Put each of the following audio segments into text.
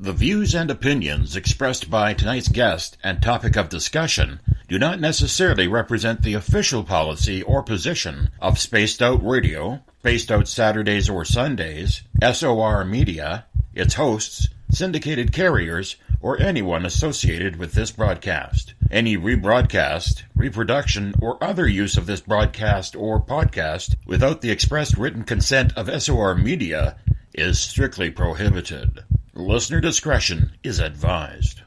The views and opinions expressed by tonight's guest and topic of discussion do not necessarily represent the official policy or position of Spaced Out Radio, Spaced Out Saturdays or Sundays, SOR Media, its hosts, syndicated carriers, or anyone associated with this broadcast. Any rebroadcast, reproduction, or other use of this broadcast or podcast without the express written consent of SOR Media is strictly prohibited. Listener discretion is advised.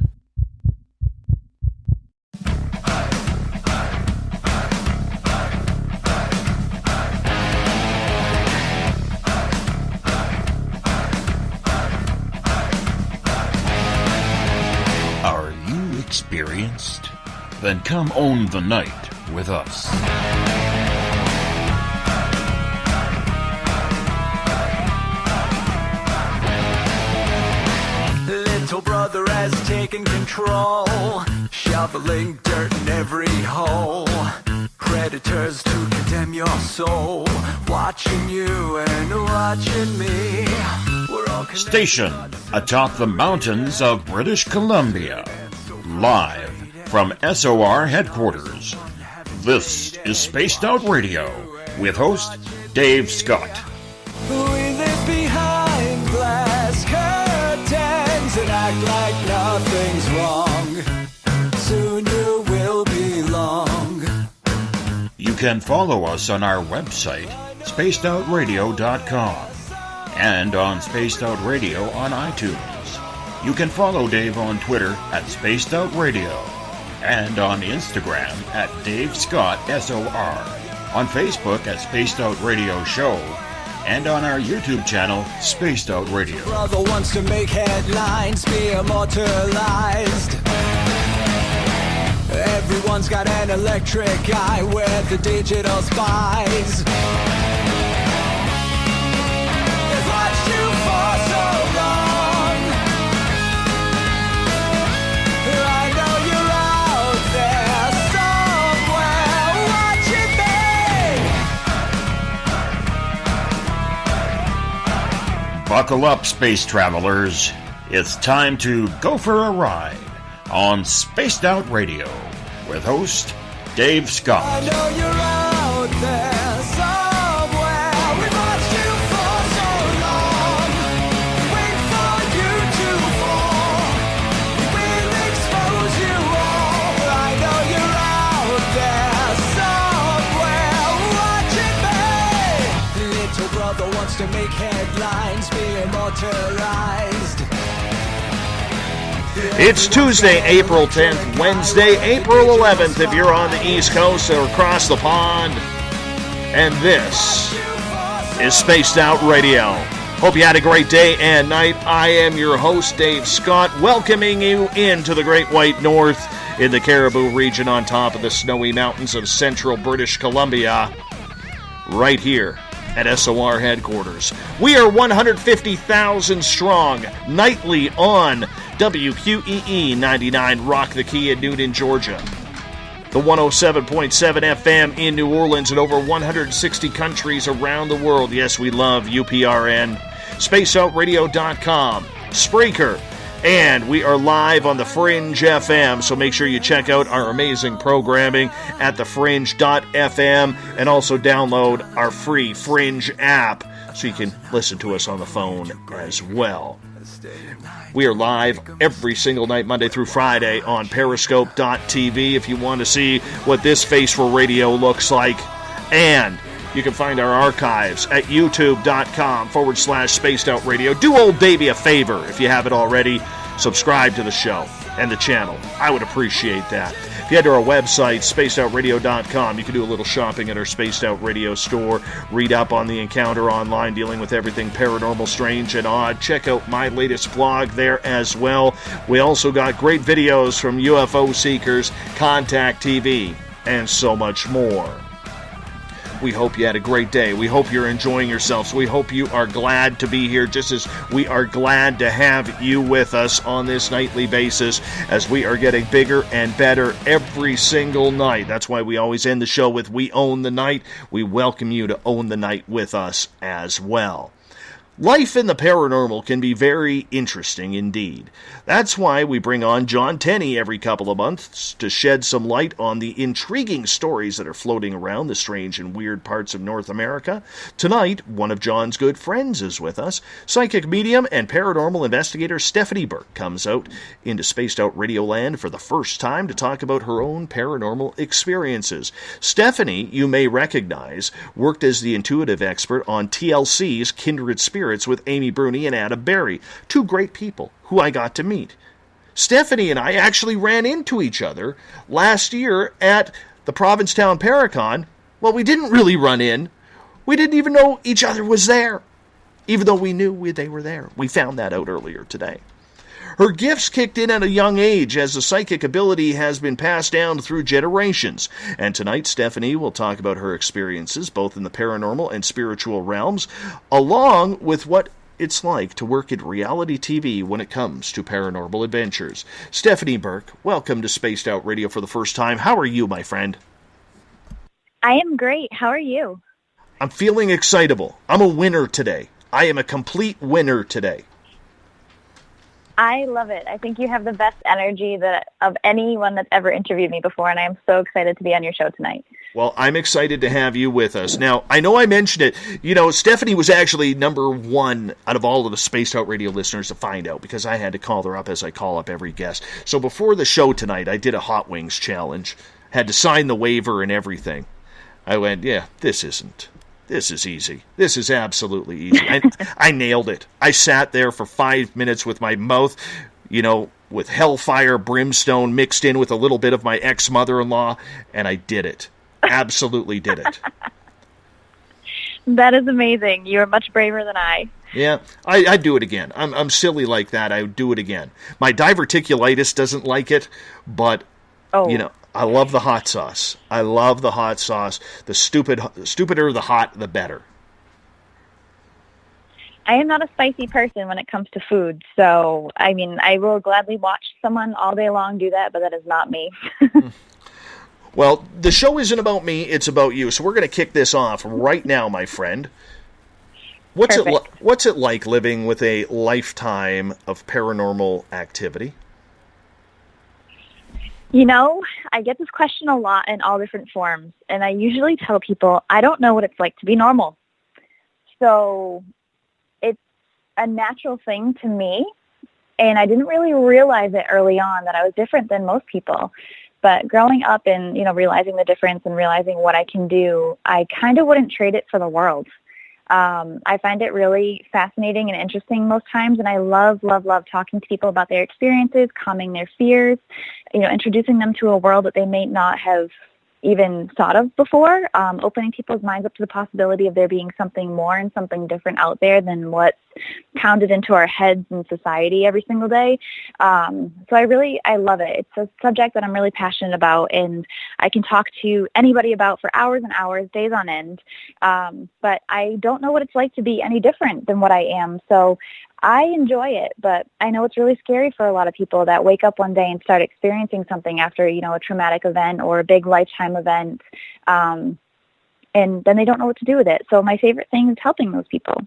Are you experienced? Then come own the night with us. Little brother has taken control, shoveling dirt in every hole. Predators to condemn your soul, watching you and watching me. We're all stationed atop the mountains of British Columbia, live from SOR headquarters. This is Spaced Out Radio with host Dave Scott. We live behind glass curtains and act like nothing's wrong. Soon you will belong. You can follow us on our website, spacedoutradio.com, and on Spaced Out Radio on iTunes. You can follow Dave on Twitter at Spaced Out Radio, and on Instagram at Dave Scott SOR, on Facebook at Spaced Out Radio Show, and on our YouTube channel, Spaced Out Radio. Brother wants to make headlines, be immortalized. Everyone's got an electric eye with the digital spies. They've watched you for so long. I know you're out there somewhere watching me. Buckle up, space travelers. It's time to go for a ride on Spaced Out Radio with host Dave Scott. I know you're out there somewhere. We've watched you for so long. Wait for you to fall. We'll expose you all. I know you're out there somewhere watching me. Little brother wants to make headlines, be immortalized. It's Tuesday, April 10th, Wednesday, April 11th, if you're on the East Coast or across the pond. And this is Spaced Out Radio. Hope you had a great day and night. I am your host, Dave Scott, welcoming you into the Great White North in the Caribou region on top of the snowy mountains of central British Columbia, right here at SOR headquarters. We are 150,000 strong, nightly on WQEE 99 Rock the Key in Newton, Georgia. The 107.7 FM in New Orleans and over 160 countries around the world. Yes, we love UPRN. SpaceOutRadio.com, Spreaker, and we are live on the Fringe FM, so make sure you check out our amazing programming at thefringe.fm and also download our free Fringe app so you can listen to us on the phone as well. We are live every single night, Monday through Friday, on Periscope.tv if you want to see what this face for radio looks like. And you can find our archives at youtube.com/Spaced Out Radio. Do old Davey a favor if you haven't already. Subscribe to the show and the channel. I would appreciate that. If you head to our website, spacedoutradio.com, you can do a little shopping at our Spaced Out Radio store, read up on the encounter online dealing with everything paranormal, strange, and odd. Check out my latest blog there as well. We also got great videos from UFO Seekers, Contact TV, and so much more. We hope you had a great day. We hope you're enjoying yourselves. We hope you are glad to be here, just as we are glad to have you with us on this nightly basis as we are getting bigger and better every single night. That's why we always end the show with "We Own the Night." We welcome you to own the night with us as well. Life in the paranormal can be very interesting indeed. That's why we bring on John Tenney every couple of months to shed some light on the intriguing stories that are floating around the strange and weird parts of North America. Tonight, one of John's good friends is with us. Psychic medium and paranormal investigator Stephanie Burke comes out into Spaced Out Radio Land for the first time to talk about her own paranormal experiences. Stephanie, you may recognize, worked as the intuitive expert on TLC's Kindred Spirits with Amy Bruni and Adam Berry, two great people who I got to meet. Stephanie and I actually ran into each other last year at the Provincetown Paracon. Well, we didn't really run in. We didn't even know each other was there, even though we knew they were there. We found that out earlier today. Her gifts kicked in at a young age as the psychic ability has been passed down through generations. And tonight, Stephanie will talk about her experiences, both in the paranormal and spiritual realms, along with what it's like to work at reality TV when it comes to paranormal adventures. Stephanie Burke, welcome to Spaced Out Radio for the first time. How are you, my friend? I am great. How are you? I'm feeling excitable. I'm a winner today. I am a complete winner today. I love it. I think you have the best energy of anyone that's ever interviewed me before, and I am so excited to be on your show tonight. Well, I'm excited to have you with us. Now, I know I mentioned it. You know, Stephanie was actually number one out of all of the Spaced Out Radio listeners to find out, because I had to call her up as I call up every guest. So before the show tonight, I did a Hot Wings challenge. Had to sign the waiver and everything. I went, yeah, this is easy. This is absolutely easy. I nailed it. I sat there for 5 minutes with my mouth, with hellfire brimstone mixed in with a little bit of my ex-mother-in-law, and I did it. Absolutely did it. That is amazing. You're much braver than I. Yeah, I'd do it again. I'm silly like that. I would do it again. My diverticulitis doesn't like it, but, I love the hot sauce. I love the hot sauce. The stupider the hot, the better. I am not a spicy person when it comes to food, so, I will gladly watch someone all day long do that, but that is not me. Well, the show isn't about me, it's about you, so we're going to kick this off right now, my friend. What's it like living with a lifetime of paranormal activity? I get this question a lot in all different forms, and I usually tell people I don't know what it's like to be normal. So it's a natural thing to me, and I didn't really realize it early on that I was different than most people. But growing up and, realizing the difference and realizing what I can do, I kind of wouldn't trade it for the world. I find it really fascinating and interesting most times, and I love talking to people about their experiences, calming their fears, introducing them to a world that they may not have even thought of before, opening people's minds up to the possibility of there being something more and something different out there than what's pounded into our heads in society every single day. So I love it. It's a subject that I'm really passionate about, and I can talk to anybody about for hours and hours, days on end. But I don't know what it's like to be any different than what I am. So I enjoy it, but I know it's really scary for a lot of people that wake up one day and start experiencing something after, a traumatic event or a big lifetime event, and then they don't know what to do with it. So my favorite thing is helping those people.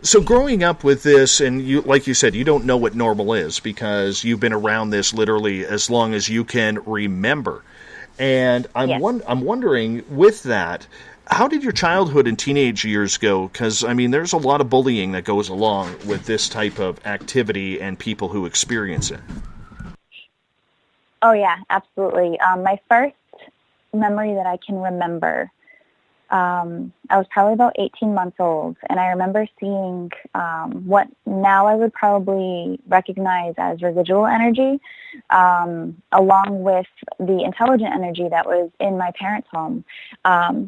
So growing up with this, and you, like you said, you don't know what normal is because you've been around this literally as long as you can remember. And I'm wondering, with that, how did your childhood and teenage years go? Because, there's a lot of bullying that goes along with this type of activity and people who experience it. Oh, yeah, absolutely. My first memory that I can remember, I was probably about 18 months old, and I remember seeing what now I would probably recognize as residual energy, along with the intelligent energy that was in my parents' home.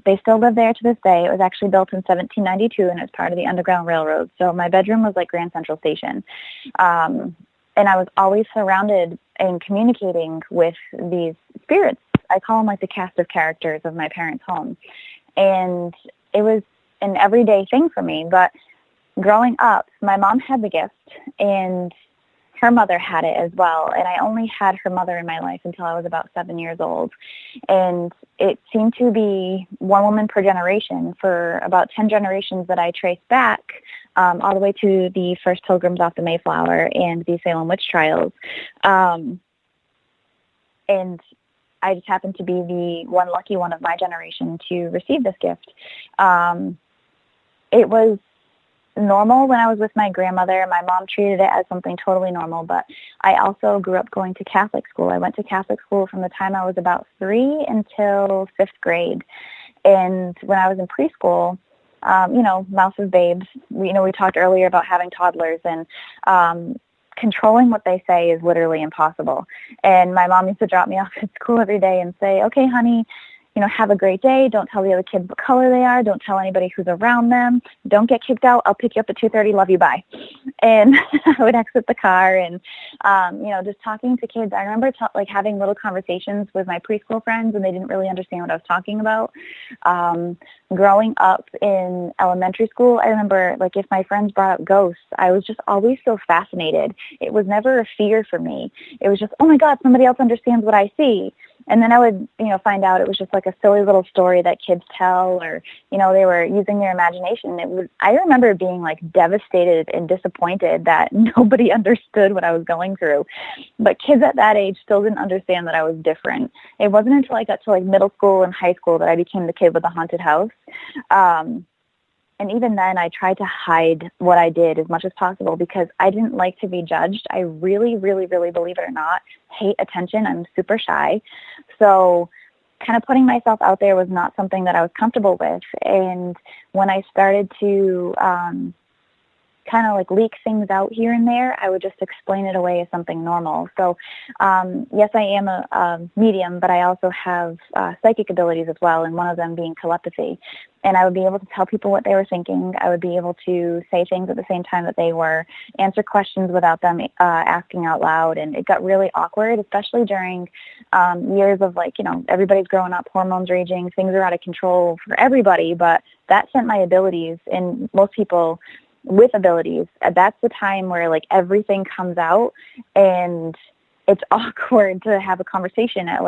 They still live there to this day. It was actually built in 1792, and it was part of the Underground Railroad. So my bedroom was like Grand Central Station. And I was always surrounded and communicating with these spirits. I call them like the cast of characters of my parents' home. And it was an everyday thing for me. But growing up, my mom had the gift, and her mother had it as well. And I only had her mother in my life until I was about 7 years old. And it seemed to be one woman per generation for about 10 generations that I traced back, all the way to the first Pilgrims off the Mayflower and the Salem witch trials. And I just happened to be the one lucky one of my generation to receive this gift. It was normal when I was with my grandmother. My mom treated it as something totally normal, but I also grew up going to Catholic school. I went to Catholic school from the time I was about 3 until 5th grade. And when I was in preschool, mouse of babes, we talked earlier about having toddlers, and controlling what they say is literally impossible. And my mom used to drop me off at school every day and say, okay, honey, have a great day. Don't tell the other kids what color they are. Don't tell anybody who's around them. Don't get kicked out. I'll pick you up at 2:30. Love you. Bye. And I would exit the car and, just talking to kids. I remember having little conversations with my preschool friends, and they didn't really understand what I was talking about. Growing up in elementary school, I remember if my friends brought up ghosts, I was just always so fascinated. It was never a fear for me. It was just, oh my God, somebody else understands what I see. And then I would, find out it was just a silly little story that kids tell, or, they were using their imagination. I remember being devastated and disappointed that nobody understood what I was going through. But kids at that age still didn't understand that I was different. It wasn't until I got to middle school and high school that I became the kid with the haunted house. And even then, I tried to hide what I did as much as possible because I didn't like to be judged. I really, really, really, believe it or not, hate attention. I'm super shy. So kind of putting myself out there was not something that I was comfortable with. And when I started to leak things out here and there, I would just explain it away as something normal. So, yes, I am a medium, but I also have psychic abilities as well, and one of them being telepathy. And I would be able to tell people what they were thinking. I would be able to say things at the same time that they were, answer questions without them asking out loud. And it got really awkward, especially during years of everybody's growing up, hormones raging, things are out of control for everybody. But that sent my abilities, and most people with abilities, that's the time where everything comes out, and it's awkward to have a conversation at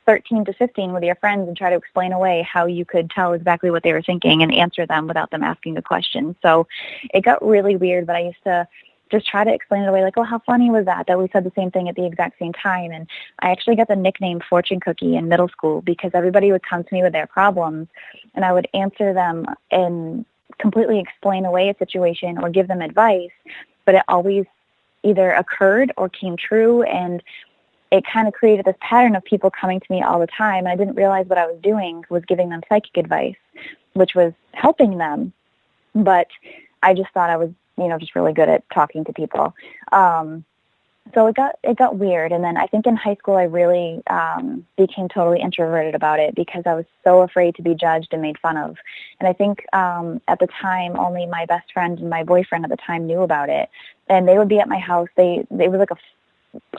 13 to 15 with your friends and try to explain away how you could tell exactly what they were thinking and answer them without them asking a question. So it got really weird, but I used to just try to explain it away, oh, how funny was that we said the same thing at the exact same time. And I actually got the nickname Fortune Cookie in middle school because everybody would come to me with their problems, and I would answer them and completely explain away a situation or give them advice, but it always either occurred or came true, and it kind of created this pattern of people coming to me all the time. And I didn't realize what I was doing was giving them psychic advice, which was helping them, but I just thought I was, just really good at talking to people. So it got weird. And then I think in high school I really became totally introverted about it because I was so afraid to be judged and made fun of. And I think at the time only my best friend and my boyfriend at the time knew about it. And they would be at my house. It was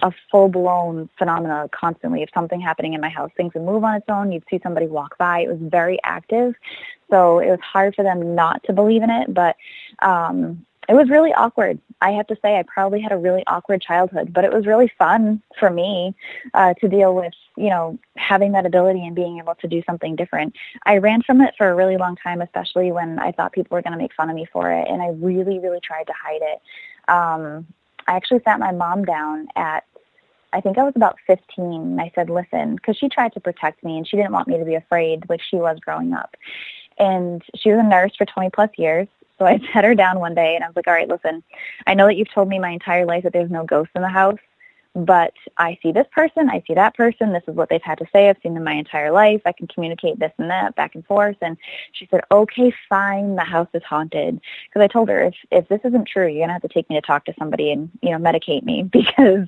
a full-blown phenomena constantly of something happening in my house. Things would move on its own. You'd see somebody walk by. It was very active. So it was hard for them not to believe in it. But it was really awkward. I have to say I probably had a really awkward childhood, but it was really fun for me to deal with, having that ability and being able to do something different. I ran from it for a really long time, especially when I thought people were going to make fun of me for it, and I really, really tried to hide it. I actually sat my mom down at, I think I was about 15, and I said, listen, because she tried to protect me, and she didn't want me to be afraid like she was growing up. And she was a nurse for 20 plus years. So I sat her down one day and I was like, all right, listen, I know that you've told me my entire life that there's no ghosts in the house, but I see this person, I see that person. This is what they've had to say. I've seen them my entire life. I can communicate this and that back and forth. And she said, okay, fine, the house is haunted. Because I told her, if this isn't true, you're going to have to take me to talk to somebody and, medicate me, because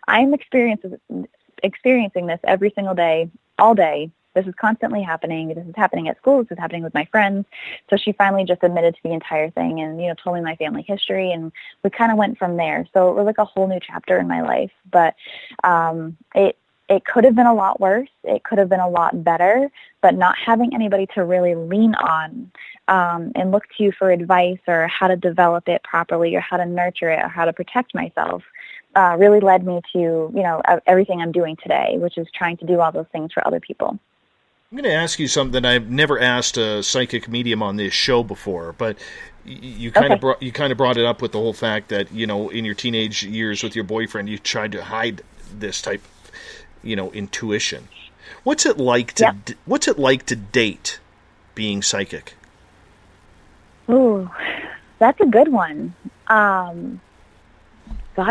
I'm experiencing this every single day, all day. This is constantly happening. This is happening at school. This is happening with my friends. So she finally just admitted to the entire thing and, told me my family history, and we kind of went from there. So it was like a whole new chapter in my life. But it could have been a lot worse. It could have been a lot better, but not having anybody to really lean on and look to for advice or how to develop it properly or how to nurture it or how to protect myself, really led me to, everything I'm doing today, which is trying to do all those things for other people. I'm going to ask you something I've never asked a psychic medium on this show before, but you kind of brought it up with the whole fact that, in your teenage years with your boyfriend, you tried to hide this type of, intuition. What's it like to date being psychic? Ooh, that's a good one. God,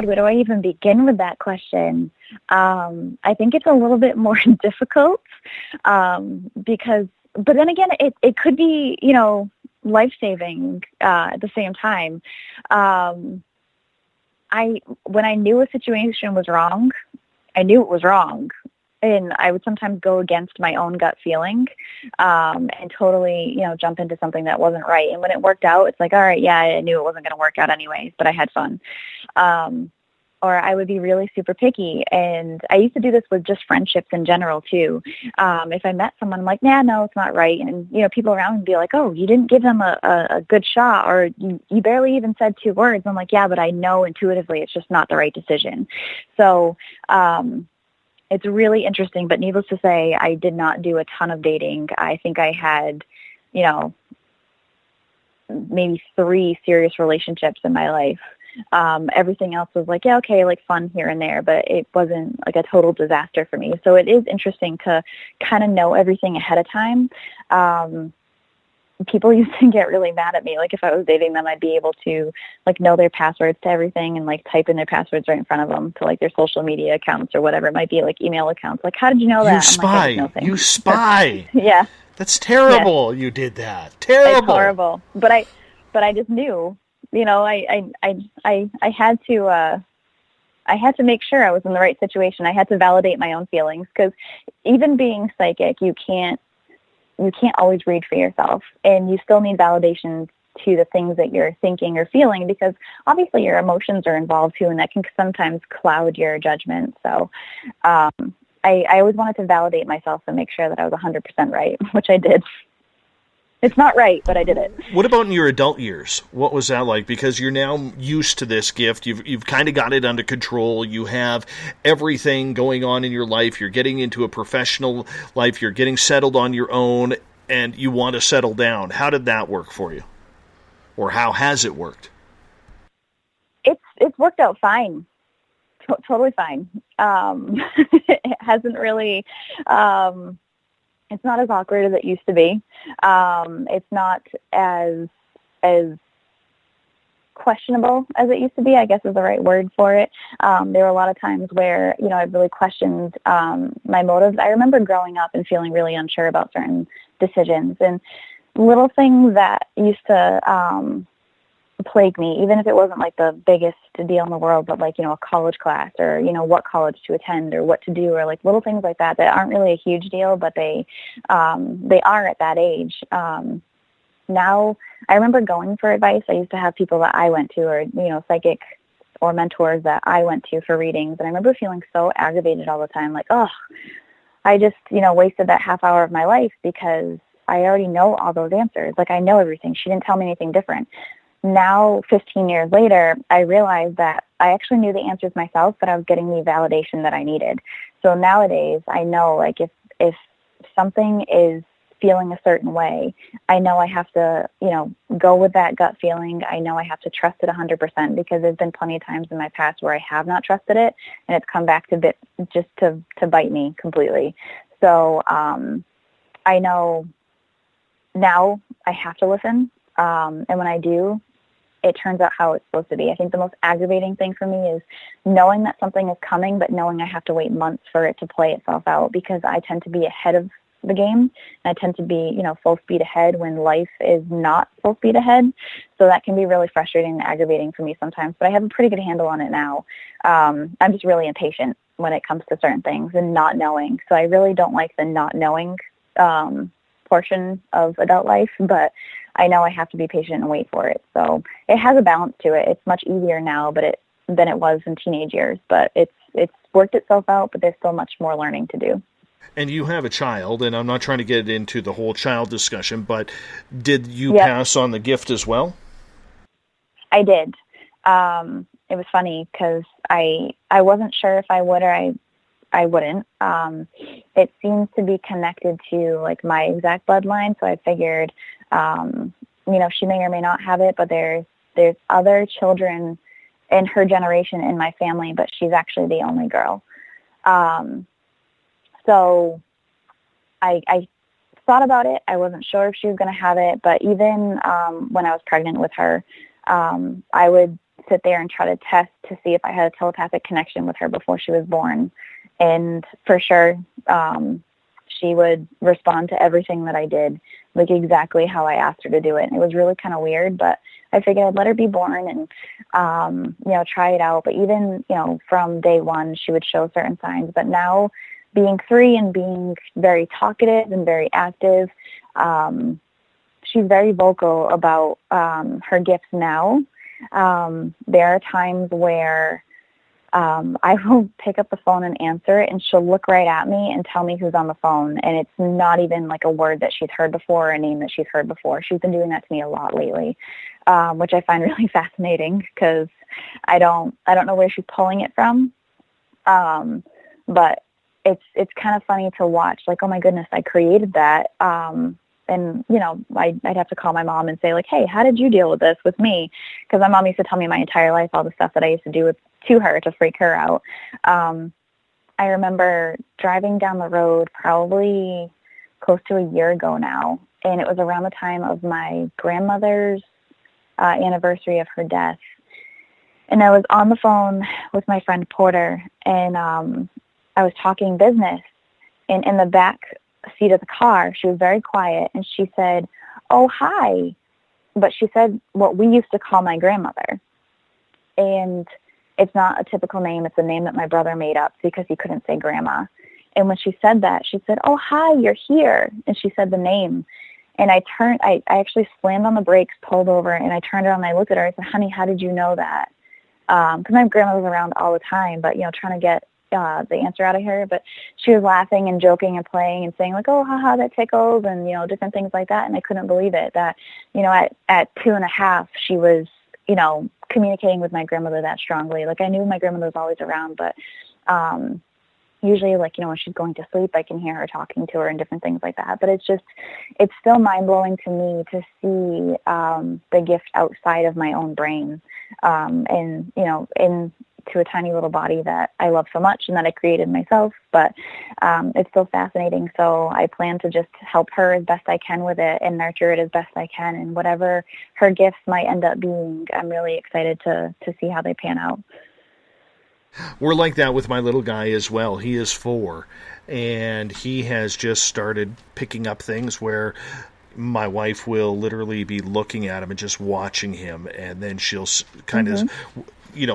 where do I even begin with that question? I think it's a little bit more difficult but then again, it could be, life-saving at the same time. When I knew a situation was wrong, I knew it was wrong. And I would sometimes go against my own gut feeling and totally, jump into something that wasn't right. And when it worked out, it's like, all right, yeah, I knew it wasn't going to work out anyways, but I had fun. Or I would be really super picky. And I used to do this with just friendships in general, too. If I met someone, I'm like, nah, no, it's not right. And, people around would be like, oh, you didn't give them a good shot, or you barely even said 2 words. I'm like, yeah, but I know intuitively it's just not the right decision. So it's really interesting. But needless to say, I did not do a ton of dating. I think I had, maybe 3 serious relationships in my life. Everything else was like, yeah, okay, like fun here and there, but it wasn't like a total disaster for me. So it is interesting to kind of know everything ahead of time. People used to get really mad at me. Like if I was dating them, I'd be able to like know their passwords to everything and like type in their passwords right in front of them to like their social media accounts or whatever it might be, like email accounts. Like, how did you know that? You spy. I'm like, you spy. Yeah. That's terrible. Yeah. You did that. Terrible. It's horrible. But I just knew. I had to make sure I was in the right situation. I had to validate my own feelings, because even being psychic, you can't always read for yourself, and you still need validation to the things that you're thinking or feeling, because obviously your emotions are involved too, and that can sometimes cloud your judgment. So I always wanted to validate myself and make sure that I was 100% right, which I did. It's not right, but I did it. What about in your adult years? What was that like? Because you're now used to this gift. You've kind of got it under control. You have everything going on in your life. You're getting into a professional life. You're getting settled on your own, and you want to settle down. How did that work for you? Or how has it worked? It's worked out fine. Totally fine. It hasn't really... it's not as awkward as it used to be. It's not as questionable as it used to be, I guess is the right word for it. There were a lot of times where, I really questioned my motives. I remember growing up and feeling really unsure about certain decisions, and little things that used to plague me, even if it wasn't like the biggest deal in the world, but like, a college class, or, what college to attend or what to do, or like little things like that aren't really a huge deal, but they are at that age. Now I remember going for advice. I used to have people that I went to, or, psychic or mentors that I went to for readings. And I remember feeling so aggravated all the time. Like, oh, I just, wasted that half hour of my life because I already know all those answers. Like, I know everything. She didn't tell me anything different. Now, 15 years later, I realized that I actually knew the answers myself, but I was getting the validation that I needed. So nowadays, I know, like, if something is feeling a certain way, I know I have to, go with that gut feeling. I know I have to trust it 100%, because there's been plenty of times in my past where I have not trusted it, and it's come back to bite me completely. So I know now I have to listen, and when I do, it turns out how it's supposed to be. I think the most aggravating thing for me is knowing that something is coming, but knowing I have to wait months for it to play itself out, because I tend to be ahead of the game. And I tend to be, full speed ahead when life is not full speed ahead. So that can be really frustrating and aggravating for me sometimes, but I have a pretty good handle on it now. I'm just really impatient when it comes to certain things and not knowing. So I really don't like the not knowing portion of adult life, but I know I have to be patient and wait for it. So it has a balance to it. It's much easier now than it was in teenage years, but it's worked itself out, but there's still much more learning to do. And you have a child, and I'm not trying to get into the whole child discussion, but did you pass on the gift as well? I did. it was funny because I wasn't sure if I would or I wouldn't. It seems to be connected to like my exact bloodline, so I figured, she may or may not have it, but there's other children in her generation in my family, but she's actually the only girl. So I thought about it. I wasn't sure if she was going to have it, but even when I was pregnant with her, I would sit there and try to test to see if I had a telepathic connection with her before she was born. And for sure, she would respond to everything that I did, like exactly how I asked her to do it. And it was really kind of weird, but I figured I'd let her be born and, try it out. But even, from day one, she would show certain signs. But now, being 3 and being very talkative and very active, she's very vocal about her gifts now. There are times where I will pick up the phone and answer it, and she'll look right at me and tell me who's on the phone. And it's not even like a word that she's heard before or a name that she's heard before. She's been doing that to me a lot lately, which I find really fascinating because I don't know where she's pulling it from. But it's kind of funny to watch, like, oh my goodness, I created that. And, I'd have to call my mom and say, like, hey, how did you deal with this with me? Because my mom used to tell me my entire life all the stuff that I used to do to her to freak her out. I remember driving down the road probably close to a year ago now, and it was around the time of my grandmother's anniversary of her death. And I was on the phone with my friend Porter, and I was talking business, and in the back seat of the car, she was very quiet, and she said, oh, hi. But she said what we used to call my grandmother. And it's not a typical name. It's a name that my brother made up because he couldn't say grandma. And when she said that, she said, oh, hi, you're here. And she said the name. And I actually slammed on the brakes, pulled over, and I turned around and I looked at her. I said, honey, how did you know that? Because my grandma was around all the time, but, trying to get the answer out of her. But she was laughing and joking and playing and saying, like, oh, haha, that tickles, and, different things like that. And I couldn't believe it that, at 2.5, she was, communicating with my grandmother that strongly. Like, I knew my grandmother was always around, but usually, like, when she's going to sleep, I can hear her talking to her and different things like that. But it's still mind-blowing to me to see the gift outside of my own brain, and, into a tiny little body that I love so much and that I created myself. But it's still fascinating. So I plan to just help her as best I can with it and nurture it as best I can. And whatever her gifts might end up being, I'm really excited to see how they pan out. We're like that with my little guy as well. He is 4, and he has just started picking up things where my wife will literally be looking at him and just watching him, and then she'll kind of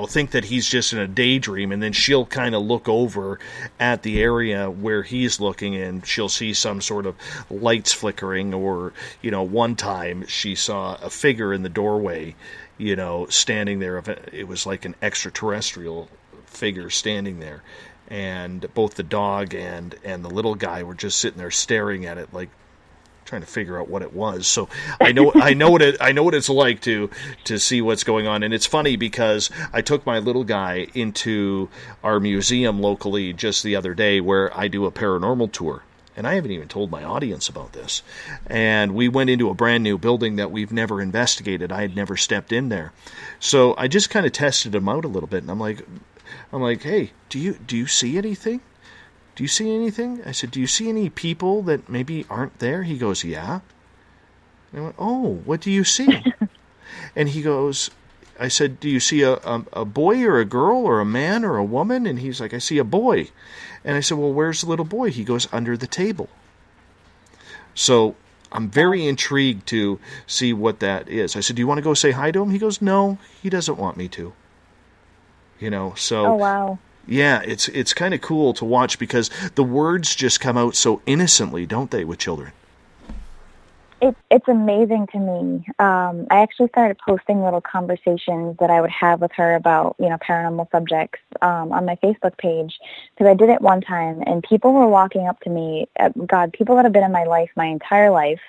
think that he's just in a daydream, and then she'll kind of look over at the area where he's looking, and she'll see some sort of lights flickering, or, one time she saw a figure in the doorway, standing there. It was like an extraterrestrial figure standing there, and both the dog and the little guy were just sitting there staring at it, like trying to figure out what it was. So I know what it's like to see what's going on. And it's funny because I took my little guy into our museum locally just the other day, where I do a paranormal tour. And I haven't even told my audience about this. And we went into a brand new building that we've never investigated. I had never stepped in there. So I just kind of tested him out a little bit, and I'm like, hey, do you see anything? Do you see anything? I said, do you see any people that maybe aren't there? He goes, yeah. And I went, oh, what do you see? And he goes, I said, do you see a boy or a girl or a man or a woman? And he's like, I see a boy. And I said, well, where's the little boy? He goes, under the table. So I'm very intrigued to see what that is. I said, do you want to go say hi to him? He goes, no, he doesn't want me to. So. Oh, wow. Yeah, it's kind of cool to watch because the words just come out so innocently, don't they, with children? It's amazing to me. I actually started posting little conversations that I would have with her about, paranormal subjects on my Facebook page, because I did it one time, and people were walking up to me, people that have been in my life my entire life,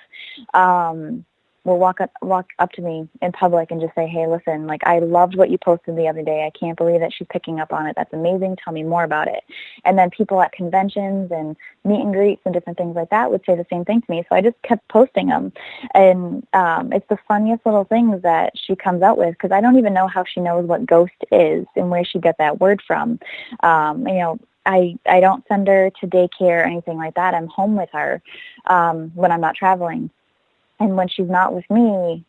will walk up to me in public and just say, hey, listen, like, I loved what you posted the other day. I can't believe that she's picking up on it. That's amazing. Tell me more about it. And then people at conventions and meet and greets and different things like that would say the same thing to me. So I just kept posting them. And it's the funniest little things that she comes out with, because I don't even know how she knows what ghost is and where she got that word from. I don't send her to daycare or anything like that. I'm home with her when I'm not traveling. And when she's not with me,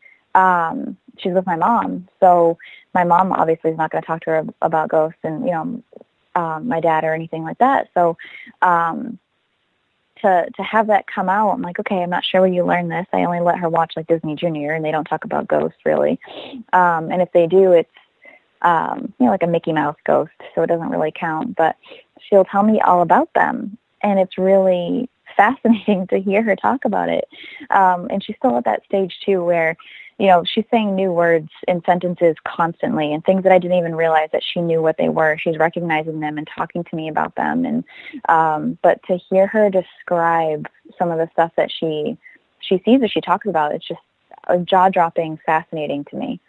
she's with my mom. So my mom obviously is not going to talk to her about ghosts and, my dad or anything like that. So to have that come out, I'm like, okay, I'm not sure where you learned this. I only let her watch like Disney Junior, and they don't talk about ghosts really. And if they do, it's, like a Mickey Mouse ghost, so it doesn't really count. But she'll tell me all about them, and it's really fascinating to hear her talk about it. And she's still at that stage too where, she's saying new words in sentences constantly, and things that I didn't even realize that she knew what they were. She's recognizing them and talking to me about them. And but to hear her describe some of the stuff that she sees or she talks about, it's just jaw-dropping, fascinating to me.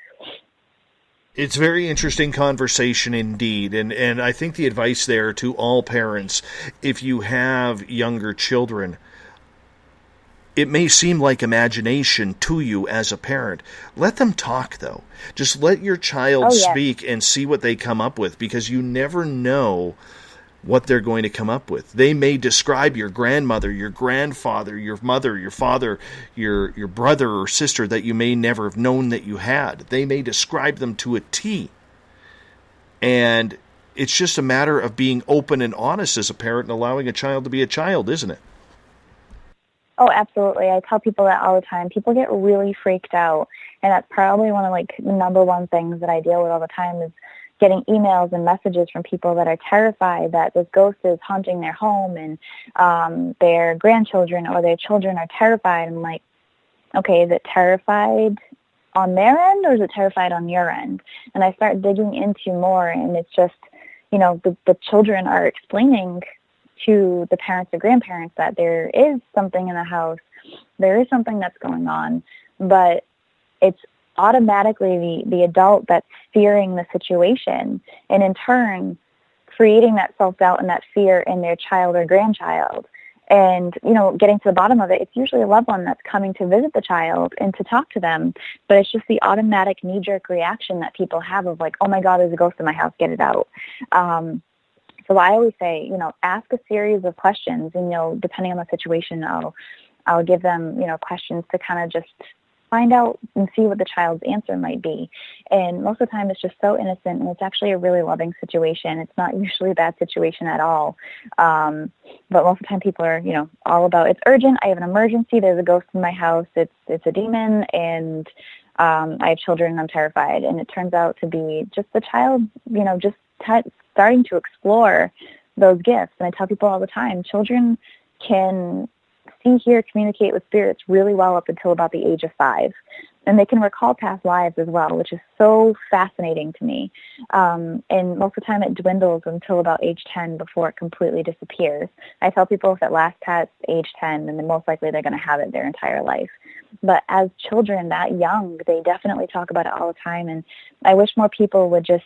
It's a very interesting conversation indeed, and I think the advice there to all parents, if you have younger children, it may seem like imagination to you as a parent. Let them talk, though. Just let your child speak and see what they come up with, because you never know what they're going to come up with. They may describe your grandmother, your grandfather, your mother, your father, your brother or sister that you may never have known that you had. They may describe them to a T. And it's just a matter of being open and honest as a parent and allowing a child to be a child, isn't it? Oh, absolutely. I tell people that all the time. People get really freaked out, and that's probably one of the number one things that I deal with all the time is getting emails and messages from people that are terrified that this ghost is haunting their home, and their grandchildren or their children are terrified. I'm like, okay, is it terrified on their end or is it terrified on your end? And I start digging into more, and it's just, the children are explaining to the parents or grandparents that there is something in the house, there is something that's going on, but it's automatically the adult that's fearing the situation, and in turn creating that self-doubt and that fear in their child or grandchild. And, getting to the bottom of it, it's usually a loved one that's coming to visit the child and to talk to them, but it's just the automatic knee-jerk reaction that people have of like, oh my God, there's a ghost in my house, get it out. So I always say, ask a series of questions, and, depending on the situation, I'll give them, questions to kind of just find out and see what the child's answer might be. And most of the time it's just so innocent, and it's actually a really loving situation. It's not usually a bad situation at all. But most of the time people are, all about, it's urgent, I have an emergency, there's a ghost in my house, it's a demon, and I have children and I'm terrified. And it turns out to be just the child, starting to explore those gifts. And I tell people all the time, children can see, hear, communicate with spirits really well up until about the age of 5. And they can recall past lives as well, which is so fascinating to me. And most of the time it dwindles until about age 10 before it completely disappears. I tell people if it lasts past age 10, then most likely they're going to have it their entire life. But as children that young, they definitely talk about it all the time. And I wish more people would just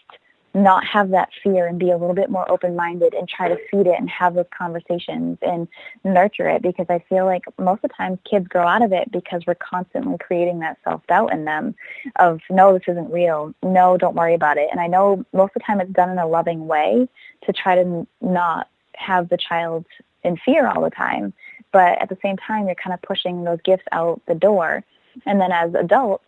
not have that fear and be a little bit more open-minded and try to feed it and have those conversations and nurture it, because I feel like most of the time kids grow out of it because we're constantly creating that self-doubt in them of, no, this isn't real. No, don't worry about it. And I know most of the time it's done in a loving way to try to not have the child in fear all the time. But at the same time, you're kind of pushing those gifts out the door. And then as adults,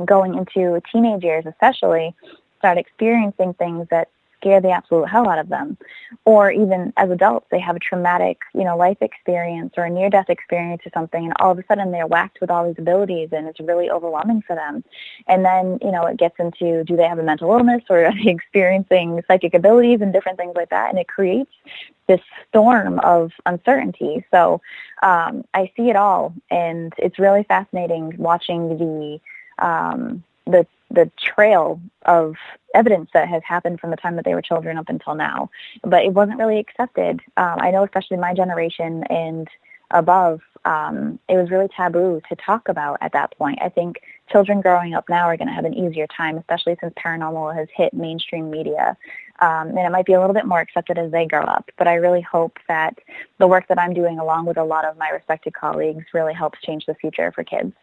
going into teenage years especially, start experiencing things that scare the absolute hell out of them. Or even as adults, they have a traumatic, life experience or a near-death experience or something, and all of a sudden they're whacked with all these abilities, and it's really overwhelming for them. And then, it gets into, do they have a mental illness, or are they experiencing psychic abilities and different things like that? And it creates this storm of uncertainty. So I see it all, and it's really fascinating watching the trail of evidence that has happened from the time that they were children up until now. But it wasn't really accepted. I know especially my generation and above, it was really taboo to talk about at that point. I think children growing up now are going to have an easier time, especially since paranormal has hit mainstream media. And it might be a little bit more accepted as they grow up. But I really hope that the work that I'm doing, along with a lot of my respected colleagues, really helps change the future for kids.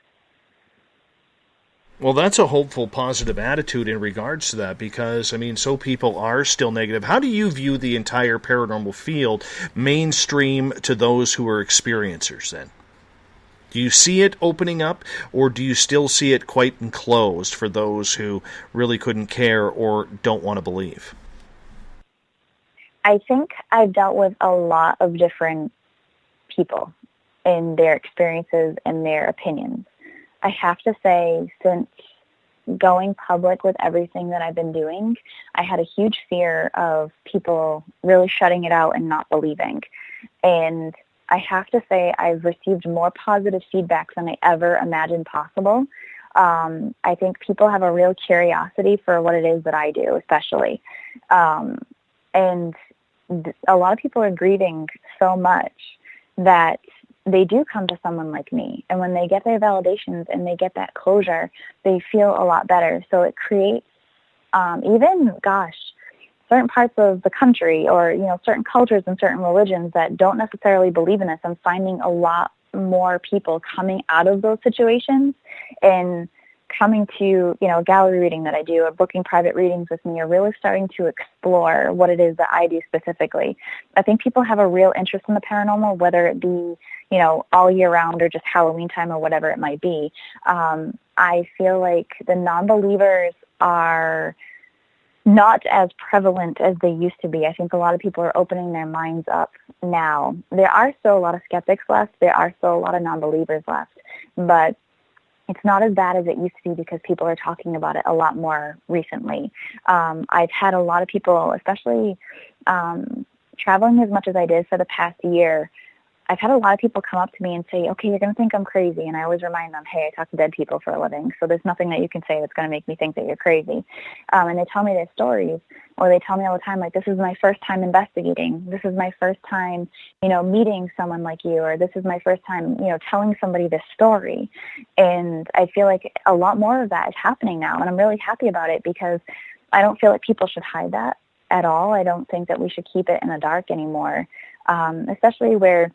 Well, that's a hopeful, positive attitude in regards to that because, I mean, so people are still negative. How do you view the entire paranormal field, mainstream to those who are experiencers then? Do you see it opening up, or do you still see it quite enclosed for those who really couldn't care or don't want to believe? I think I've dealt with a lot of different people in their experiences and their opinions. I have to say, since going public with everything that I've been doing, I had a huge fear of people really shutting it out and not believing. And I have to say I've received more positive feedback than I ever imagined possible. I think people have a real curiosity for what it is that I do, especially. And a lot of people are grieving so much that they do come to someone like me. And when they get their validations and they get that closure, they feel a lot better. So it creates certain parts of the country or, certain cultures and certain religions that don't necessarily believe in this. I'm finding a lot more people coming out of those situations and coming to, a gallery reading that I do or booking private readings with me or really starting to explore what it is that I do specifically. I think people have a real interest in the paranormal, whether it be, all year round or just Halloween time or whatever it might be. I feel like the non-believers are not as prevalent as they used to be. I think a lot of people are opening their minds up now. There are still a lot of skeptics left. There are still a lot of non-believers left. But it's not as bad as it used to be because people are talking about it a lot more recently. I've had a lot of people, especially traveling as much as I did for the past year, I've had a lot of people come up to me and say, okay, you're going to think I'm crazy. And I always remind them, hey, I talk to dead people for a living. So there's nothing that you can say that's going to make me think that you're crazy. And they tell me their stories, or they tell me all the time, like, this is my first time investigating. This is my first time, meeting someone like you, or this is my first time, telling somebody this story. And I feel like a lot more of that is happening now. And I'm really happy about it because I don't feel like people should hide that at all. I don't think that we should keep it in the dark anymore, especially where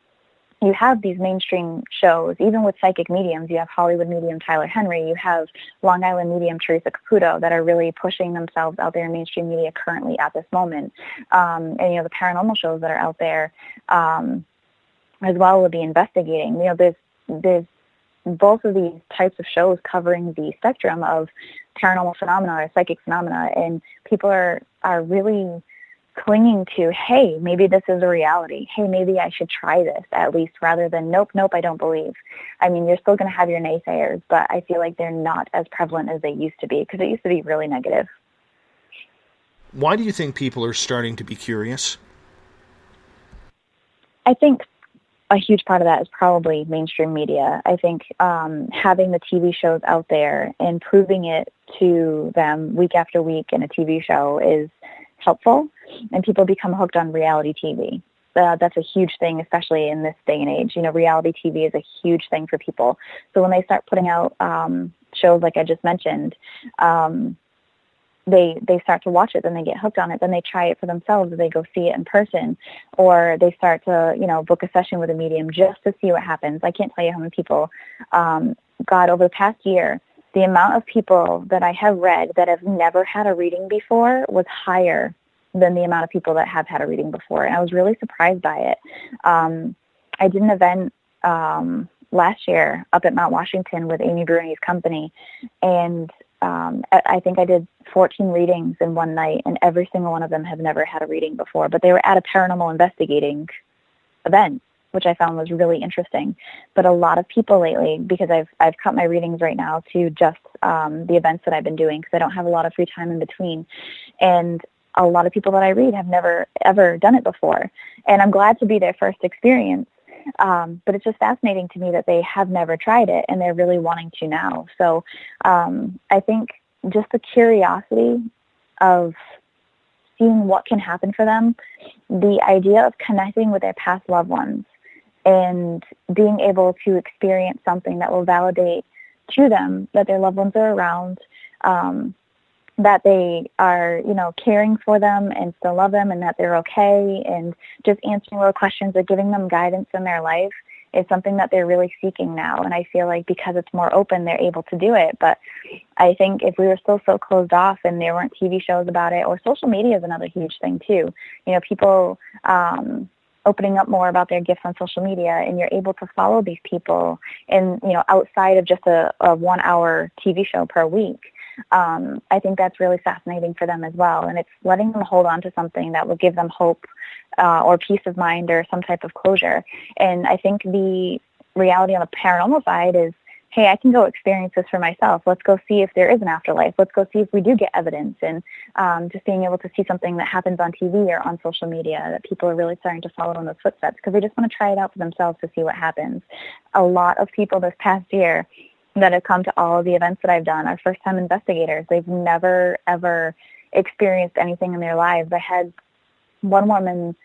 you have these mainstream shows, even with psychic mediums. You have Hollywood medium Tyler Henry. You have Long Island medium Teresa Caputo that are really pushing themselves out there in mainstream media currently at this moment. And, the paranormal shows that are out there as well will be investigating. There's both of these types of shows covering the spectrum of paranormal phenomena or psychic phenomena, and people are really clinging to, hey, maybe this is a reality. Hey, maybe I should try this at least, rather than nope, I don't believe. I mean, you're still going to have your naysayers, but I feel like they're not as prevalent as they used to be because it used to be really negative. Why do you think people are starting to be curious? I think a huge part of that is probably mainstream media. I think having the TV shows out there and proving it to them week after week in a TV show is helpful, and people become hooked on reality TV. That's a huge thing, especially in this day and age. Reality TV is a huge thing for people. So when they start putting out shows like I just mentioned, they start to watch it, then they get hooked on it, then they try it for themselves, or they go see it in person, or they start to, book a session with a medium just to see what happens. I can't tell you how many people, over the past year, the amount of people that I have read that have never had a reading before was higher than the amount of people that have had a reading before. And I was really surprised by it. I did an event last year up at Mount Washington with Amy Bruni's company, and I think I did 14 readings in one night, and every single one of them have never had a reading before, but they were at a paranormal investigating event, which I found was really interesting. But a lot of people lately, because I've cut my readings right now to just the events that I've been doing because I don't have a lot of free time in between. And a lot of people that I read have never, ever done it before. And I'm glad to be their first experience. But it's just fascinating to me that they have never tried it and they're really wanting to now. So I think just the curiosity of seeing what can happen for them, the idea of connecting with their past loved ones, and being able to experience something that will validate to them that their loved ones are around, that they are, caring for them and still love them, and that they're okay, and just answering little questions or giving them guidance in their life is something that they're really seeking now. And I feel like because it's more open, they're able to do it. But I think if we were still so closed off and there weren't TV shows about it, or social media is another huge thing too. People opening up more about their gifts on social media, and you're able to follow these people and, outside of just a 1 hour TV show per week. I think that's really fascinating for them as well. And it's letting them hold on to something that will give them hope or peace of mind or some type of closure. And I think the reality on the paranormal side is, hey, I can go experience this for myself. Let's go see if there is an afterlife. Let's go see if we do get evidence. And just being able to see something that happens on TV or on social media, that people are really starting to follow in those footsteps because they just want to try it out for themselves to see what happens. A lot of people this past year that have come to all of the events that I've done are first-time investigators. They've never, ever experienced anything in their lives. I had one woman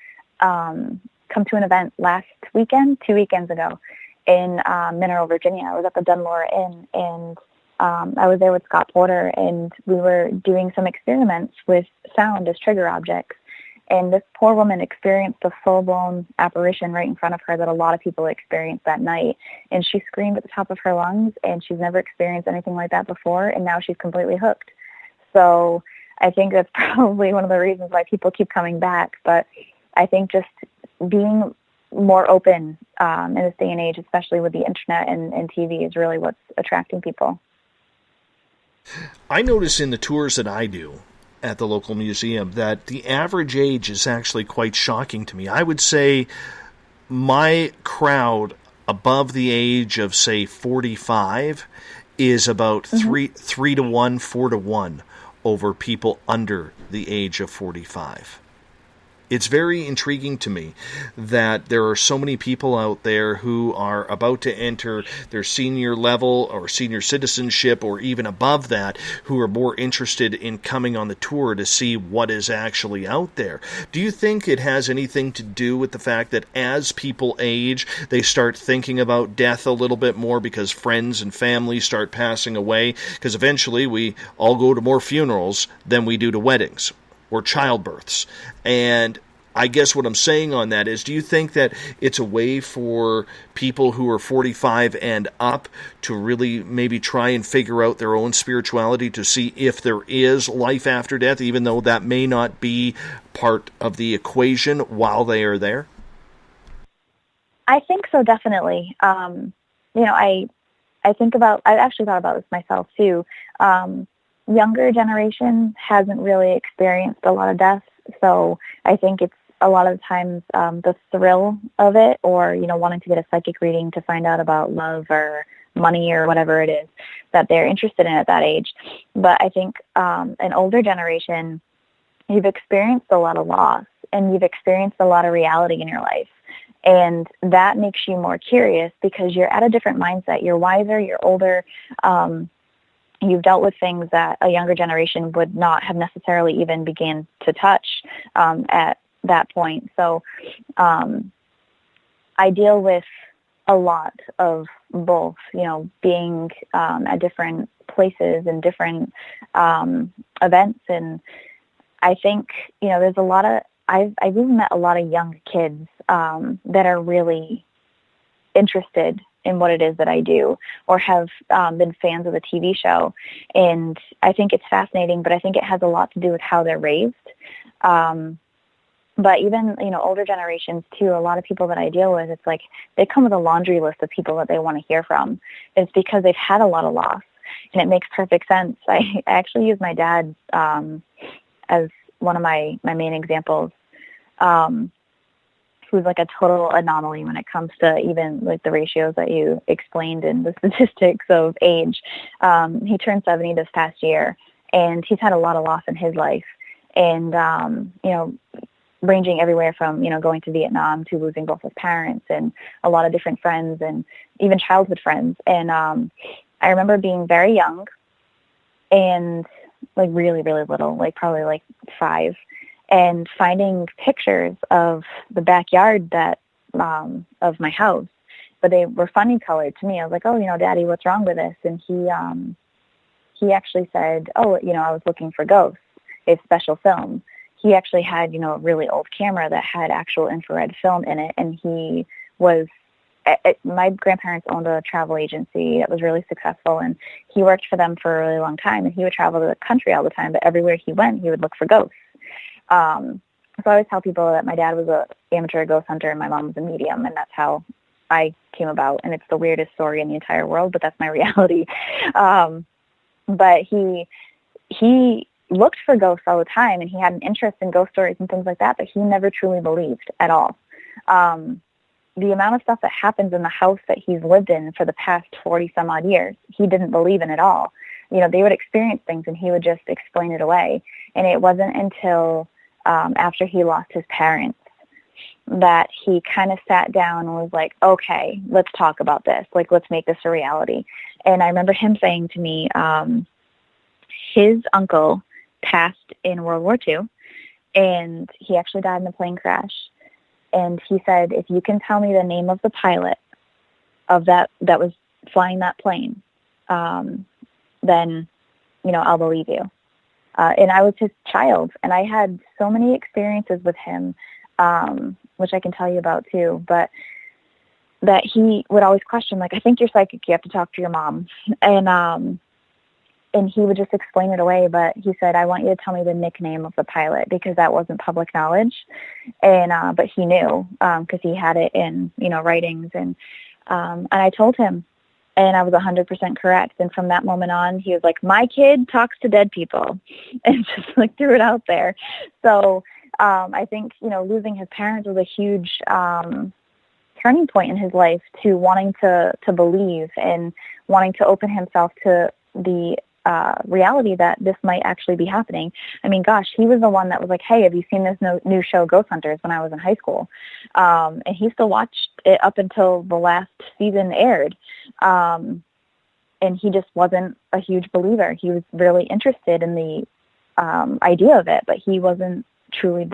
come to an event last weekend, 2 weekends ago, in Mineral, Virginia. I was at the Dunmore Inn, and I was there with Scott Porter, and we were doing some experiments with sound as trigger objects. And this poor woman experienced a full-blown apparition right in front of her that a lot of people experienced that night. And she screamed at the top of her lungs, and she's never experienced anything like that before, and now she's completely hooked. So I think that's probably one of the reasons why people keep coming back. But I think just being more open in this day and age, especially with the internet and TV, is really what's attracting people. I notice in the tours that I do at the local museum that the average age is actually quite shocking to me. I would say my crowd above the age of, say, 45 is about 3 to 1, 4 to 1 over people under the age of 45. It's very intriguing to me that there are so many people out there who are about to enter their senior level or senior citizenship or even above that, who are more interested in coming on the tour to see what is actually out there. Do you think it has anything to do with the fact that as people age, they start thinking about death a little bit more because friends and family start passing away? Because eventually we all go to more funerals than we do to weddings or childbirths. And I guess what I'm saying on that is, do you think that it's a way for people who are 45 and up to really maybe try and figure out their own spirituality to see if there is life after death, even though that may not be part of the equation while they are there? I think so, definitely. I actually thought about this myself too. Younger generation hasn't really experienced a lot of death, so I think it's a lot of times the thrill of it, or wanting to get a psychic reading to find out about love or money or whatever it is that they're interested in at that age. But I think an older generation, you've experienced a lot of loss and you've experienced a lot of reality in your life. And that makes you more curious because you're at a different mindset. You're wiser, you're older. You've dealt with things that a younger generation would not have necessarily even began to touch at that point. So I deal with a lot of both, being at different places and different events. And I think, there's a lot of, I've even met a lot of young kids that are really interested in what it is that I do, or have been fans of the TV show. And I think it's fascinating, but I think it has a lot to do with how they're raised. But even, older generations too, a lot of people that I deal with, it's like they come with a laundry list of people that they want to hear from. It's because they've had a lot of loss, and it makes perfect sense. I actually use my dad as one of my main examples. Who's like a total anomaly when it comes to even like the ratios that you explained in the statistics of age. He turned 70 this past year, and he's had a lot of loss in his life. And, ranging everywhere from, going to Vietnam to losing both his parents and a lot of different friends and even childhood friends. And I remember being very young and like really, really little, like probably like 5, and finding pictures of the backyard that of my house, but they were funny colored to me. I was like, oh, Daddy, what's wrong with this? And he actually said, oh, I was looking for ghosts. It's special film. He actually had, a really old camera that had actual infrared film in it. And he was, my grandparents owned a travel agency that was really successful. And he worked for them for a really long time. And he would travel to the country all the time. But everywhere he went, he would look for ghosts. So I always tell people that my dad was an amateur ghost hunter and my mom was a medium. And that's how I came about. And it's the weirdest story in the entire world, but that's my reality. But he looked for ghosts all the time, and he had an interest in ghost stories and things like that, but he never truly believed at all. The amount of stuff that happens in the house that he's lived in for the past 40 some odd years, he didn't believe in at all. They would experience things and he would just explain it away. And it wasn't until after he lost his parents that he kind of sat down and was like, okay, let's talk about this. Like, let's make this a reality. And I remember him saying to me, his uncle passed in World War II, and he actually died in a plane crash. And he said, if you can tell me the name of the pilot of that was flying that plane, then, I'll believe you. And I was his child, and I had so many experiences with him, which I can tell you about too, but that he would always question, like, I think you're psychic, you have to talk to your mom. And he would just explain it away, but he said, I want you to tell me the nickname of the pilot, because that wasn't public knowledge. And but he knew, because he had it in, writings. And I told him, and I was 100% correct. And from that moment on, he was like, my kid talks to dead people, and just like threw it out there. So I think, losing his parents was a huge turning point in his life, to wanting to believe and wanting to open himself to the reality that this might actually be happening. I mean, gosh, he was the one that was like, hey, have you seen this new show, Ghost Hunters, when I was in high school? And he still watched it up until the last season aired. And he just wasn't a huge believer. He was really interested in the idea of it, but he wasn't truly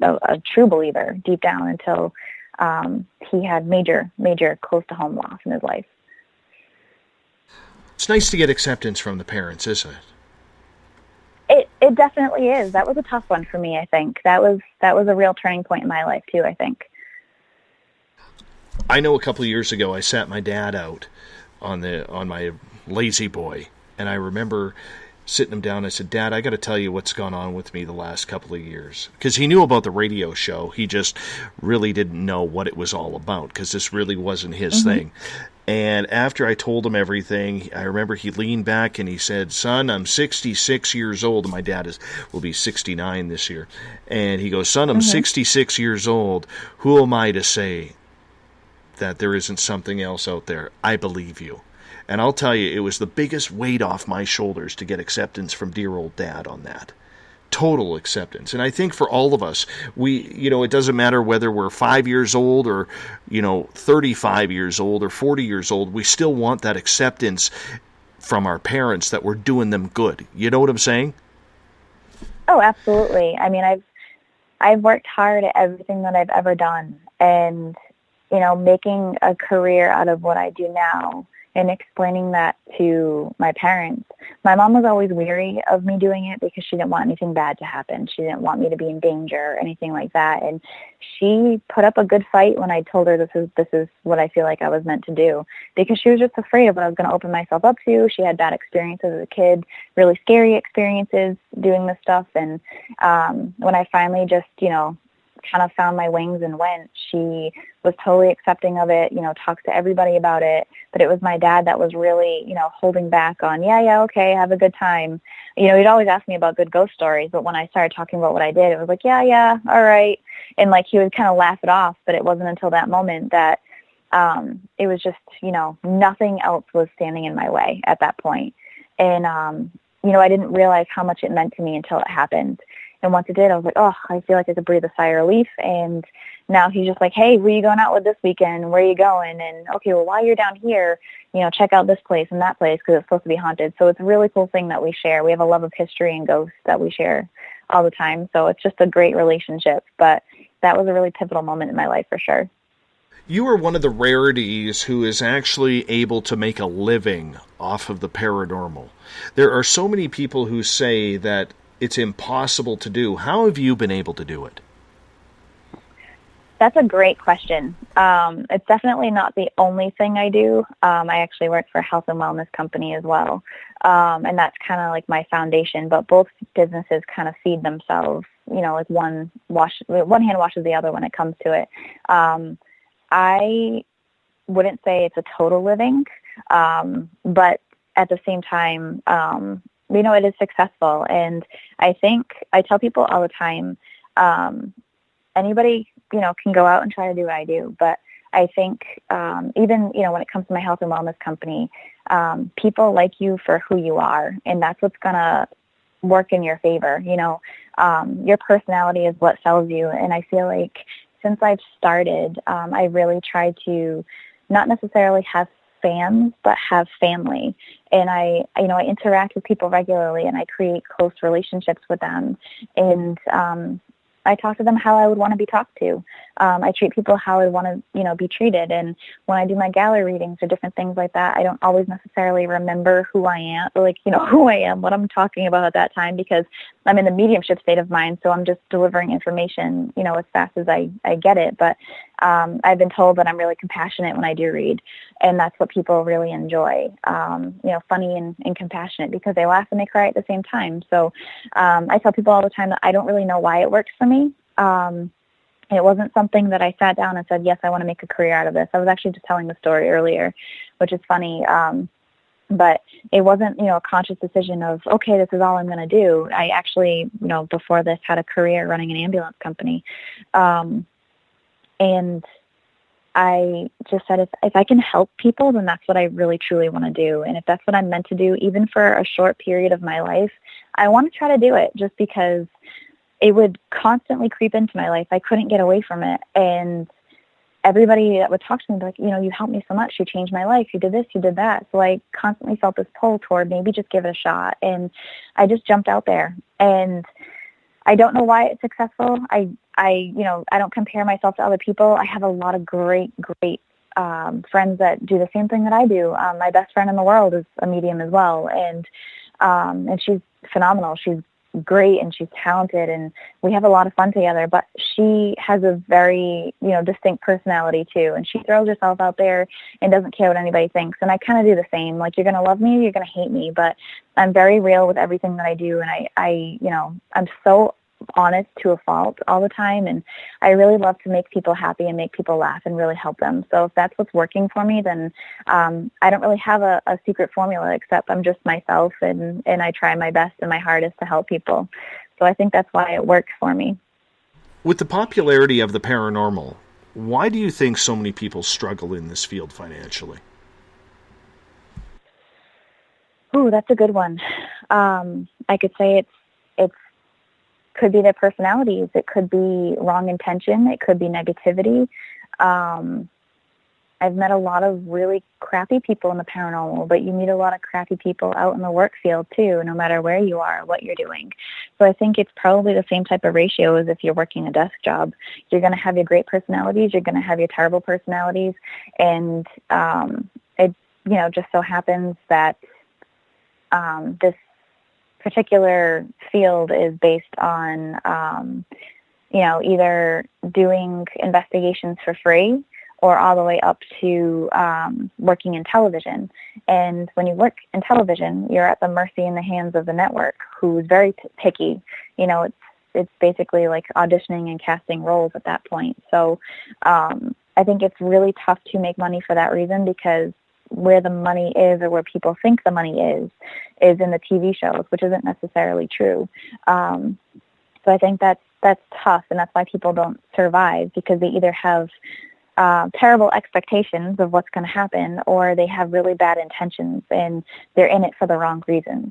a true believer deep down until he had major close to home loss in his life. It's nice to get acceptance from the parents, isn't it? It definitely is. That was a tough one for me, I think. That was a real turning point in my life too, I think. I know a couple of years ago I sat my dad out on my lazy boy, and I remember sitting him down. I said, Dad, I got to tell you what's gone on with me the last couple of years. Because he knew about the radio show. He just really didn't know what it was all about, because this really wasn't his thing. And after I told him everything, I remember he leaned back and he said, son, I'm 66 years old. And my dad will be 69 this year. And he goes, son, I'm 66 years old. Who am I to say that there isn't something else out there? I believe you. And I'll tell you, it was the biggest weight off my shoulders to get acceptance from dear old Dad on that. Total acceptance. And I think for all of us, it doesn't matter whether we're 5 years old or, 35 years old or 40 years old, we still want that acceptance from our parents that we're doing them good. You know what I'm saying? Oh, absolutely. I mean, I've worked hard at everything that I've ever done, and, making a career out of what I do now and explaining that to my parents. My mom was always weary of me doing it because she didn't want anything bad to happen. She didn't want me to be in danger or anything like that. And she put up a good fight when I told her this is what I feel like I was meant to do, because she was just afraid of what I was going to open myself up to. She had bad experiences as a kid, really scary experiences doing this stuff. And when I finally just, kind of found my wings and went, she was totally accepting of it, talked to everybody about it. But it was my dad that was really, holding back on, yeah, okay, have a good time. He'd always ask me about good ghost stories, but when I started talking about what I did, it was like, yeah, all right. And he would kind of laugh it off. But it wasn't until that moment that it was just, nothing else was standing in my way at that point. And, I didn't realize how much it meant to me until it happened. And once it did, I was like, oh, I feel like I could breathe a sigh of relief. And now he's just like, hey, where are you going out with this weekend? Where are you going? And, okay, well, while you're down here, check out this place and that place because it's supposed to be haunted. So it's a really cool thing that we share. We have a love of history and ghosts that we share all the time. So it's just a great relationship. But that was a really pivotal moment in my life for sure. You are one of the rarities who is actually able to make a living off of the paranormal. There are so many people who say that it's impossible to do. How have you been able to do it? That's a great question. It's definitely not the only thing I do. I actually work for a health and wellness company as well. And that's kind of like my foundation, but both businesses kind of feed themselves, like one hand washes the other when it comes to it. I wouldn't say it's a total living, but at the same time, it is successful. And I think I tell people all the time, anybody, can go out and try to do what I do. But I think even, when it comes to my health and wellness company, people like you for who you are, and that's what's going to work in your favor. Your personality is what sells you. And I feel like since I've started, I really try to not necessarily have fans, but have family. And I interact with people regularly, and I create close relationships with them. And I talk to them how I would want to be talked to. I treat people how I want to, be treated. And when I do my gallery readings or different things like that, I don't always necessarily remember who I am, who I am, what I'm talking about at that time, because I'm in the mediumship state of mind. So I'm just delivering information, as fast as I get it. But I've been told that I'm really compassionate when I do read. And that's what people really enjoy, funny and compassionate, because they laugh and they cry at the same time. So I tell people all the time that I don't really know why it works for me. It wasn't something that I sat down and said, yes, I want to make a career out of this. I was actually just telling the story earlier, which is funny. But it wasn't, a conscious decision of, okay, this is all I'm going to do. I actually, before this had a career running an ambulance company. And I just said, if I can help people, then that's what I really, truly want to do. And if that's what I'm meant to do, even for a short period of my life, I want to try to do it, just because it would constantly creep into my life. I couldn't get away from it. And everybody that would talk to me would be like, you helped me so much. You changed my life. You did this, you did that. So I constantly felt this pull toward maybe just give it a shot. And I just jumped out there. And I don't know why it's successful. I don't compare myself to other people. I have a lot of great friends that do the same thing that I do. My best friend in the world is a medium as well. And she's phenomenal. She's great and she's talented, and we have a lot of fun together, but she has a very, distinct personality too. And she throws herself out there and doesn't care what anybody thinks. And I kind of do the same. Like, you're going to love me, you're going to hate me, but I'm very real with everything that I do. And I'm so honest to a fault all the time, and I really love to make people happy and make people laugh and really help them. So if that's what's working for me, then I don't really have a secret formula, except I'm just myself, and I try my best and my hardest to help people. So I think that's why it works for me. With the popularity of the paranormal, why do you think so many people struggle in this field financially? Ooh, that's a good one. I could say it's could be their personalities. It could be wrong intention. It could be negativity. I've met a lot of really crappy people in the paranormal, but you meet a lot of crappy people out in the work field too, no matter where you are, what you're doing. So I think it's probably the same type of ratio as if you're working a desk job. You're going to have your great personalities. You're going to have your terrible personalities. And it, just so happens that this particular field is based on, either doing investigations for free or all the way up to working in television. And when you work in television, you're at the mercy in the hands of the network, who's very picky. It's basically like auditioning and casting roles at that point. So I think it's really tough to make money for that reason, because where the money is, or where people think the money is in the TV shows, which isn't necessarily true. So I think that's tough, and that's why people don't survive, because they either have terrible expectations of what's going to happen, or they have really bad intentions and they're in it for the wrong reasons.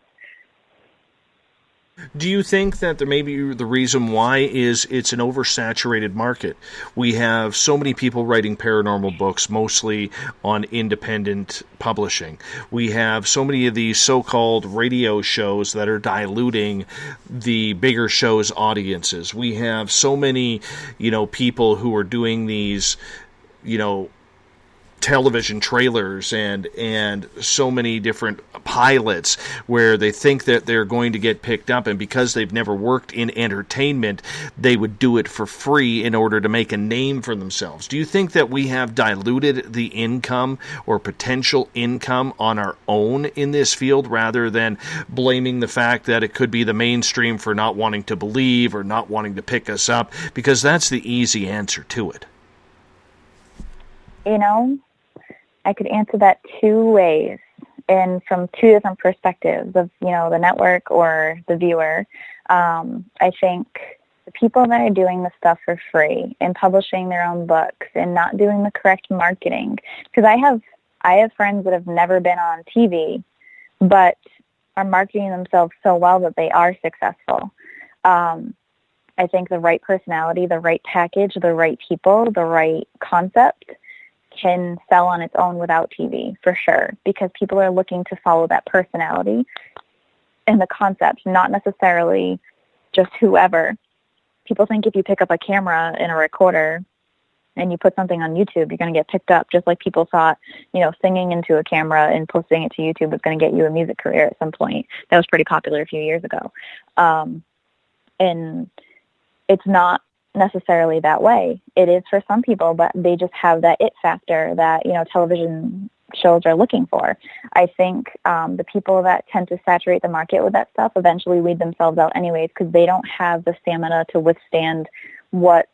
Do you think that there may be the reason why is it's an oversaturated market? We have so many people writing paranormal books, mostly on independent publishing. We have so many of these so-called radio shows that are diluting the bigger shows' audiences. We have so many, people who are doing these television trailers and so many different pilots where they think that they're going to get picked up, and because they've never worked in entertainment, they would do it for free in order to make a name for themselves. Do you think that we have diluted the income or potential income on our own in this field, rather than blaming the fact that it could be the mainstream for not wanting to believe or not wanting to pick us up? Because that's the easy answer to it. I could answer that two ways and from two different perspectives of, the network or the viewer. I think the people that are doing the stuff for free and publishing their own books and not doing the correct marketing, because I have friends that have never been on TV, but are marketing themselves so well that they are successful. I think the right personality, the right package, the right people, the right concept can sell on its own without TV, for sure, because people are looking to follow that personality and the concept, not necessarily just whoever. People think if you pick up a camera and a recorder and you put something on YouTube, you're going to get picked up, just like people thought, singing into a camera and posting it to YouTube was going to get you a music career at some point. That was pretty popular a few years ago. And it's not necessarily that way. It is for some people, but they just have that it factor that, television shows are looking for. I think the people that tend to saturate the market with that stuff eventually weed themselves out anyways, because they don't have the stamina to withstand what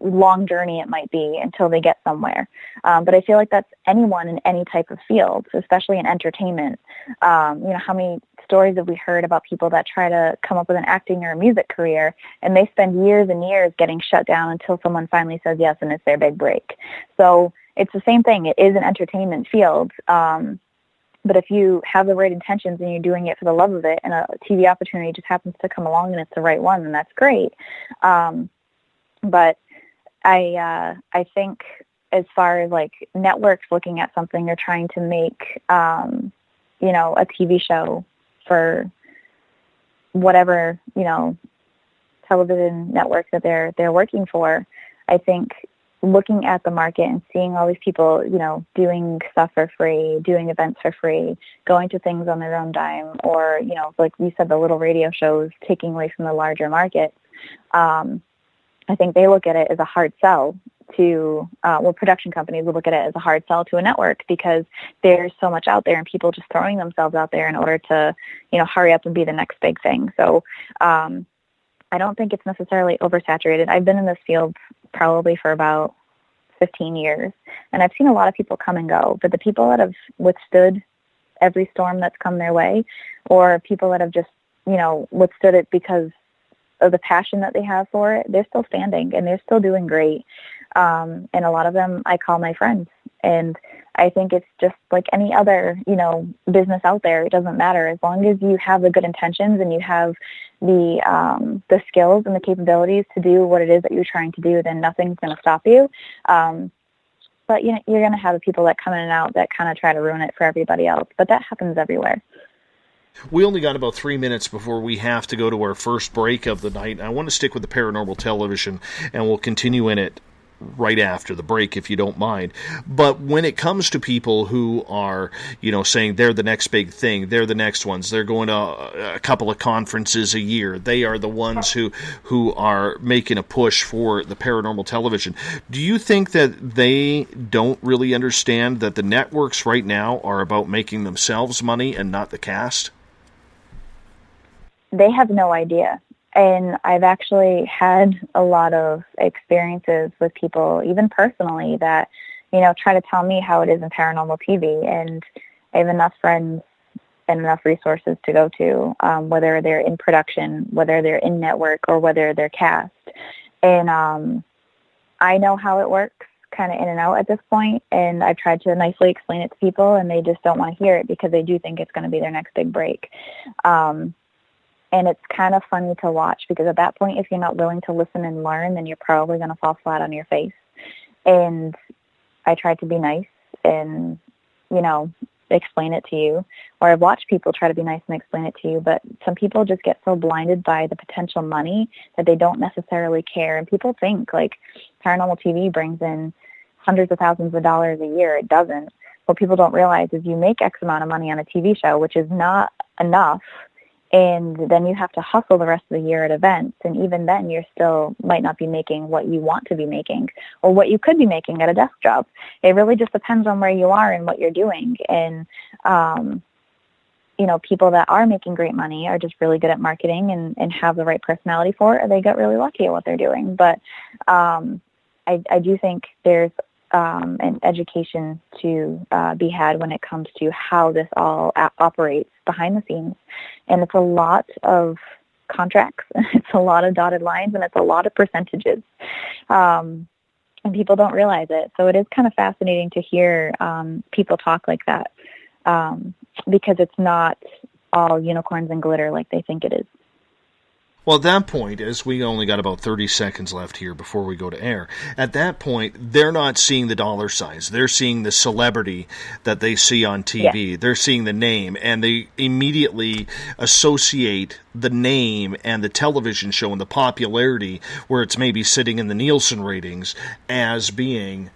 long journey it might be until they get somewhere. But I feel like that's anyone in any type of field, especially in entertainment. How many stories have we heard about people that try to come up with an acting or a music career, and they spend years and years getting shut down until someone finally says yes and it's their big break. So it's the same thing. It is an entertainment field. But if you have the right intentions and you're doing it for the love of it, and a TV opportunity just happens to come along and it's the right one, then that's great. But I think as far as like networks looking at something, they're trying to make, a TV show for whatever, television network that they're working for. I think looking at the market and seeing all these people, doing stuff for free, doing events for free, going to things on their own dime, or, like you said, the little radio shows taking away from the larger markets. I think they look at it as a hard sell to, production companies will look at it as a hard sell to a network, because there's so much out there and people just throwing themselves out there in order to, hurry up and be the next big thing. So I don't think it's necessarily oversaturated. I've been in this field probably for about 15 years, and I've seen a lot of people come and go, but the people that have withstood every storm that's come their way, or people that have just, withstood it because of the passion that they have for it, they're still standing and they're still doing great. And a lot of them I call my friends. And I think it's just like any other, business out there. It doesn't matter. As long as you have the good intentions and you have the skills and the capabilities to do what it is that you're trying to do, then nothing's going to stop you. But you're going to have the people that come in and out that kind of try to ruin it for everybody else. But that happens everywhere. We only got about 3 minutes before we have to go to our first break of the night. I want to stick with the paranormal television, and we'll continue in it right after the break, if you don't mind. But when it comes to people who are, saying they're the next big thing, they're the next ones, they're going to a couple of conferences a year, they are the ones who are making a push for the paranormal television. Do you think that they don't really understand that the networks right now are about making themselves money and not the cast? They have no idea. And I've actually had a lot of experiences with people, even personally, that, try to tell me how it is in paranormal TV. And I have enough friends and enough resources to go to, whether they're in production, whether they're in network, or whether they're cast. And I know how it works, kind of in and out at this point, and I've tried to nicely explain it to people, and they just don't want to hear it because they do think it's going to be their next big break. And it's kind of funny to watch, because at that point, if you're not willing to listen and learn, then you're probably going to fall flat on your face. And I tried to be nice, and, explain it to you, or I've watched people try to be nice and explain it to you, but some people just get so blinded by the potential money that they don't necessarily care. And people think like paranormal TV brings in hundreds of thousands of dollars a year. It doesn't. What people don't realize is you make X amount of money on a TV show, which is not enough, and then you have to hustle the rest of the year at events, and even then you still might not be making what you want to be making or what you could be making at a desk job. It really just depends on where you are and what you're doing. And people that are making great money are just really good at marketing and have the right personality for it, or they get really lucky at what they're doing. But I do think there's an education to be had when it comes to how this all operates behind the scenes. And it's a lot of contracts, it's a lot of dotted lines, and it's a lot of percentages. And people don't realize it. So it is kind of fascinating to hear people talk like that, because it's not all unicorns and glitter like they think it is. Well, at that point, as we only got about 30 seconds left here before we go to air, at that point, they're not seeing the dollar signs. They're seeing the celebrity that they see on TV. Yeah. They're seeing the name, and they immediately associate the name and the television show and the popularity, where it's maybe sitting in the Nielsen ratings, as being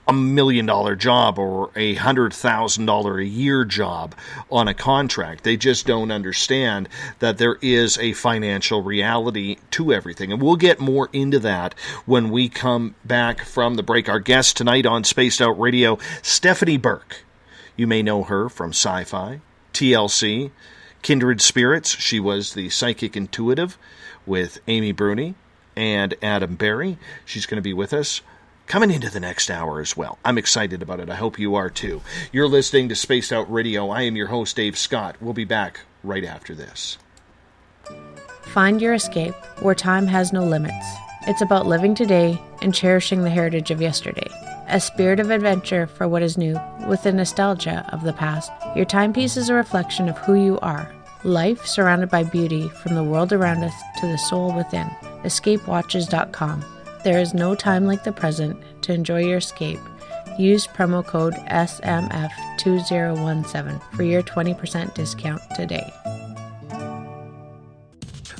$1 million job or $100,000 a year job on a contract. They just don't understand that there is a financial reality to everything. And we'll get more into that when we come back from the break. Our guest tonight on Spaced Out Radio, Stephanie Burke. You may know her from Sci-Fi, TLC, Kindred Spirits. She was the psychic intuitive with Amy Bruni and Adam Berry. She's going to be with us coming into the next hour as well. I'm excited about it. I hope you are too. You're listening to Spaced Out Radio. I am your host, Dave Scott. We'll be back right after this. Find your escape where time has no limits. It's about living today and cherishing the heritage of yesterday. A spirit of adventure for what is new, with the nostalgia of the past. Your timepiece is a reflection of who you are. Life surrounded by beauty from the world around us to the soul within. EscapeWatches.com. There is no time like the present to enjoy your escape. Use promo code SMF2017 for your 20% discount today.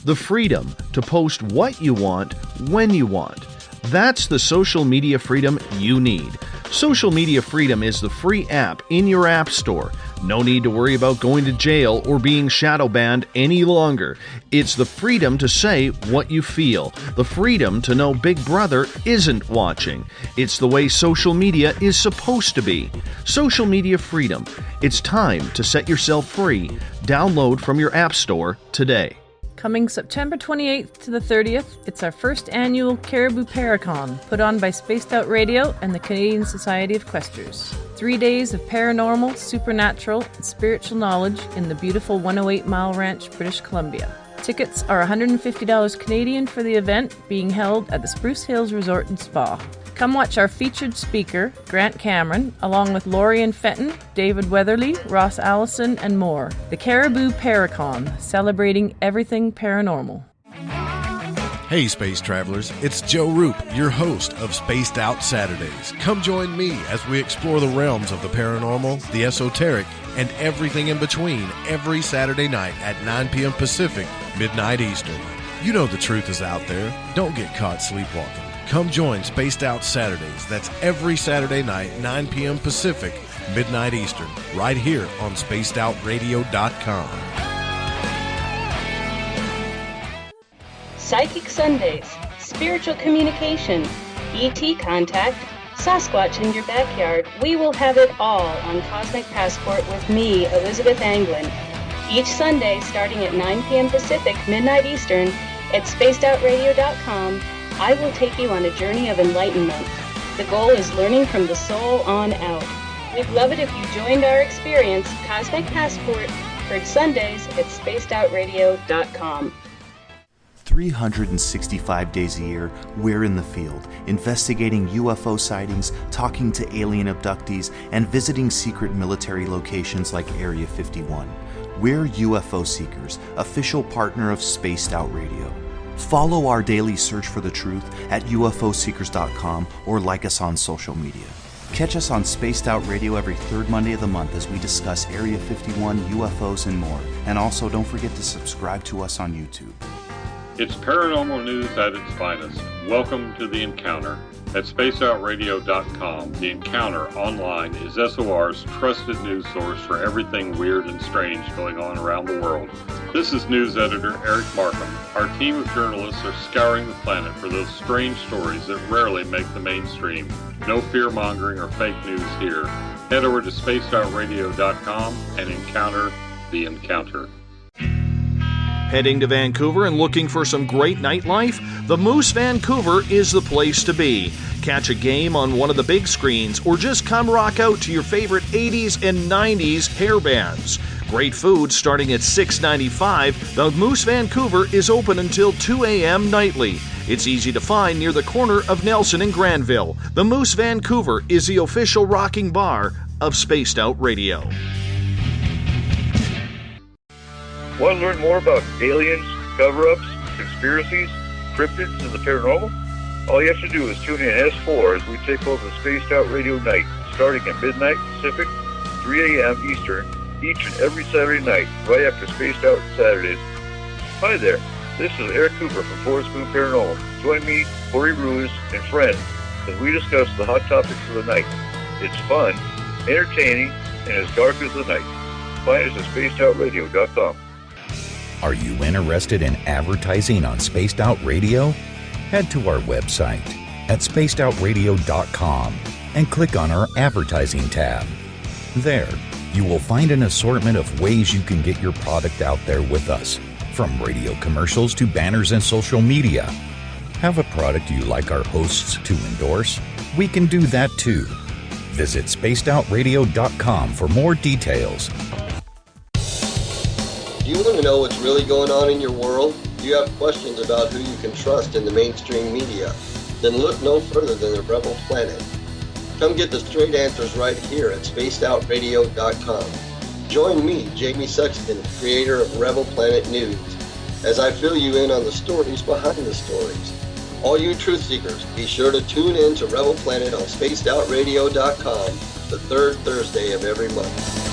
The freedom to post what you want, when you want. That's the social media freedom you need. Social Media Freedom is the free app in your app store. No need to worry about going to jail or being shadow banned any longer. It's the freedom to say what you feel. The freedom to know Big Brother isn't watching. It's the way social media is supposed to be. Social Media Freedom. It's time to set yourself free. Download from your app store today. Coming September 28th to the 30th, it's our first annual Caribou Paracon, put on by Spaced Out Radio and the Canadian Society of Questers. 3 days of paranormal, supernatural, and spiritual knowledge in the beautiful 108 Mile Ranch, British Columbia. Tickets are $150 Canadian for the event, being held at the Spruce Hills Resort and Spa. Come watch our featured speaker, Grant Cameron, along with Lorian Fenton, David Weatherly, Ross Allison, and more. The Caribou Paracon, celebrating everything paranormal. Hey Space Travelers, it's Joe Roop, your host of Spaced Out Saturdays. Come join me as we explore the realms of the paranormal, the esoteric, and everything in between every Saturday night at 9 p.m. Pacific, midnight Eastern. You know the truth is out there. Don't get caught sleepwalking. Come join Spaced Out Saturdays. That's every Saturday night, 9 p.m. Pacific, midnight Eastern, right here on SpacedOutRadio.com. Psychic Sundays, spiritual communication, ET contact, Sasquatch in your backyard. We will have it all on Cosmic Passport with me, Elizabeth Anglin. Each Sunday, starting at 9 p.m. Pacific, midnight Eastern, at SpacedOutRadio.com, I will take you on a journey of enlightenment. The goal is learning from the soul on out. We'd love it if you joined our experience, Cosmic Passport, heard Sundays at SpacedOutRadio.com. 365 days a year, we're in the field, investigating UFO sightings, talking to alien abductees, and visiting secret military locations like Area 51. We're UFO Seekers, official partner of Spaced Out Radio. Follow our daily search for the truth at ufoseekers.com or like us on social media. Catch us on Spaced Out Radio every third Monday of the month as we discuss Area 51, UFOs, and more. And also, don't forget to subscribe to us on YouTube. It's paranormal news at its finest. Welcome to The Encounter. At spaceoutradio.com, The Encounter online is SOR's trusted news source for everything weird and strange going on around the world. This is news editor Eric Markham. Our team of journalists are scouring the planet for those strange stories that rarely make the mainstream. No fear-mongering or fake news here. Head over to spaceoutradio.com and encounter The Encounter. Heading to Vancouver and looking for some great nightlife? The Moose Vancouver is the place to be. Catch a game on one of the big screens or just come rock out to your favorite 80s and 90s hair bands. Great food starting at $6.95. The Moose Vancouver is open until 2 a.m. nightly. It's easy to find near the corner of Nelson and Granville. The Moose Vancouver is the official rocking bar of Spaced Out Radio. Want to learn more about aliens, cover-ups, conspiracies, cryptids, and the paranormal? All you have to do is tune in S4 as we take over Spaced Out Radio Night, starting at midnight Pacific, 3 a.m. Eastern, each and every Saturday night, right after Spaced Out Saturdays. Hi there, this is Eric Cooper from Forest Moon Paranormal. Join me, Corey Ruiz, and friends as we discuss the hot topics of the night. It's fun, entertaining, and as dark as the night. Find us at spacedoutradio.com. Are you interested in advertising on Spaced Out Radio? Head to our website at spacedoutradio.com and click on our advertising tab. There, you will find an assortment of ways you can get your product out there with us, from radio commercials to banners and social media. Have a product you like our hosts to endorse? We can do that too. Visit spacedoutradio.com for more details. Do you want to know what's really going on in your world? Do you have questions about who you can trust in the mainstream media? Then look no further than the Rebel Planet. Come get the straight answers right here at spacedoutradio.com. Join me, Jamie Sexton, creator of Rebel Planet News, as I fill you in on the stories behind the stories. All you truth seekers, be sure to tune in to Rebel Planet on spacedoutradio.com the third Thursday of every month.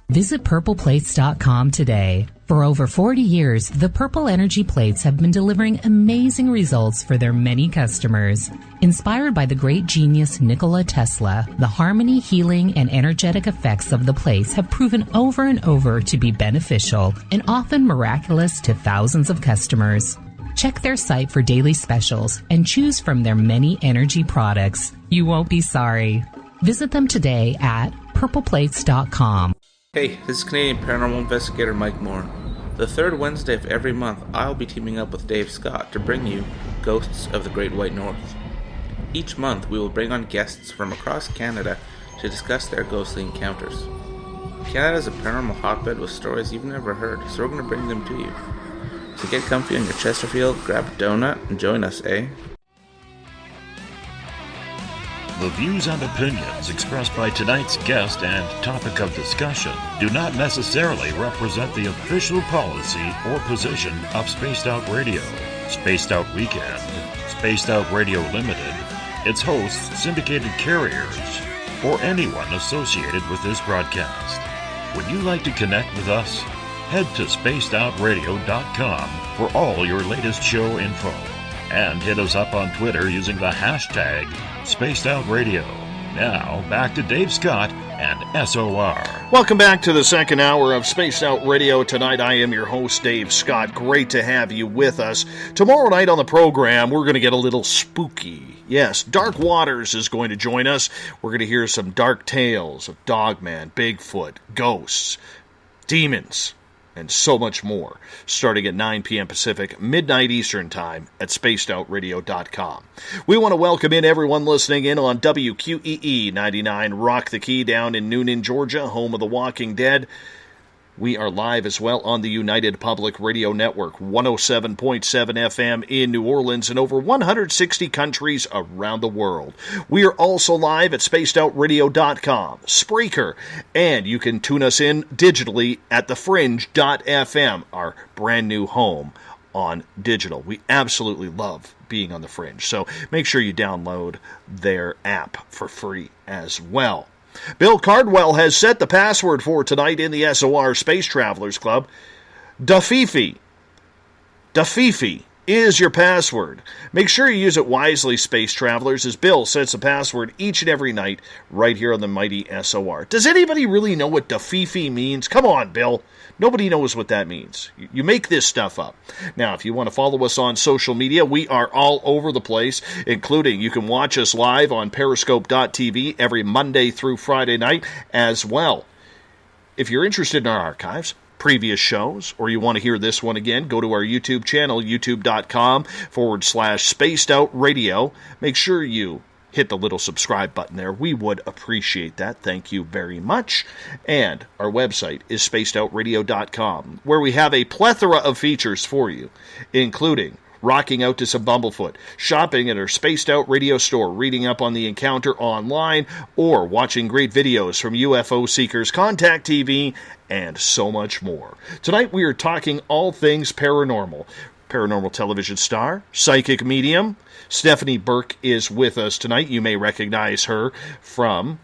Visit purpleplates.com today. For over 40 years, the Purple Energy Plates have been delivering amazing results for their many customers. Inspired by the great genius Nikola Tesla, the harmony, healing, and energetic effects of the plates have proven over and over to be beneficial and often miraculous to thousands of customers. Check their site for daily specials and choose from their many energy products. You won't be sorry. Visit them today at purpleplates.com. Hey, this is Canadian Paranormal Investigator Mike Moore. The third Wednesday of every month, I'll be teaming up with Dave Scott to bring you Ghosts of the Great White North. Each month, we will bring on guests from across Canada to discuss their ghostly encounters. Canada is a paranormal hotbed with stories you've never heard, so we're going to bring them to you. So get comfy on your Chesterfield, grab a donut, and join us, eh? The views and opinions expressed by tonight's guest and topic of discussion do not necessarily represent the official policy or position of Spaced Out Radio, Spaced Out Weekend, Spaced Out Radio Limited, its hosts, syndicated carriers, or anyone associated with this broadcast. Would you like to connect with us? Head to spacedoutradio.com for all your latest show info. And hit us up on Twitter using the hashtag SpacedOutRadio. Now, back to Dave Scott and SOR. Welcome back to the second hour of Spaced Out Radio. Tonight, I am your host, Dave Scott. Great to have you with us. Tomorrow night on the program, we're going to get a little spooky. Yes, Dark Waters is going to join us. We're going to hear some dark tales of Dogman, Bigfoot, ghosts, demons, and so much more, starting at 9 p.m. Pacific, midnight Eastern Time at spacedoutradio.com. We want to welcome in everyone listening in on WQEE 99 Rock the Key down in Noonan, Georgia, home of The Walking Dead. We are live as well on the United Public Radio Network, 107.7 FM in New Orleans and over 160 countries around the world. We are also live at spacedoutradio.com, Spreaker, and you can tune us in digitally at thefringe.fm, our brand new home on digital. We absolutely love being on the Fringe. So make sure you download their app for free as well. Bill Cardwell has set the password for tonight in the SOR Space Travelers Club. Dafifi is your password. Make sure you use it wisely, Space Travelers, as Bill sets the password each and every night right here on the mighty SOR. Does anybody really know what Dafifi means? Come on, Bill. Nobody knows what that means. You make this stuff up. Now, if you want to follow us on social media, we are all over the place, including you can watch us live on periscope.tv every Monday through Friday night as well. If you're interested in our archives, previous shows, or you want to hear this one again, go to our YouTube channel, youtube.com/Spaced Out Radio. Make sure you hit the little subscribe button there. We would appreciate that. Thank you very much. And our website is spacedoutradio.com, where we have a plethora of features for you, including rocking out to some Bumblefoot, shopping at our Spaced Out Radio store, reading up on the encounter online, or watching great videos from UFO Seekers, Contact TV, and so much more. Tonight we are talking all things paranormal. Paranormal television star, psychic medium, Stephanie Burke is with us tonight. You may recognize her from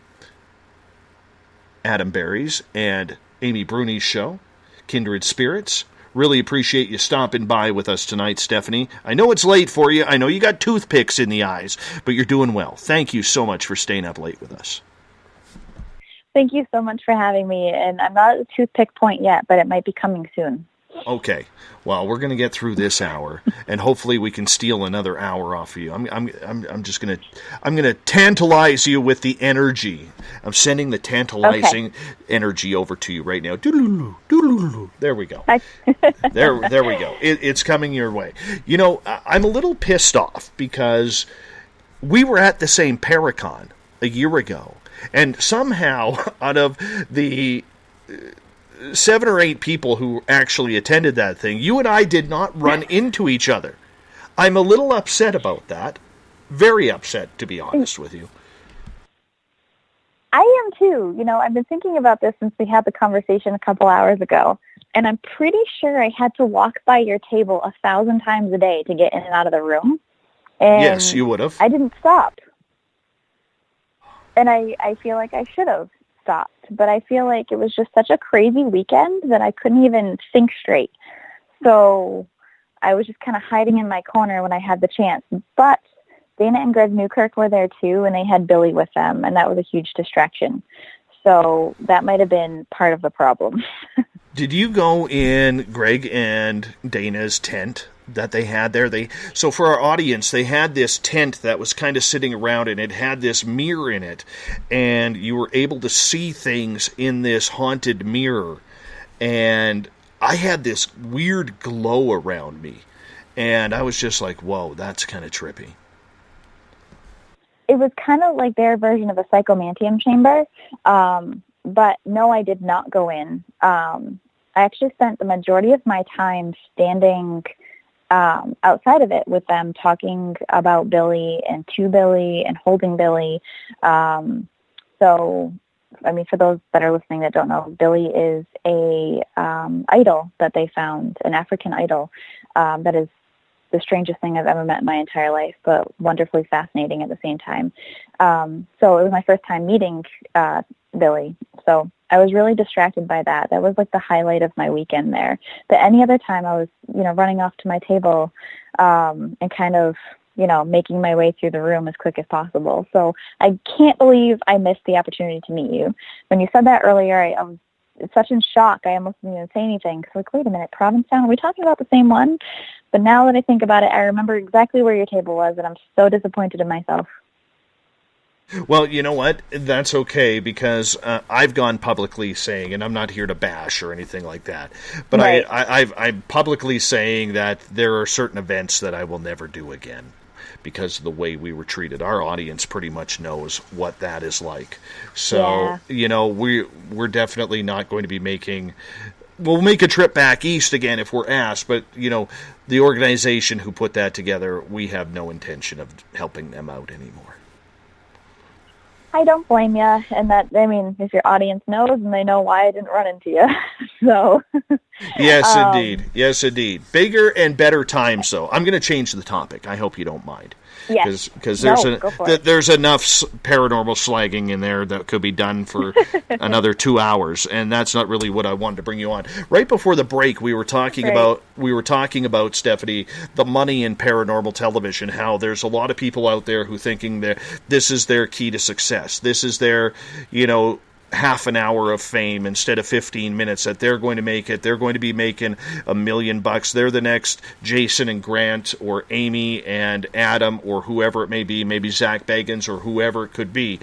Adam Berry's and Amy Bruni's show, Kindred Spirits. Really appreciate you stopping by with us tonight, Stephanie. I know it's late for you. I know you got toothpicks in the eyes, but you're doing well. Thank you so much for staying up late with us. Thank you so much for having me. And I'm not at the toothpick point yet, but it might be coming soon. Okay. Well, we're going to get through this hour, and hopefully we can steal another hour off of you. I'm just going to tantalize you with the energy. I'm sending the tantalizing energy over to you right now. Doodle-loo, doodle-loo. There we go. There we go. It's coming your way. You know, I'm a little pissed off because we were at the same Paracon a year ago, and somehow out of the 7 or 8 people who actually attended that thing, you and I did not run into each other. I'm a little upset about that. Very upset, to be honest with you. I am too. You know, I've been thinking about this since we had the conversation a couple hours ago, and I'm pretty sure I had to walk by your table 1,000 times a day to get in and out of the room. And yes, you would have. I didn't stop. And I feel like I should have stopped, but I feel like it was just such a crazy weekend that I couldn't even think straight. So I was just kind of hiding in my corner when I had the chance. But Dana and Greg Newkirk were there too, and they had Billy with them, and that was a huge distraction. So that might have been part of the problem. Did you go in Greg and Dana's tent that they had there? So for our audience, they had this tent that was kind of sitting around, and it had this mirror in it, and you were able to see things in this haunted mirror. And I had this weird glow around me, and I was just like, whoa, that's kind of trippy. It was kind of like their version of a psychomantium chamber, but no, I did not go in. I actually spent the majority of my time standing outside of it with them, talking about Billy and to Billy and holding Billy. So, I mean, for those that are listening that don't know, Billy is a idol that they found, an African idol that is the strangest thing I've ever met in my entire life, but wonderfully fascinating at the same time. So it was my first time meeting Billy. So I was really distracted by that. That was like the highlight of my weekend there. But any other time I was, running off to my table and kind of, making my way through the room as quick as possible. So I can't believe I missed the opportunity to meet you. When you said that earlier, I was such in shock. I almost didn't even say anything. Cause wait a minute, Provincetown, are we talking about the same one? But now that I think about it, I remember exactly where your table was, and I'm so disappointed in myself. Well, you know what? That's okay, because I've gone publicly saying, and I'm not here to bash or anything like that, but right. I'm publicly saying that there are certain events that I will never do again because of the way we were treated. Our audience pretty much knows what that is like. So, we're definitely not going to be making... We'll make a trip back east again if we're asked, but, the organization who put that together, we have no intention of helping them out anymore. I don't blame you, and that, I mean, if your audience knows and they know why I didn't run into you, so. Yes, indeed. Yes, indeed. Bigger and better times, though. I'm going to change the topic. I hope you don't mind. Yes. Because No, there's enough paranormal slagging in there that could be done for another 2 hours, and that's not really what I wanted to bring you on. Right before the break, we were talking about Stephanie, the money in paranormal television. How there's a lot of people out there who thinking that this is their key to success. This is their, half an hour of fame instead of 15 minutes, that they're going to make it. They're going to be making $1 million. They're the next Jason and Grant, or Amy and Adam, or whoever it may be, maybe Zach Bagans, or whoever it could be.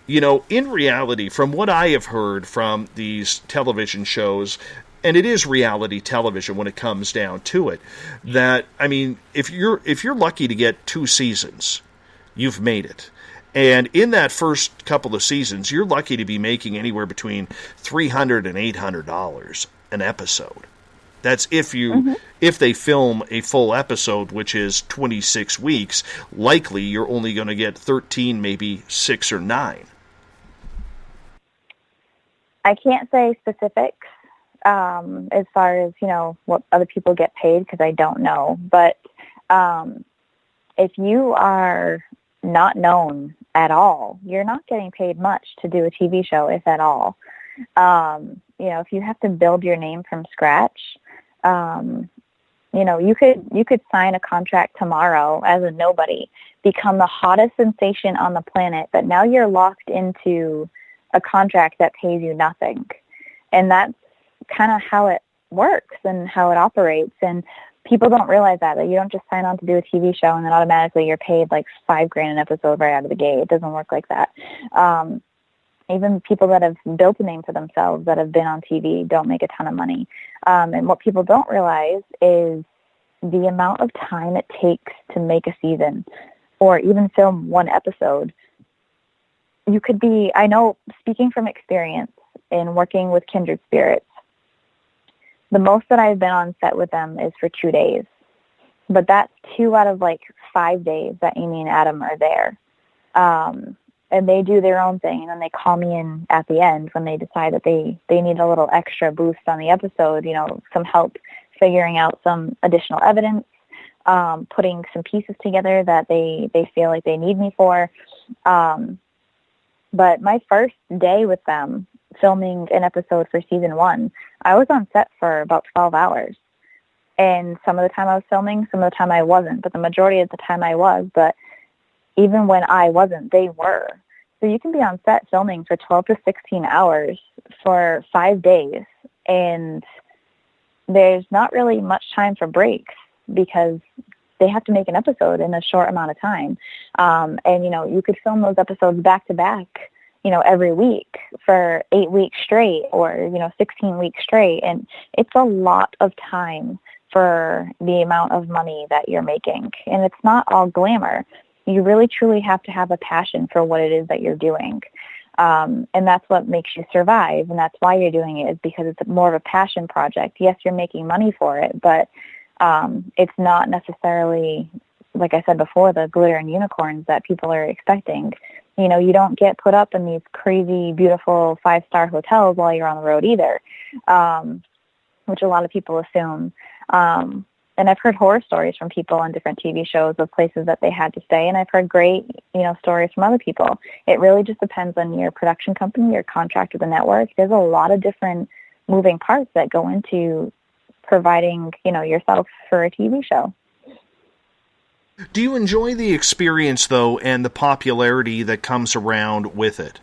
In reality, from what I have heard from these television shows, and it is reality television when it comes down to it, that, I mean, if you're lucky to get 2 seasons, you've made it. And in that first couple of seasons, you're lucky to be making anywhere between $300 and $800 an episode. That's if they film a full episode, which is 26 weeks. Likely, you're only going to get 13, maybe 6 or 9. I can't say specifics as far as, what other people get paid, because I don't know. But if you are not known at all, you're not getting paid much to do a TV show, if at all. If you have to build your name from scratch, you could sign a contract tomorrow as a nobody, become the hottest sensation on the planet, but now you're locked into a contract that pays you nothing. And that's kind of how it works and how it operates. And people don't realize that you don't just sign on to do a TV show and then automatically you're paid like $5,000 an episode right out of the gate. It doesn't work like that. Even people that have built a name for themselves, that have been on TV, don't make a ton of money. And what people don't realize is the amount of time it takes to make a season or even film one episode. You could be, I know, speaking from experience in working with Kindred Spirits, the most that I've been on set with them is for 2 days. But that's 2 out of like 5 days that Amy and Adam are there. And they do their own thing, and then they call me in at the end when they decide that they need a little extra boost on the episode, some help figuring out some additional evidence, putting some pieces together that they feel like they need me for. But my first day with them, filming an episode for season 1, I was on set for about 12 hours. And some of the time I was filming, some of the time I wasn't, but the majority of the time I was. But even when I wasn't, they were. So you can be on set filming for 12 to 16 hours for 5 days, and there's not really much time for breaks because they have to make an episode in a short amount of time. And, you could film those episodes back to back, every week for 8 weeks straight or, 16 weeks straight. And it's a lot of time for the amount of money that you're making. And it's not all glamour. You really, truly have to have a passion for what it is that you're doing. And that's what makes you survive. And that's why you're doing it, is because it's more of a passion project. Yes, you're making money for it, but it's not necessarily, like I said before, the glitter and unicorns that people are expecting. You don't get put up in these crazy, beautiful 5-star hotels while you're on the road either, which a lot of people assume. And I've heard horror stories from people on different TV shows of places that they had to stay, and I've heard great, stories from other people. It really just depends on your production company, your contract with the network. There's a lot of different moving parts that go into providing, yourself for a TV show. Do you enjoy the experience, though, and the popularity that comes around with it?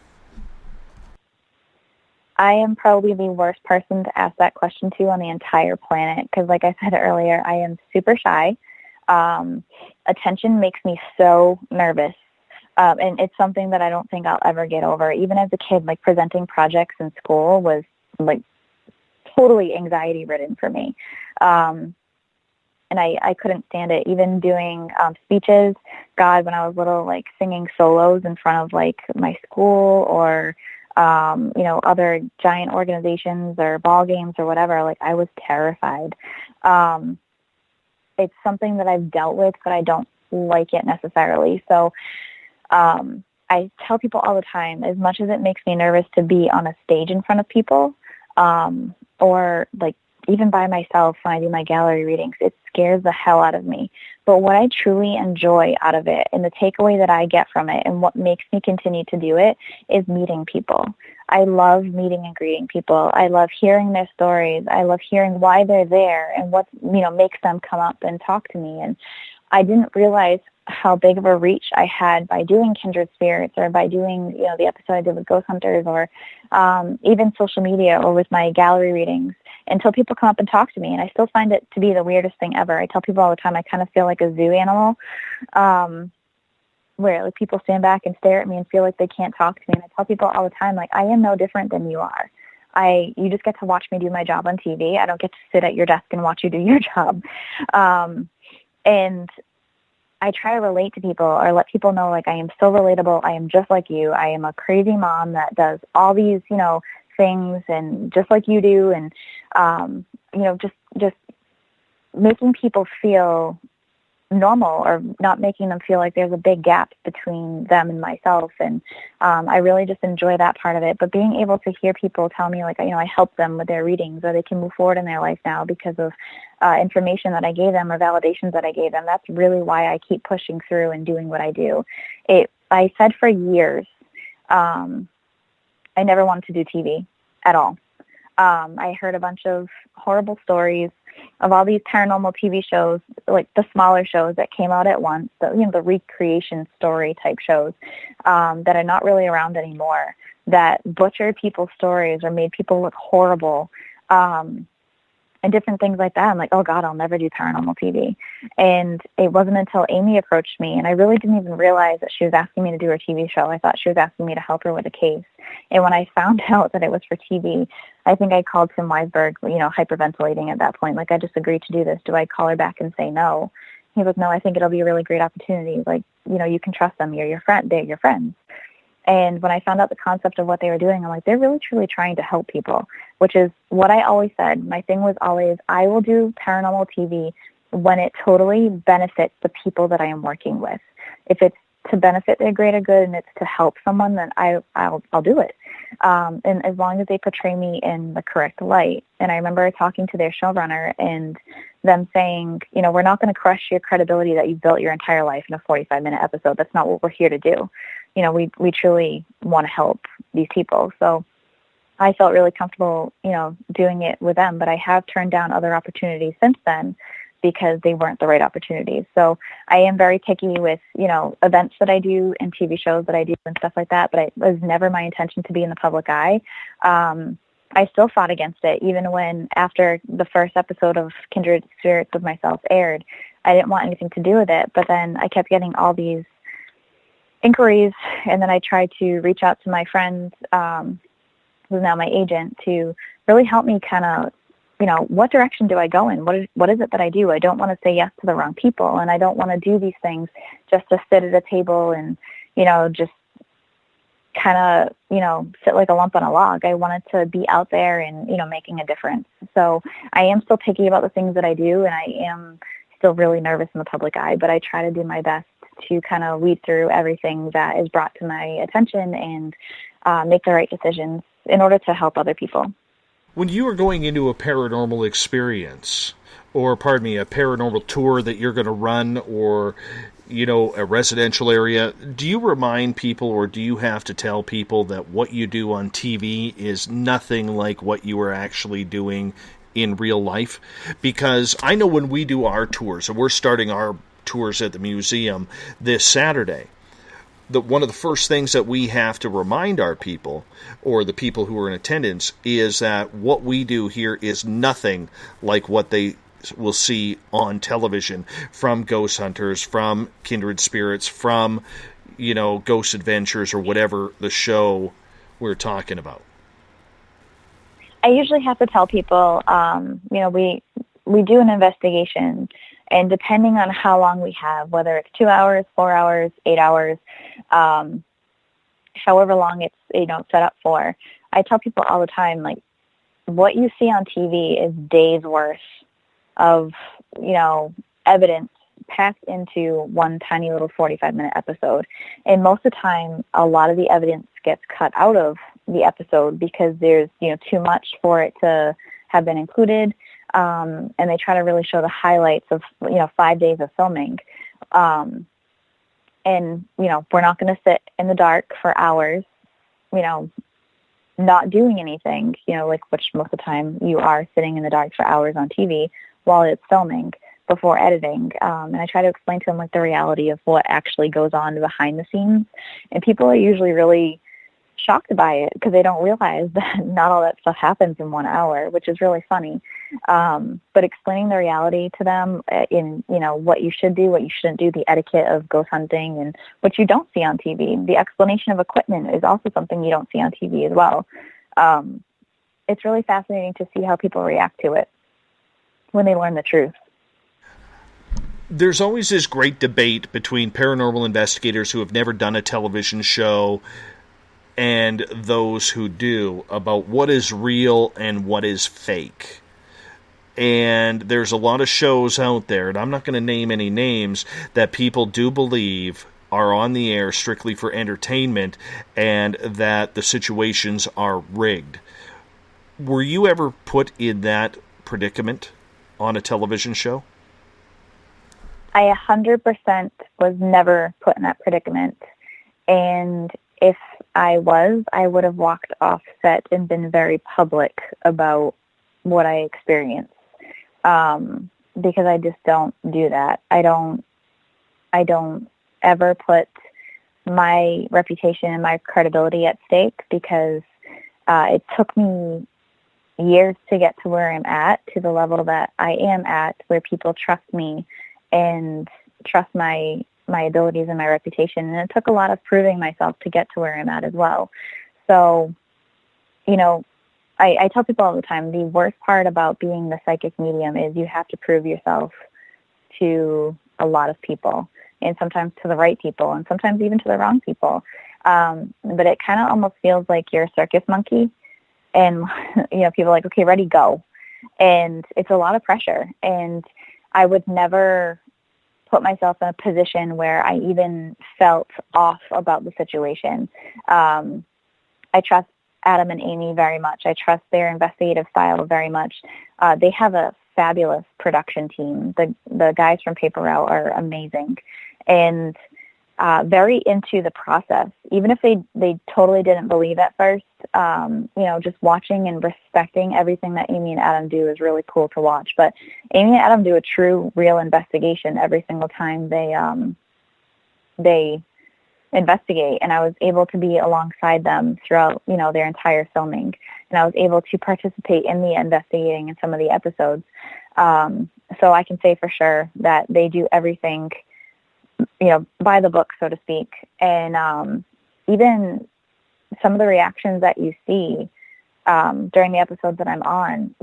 I am probably the worst person to ask that question to on the entire planet because, like I said earlier, I am super shy. Attention makes me so nervous, and it's something that I don't think I'll ever get over. Even as a kid, presenting projects in school was, totally anxiety-ridden for me. And I couldn't stand it. Even doing speeches, God, when I was little, singing solos in front of, my school or other giant organizations or ball games or whatever, I was terrified. It's something that I've dealt with, but I don't like it necessarily. So I tell people all the time, as much as it makes me nervous to be on a stage in front of people, or like even by myself when I do my gallery readings, it scares the hell out of me. But what I truly enjoy out of it, and the takeaway that I get from it, and what makes me continue to do it, is meeting people. I love meeting and greeting people. I love hearing their stories. I love hearing why they're there and what, makes them come up and talk to me. And I didn't realize how big of a reach I had by doing Kindred Spirits, or by doing, the episode I did with Ghost Hunters, or even social media, or with my gallery readings, until people come up and talk to me. And I still find it to be the weirdest thing ever. I tell people all the time I kind of feel like a zoo animal, where like people stand back and stare at me and feel like they can't talk to me. And I tell people all the time, like, I am no different than you are. You just get to watch me do my job on TV. I don't get to sit at your desk and watch you do your job. And I try to relate to people, or let people know, like, I am so relatable. I am just like you. I am a crazy mom that does all these, things, and just like you do. And, just making people feel normal, or not making them feel like there's a big gap between them and myself. And I really just enjoy that part of it. But being able to hear people tell me, like, I help them with their readings, or they can move forward in their life now because of information that I gave them, or validations that I gave them, that's really why I keep pushing through and doing what I do. I said for years, I never wanted to do TV at all. I heard a bunch of horrible stories of all these paranormal TV shows, like the smaller shows that came out at once, the recreation story type shows that are not really around anymore, that butchered people's stories or made people look horrible, and different things like that. I'm like, oh God, I'll never do paranormal TV. And it wasn't until Amy approached me, and I really didn't even realize that she was asking me to do her TV show. I thought she was asking me to help her with a case. And when I found out that it was for TV, I think I called Tim Weisberg, hyperventilating at that point. Like, I just agreed to do this. Do I call her back and say no? He was like, no, I think it'll be a really great opportunity. Like, you can trust them. You're your friend. They're your friends. And when I found out the concept of what they were doing, I'm like, they're really, truly trying to help people, which is what I always said. My thing was always, I will do paranormal TV when it totally benefits the people that I am working with. If it's to benefit their greater good and it's to help someone, then I'll do it. And as long as they portray me in the correct light. And I remember talking to their showrunner and them saying, we're not going to crush your credibility that you've built your entire life in a 45-minute episode. That's not what we're here to do. We truly want to help these people. So I felt really comfortable, doing it with them. But I have turned down other opportunities since then because they weren't the right opportunities. So I am very picky with, events that I do and TV shows that I do and stuff like that. But it was never my intention to be in the public eye. I still fought against it, even when after the first episode of Kindred Spirits with myself aired, I didn't want anything to do with it. But then I kept getting all these inquiries, and then I tried to reach out to my friend, who's now my agent, to really help me kind of, what direction do I go in? What is it that I do? I don't want to say yes to the wrong people, and I don't want to do these things just to sit at a table and, just kind of, sit like a lump on a log. I wanted to be out there and, making a difference. So I am still picky about the things that I do, and I am still really nervous in the public eye, but I try to do my best to kind of weed through everything that is brought to my attention and make the right decisions in order to help other people. When you are going into a paranormal experience, or a paranormal tour that you're going to run, or, a residential area, do you remind people, or do you have to tell people that what you do on TV is nothing like what you are actually doing in real life? Because I know when we do our tours, and we're starting our tours at the museum this Saturday, that one of the first things that we have to remind our people, or the people who are in attendance, is that what we do here is nothing like what they will see on television from Ghost Hunters, from Kindred Spirits, from, Ghost Adventures, or whatever the show we're talking about. I usually have to tell people, we do an investigation, and depending on how long we have, whether it's 2 hours, 4 hours, 8 hours, however long it's, set up for, I tell people all the time, like, what you see on TV is days worth of, evidence packed into one tiny little 45-minute episode. And most of the time, a lot of the evidence gets cut out of the episode because there's, too much for it to have been included. And they try to really show the highlights of, 5 days of filming. And, we're not going to sit in the dark for hours, not doing anything, which most of the time you are sitting in the dark for hours on TV while it's filming before editing. And I try to explain to them the reality of what actually goes on behind the scenes. And people are usually really shocked by it because they don't realize that not all that stuff happens in 1 hour, which is really funny. But explaining the reality to them in, what you should do, what you shouldn't do, the etiquette of ghost hunting and what you don't see on TV. The explanation of equipment is also something you don't see on TV as well. It's really fascinating to see how people react to it when they learn the truth. There's always this great debate between paranormal investigators who have never done a television show and those who do about what is real and what is fake. And there's a lot of shows out there, and I'm not going to name any names, that people do believe are on the air strictly for entertainment and that the situations are rigged. Were you ever put in that predicament on a television show? I 100% was never put in that predicament. And if I was, I would have walked off set and been very public about what I experienced. Because I just don't do that. I don't ever put my reputation and my credibility at stake because it took me years to get to where I'm at, to the level that I am at, where people trust me and trust my abilities and my reputation. And it took a lot of proving myself to get to where I'm at as well. So, I tell people all the time, the worst part about being the psychic medium is you have to prove yourself to a lot of people, and sometimes to the right people, and sometimes even to the wrong people. But it kind of almost feels like you're a circus monkey, and people are like, okay, ready, go. And it's a lot of pressure. And I would never put myself in a position where I even felt off about the situation. I trust Adam and Amy very much. I trust their investigative style very much. They have a fabulous production team. The guys from Paper Route are amazing and very into the process. Even if they totally didn't believe at first, just watching and respecting everything that Amy and Adam do is really cool to watch. But Amy and Adam do a true, real investigation every single time they investigate, and I was able to be alongside them throughout, their entire filming, and I was able to participate in the investigating in some of the episodes. So I can say for sure that they do everything, by the book, so to speak. And even some of the reactions that you see during the episodes that I'm on,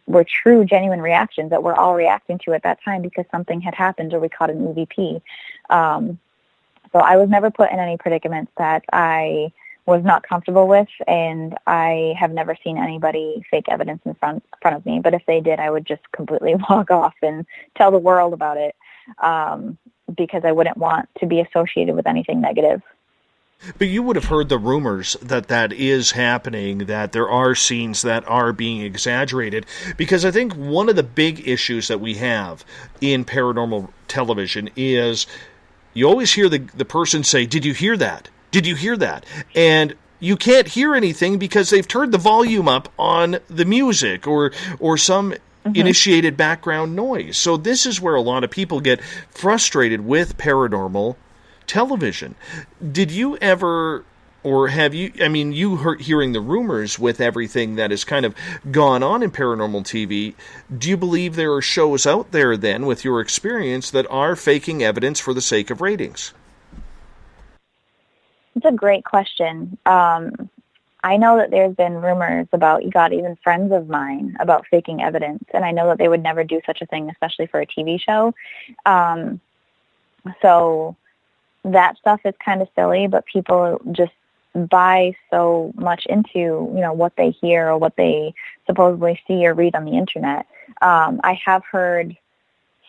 were true, genuine reactions that we're all reacting to at that time because something had happened or we caught an EVP. So I was never put in any predicaments that I was not comfortable with, and I have never seen anybody fake evidence in front of me. But if they did, I would just completely walk off and tell the world about it because I wouldn't want to be associated with anything negative. But you would have heard the rumors that is happening, that there are scenes that are being exaggerated, because I think one of the big issues that we have in paranormal television is you always hear the person say, "Did you hear that? Did you hear that?" And you can't hear anything because they've turned the volume up on the music or some initiated background noise. So this is where a lot of people get frustrated with paranormal television. Did you ever, or have you, you heard hearing the rumors with everything that has kind of gone on in paranormal TV, do you believe there are shows out there then, with your experience, that are faking evidence for the sake of ratings? It's a great question. I know that there's been rumors about, even friends of mine, about faking evidence, and I know that they would never do such a thing, especially for a TV show. So that stuff is kind of silly, but people just buy so much into, what they hear or what they supposedly see or read on the internet. I have heard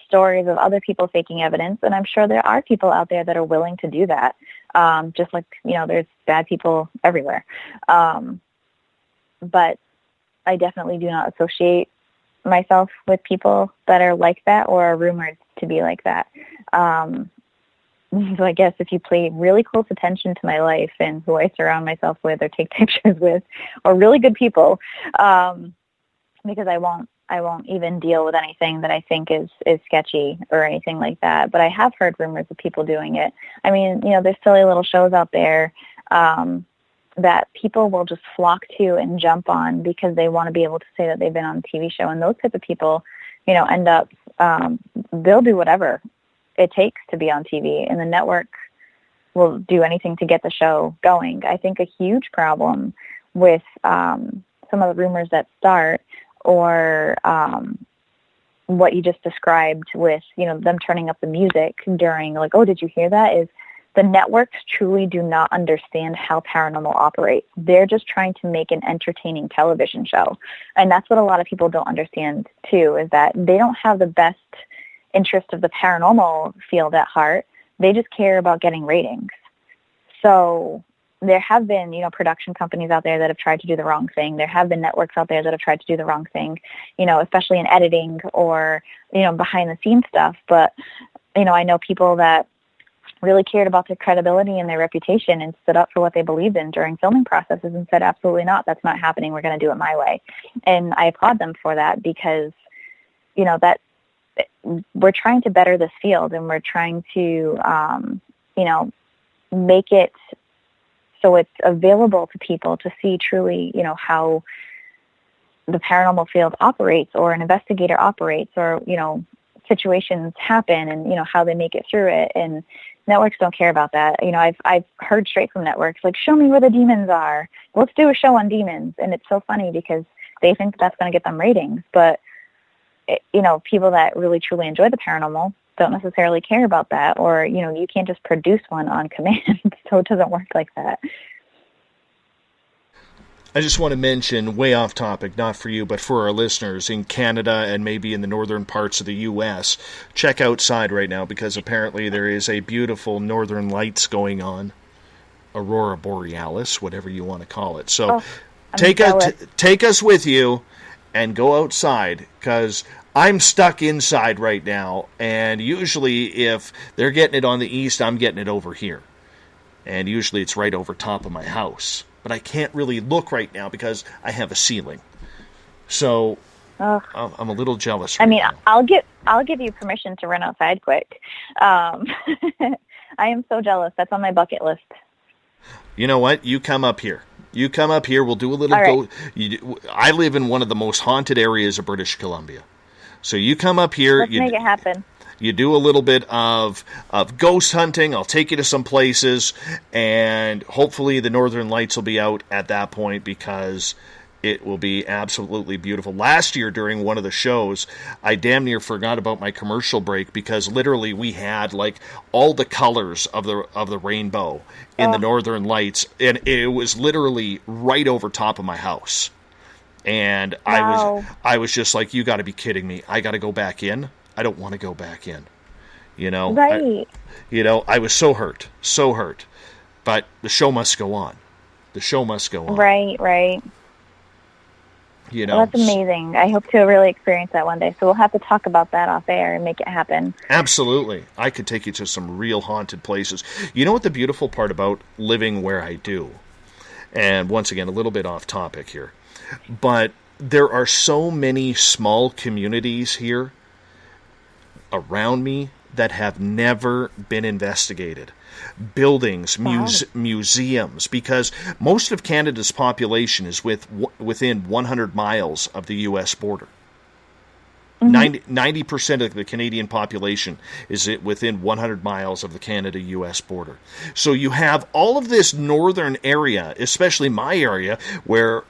stories of other people faking evidence, and I'm sure there are people out there that are willing to do that. Just like, there's bad people everywhere. But I definitely do not associate myself with people that are like that or are rumored to be like that. So I guess if you pay really close attention to my life and who I surround myself with or take pictures with, or really good people, because I won't even deal with anything that I think is sketchy or anything like that. But I have heard rumors of people doing it. I mean, there's silly little shows out there that people will just flock to and jump on because they want to be able to say that they've been on a TV show. And those type of people, end up, they'll do whatever it takes to be on TV, and the network will do anything to get the show going. I think a huge problem with some of the rumors that start, or what you just described with, them turning up the music during, like, oh, did you hear that? Is the networks truly do not understand how paranormal operates. They're just trying to make an entertaining television show. And that's what a lot of people don't understand, too, is that they don't have the best interest of the paranormal field at heart. They just care about getting ratings. So there have been, production companies out there that have tried to do the wrong thing. There have been networks out there that have tried to do the wrong thing, especially in editing or, behind the scenes stuff. But, I know people that really cared about their credibility and their reputation and stood up for what they believed in during filming processes and said, absolutely not, that's not happening. We're going to do it my way. And I applaud them for that because, that we're trying to better this field, and we're trying to, make it so it's available to people to see truly, how the paranormal field operates, or an investigator operates, or, situations happen, and, how they make it through it. And networks don't care about that. I've heard straight from networks, like, show me where the demons are. Let's do a show on demons. And it's so funny because they think that's going to get them ratings. But, people that really truly enjoy the paranormal don't necessarily care about that. Or, you can't just produce one on command. So it doesn't work like that. I just want to mention, way off topic, not for you, but for our listeners in Canada and maybe in the northern parts of the U.S., check outside right now because apparently there is a beautiful northern lights going on. Aurora Borealis, whatever you want to call it. So take us with you and go outside, because I'm stuck inside right now, and usually if they're getting it on the east, I'm getting it over here. And usually it's right over top of my house. But I can't really look right now because I have a ceiling. So I'm a little jealous right now. I'll give you permission to run outside quick. I am so jealous. That's on my bucket list. You know what? You come up here. We'll do a little right. I live in one of the most haunted areas of British Columbia. So you come up here. Let's make it happen. You do a little bit of ghost hunting. I'll take you to some places, and hopefully the Northern Lights will be out at that point because it will be absolutely beautiful. Last year during one of the shows, I damn near forgot about my commercial break because literally we had like all the colors of the rainbow in the Northern Lights, and it was literally right over top of my house. And wow. I was just like, you got to be kidding me. I got to go back in. I don't want to go back in, Right. I was so hurt, but the show must go on. Right. Well, that's amazing. I hope to really experience that one day. So we'll have to talk about that off air and make it happen. Absolutely. I could take you to some real haunted places. You know what the beautiful part about living where I do? And once again, a little bit off topic here, but there are so many small communities here around me that have never been investigated. Buildings, museums, because most of Canada's population is within 100 miles of the U.S. border. 90% of the Canadian population is within 100 miles of the Canada-U.S. border. So you have all of this northern area, especially my area, where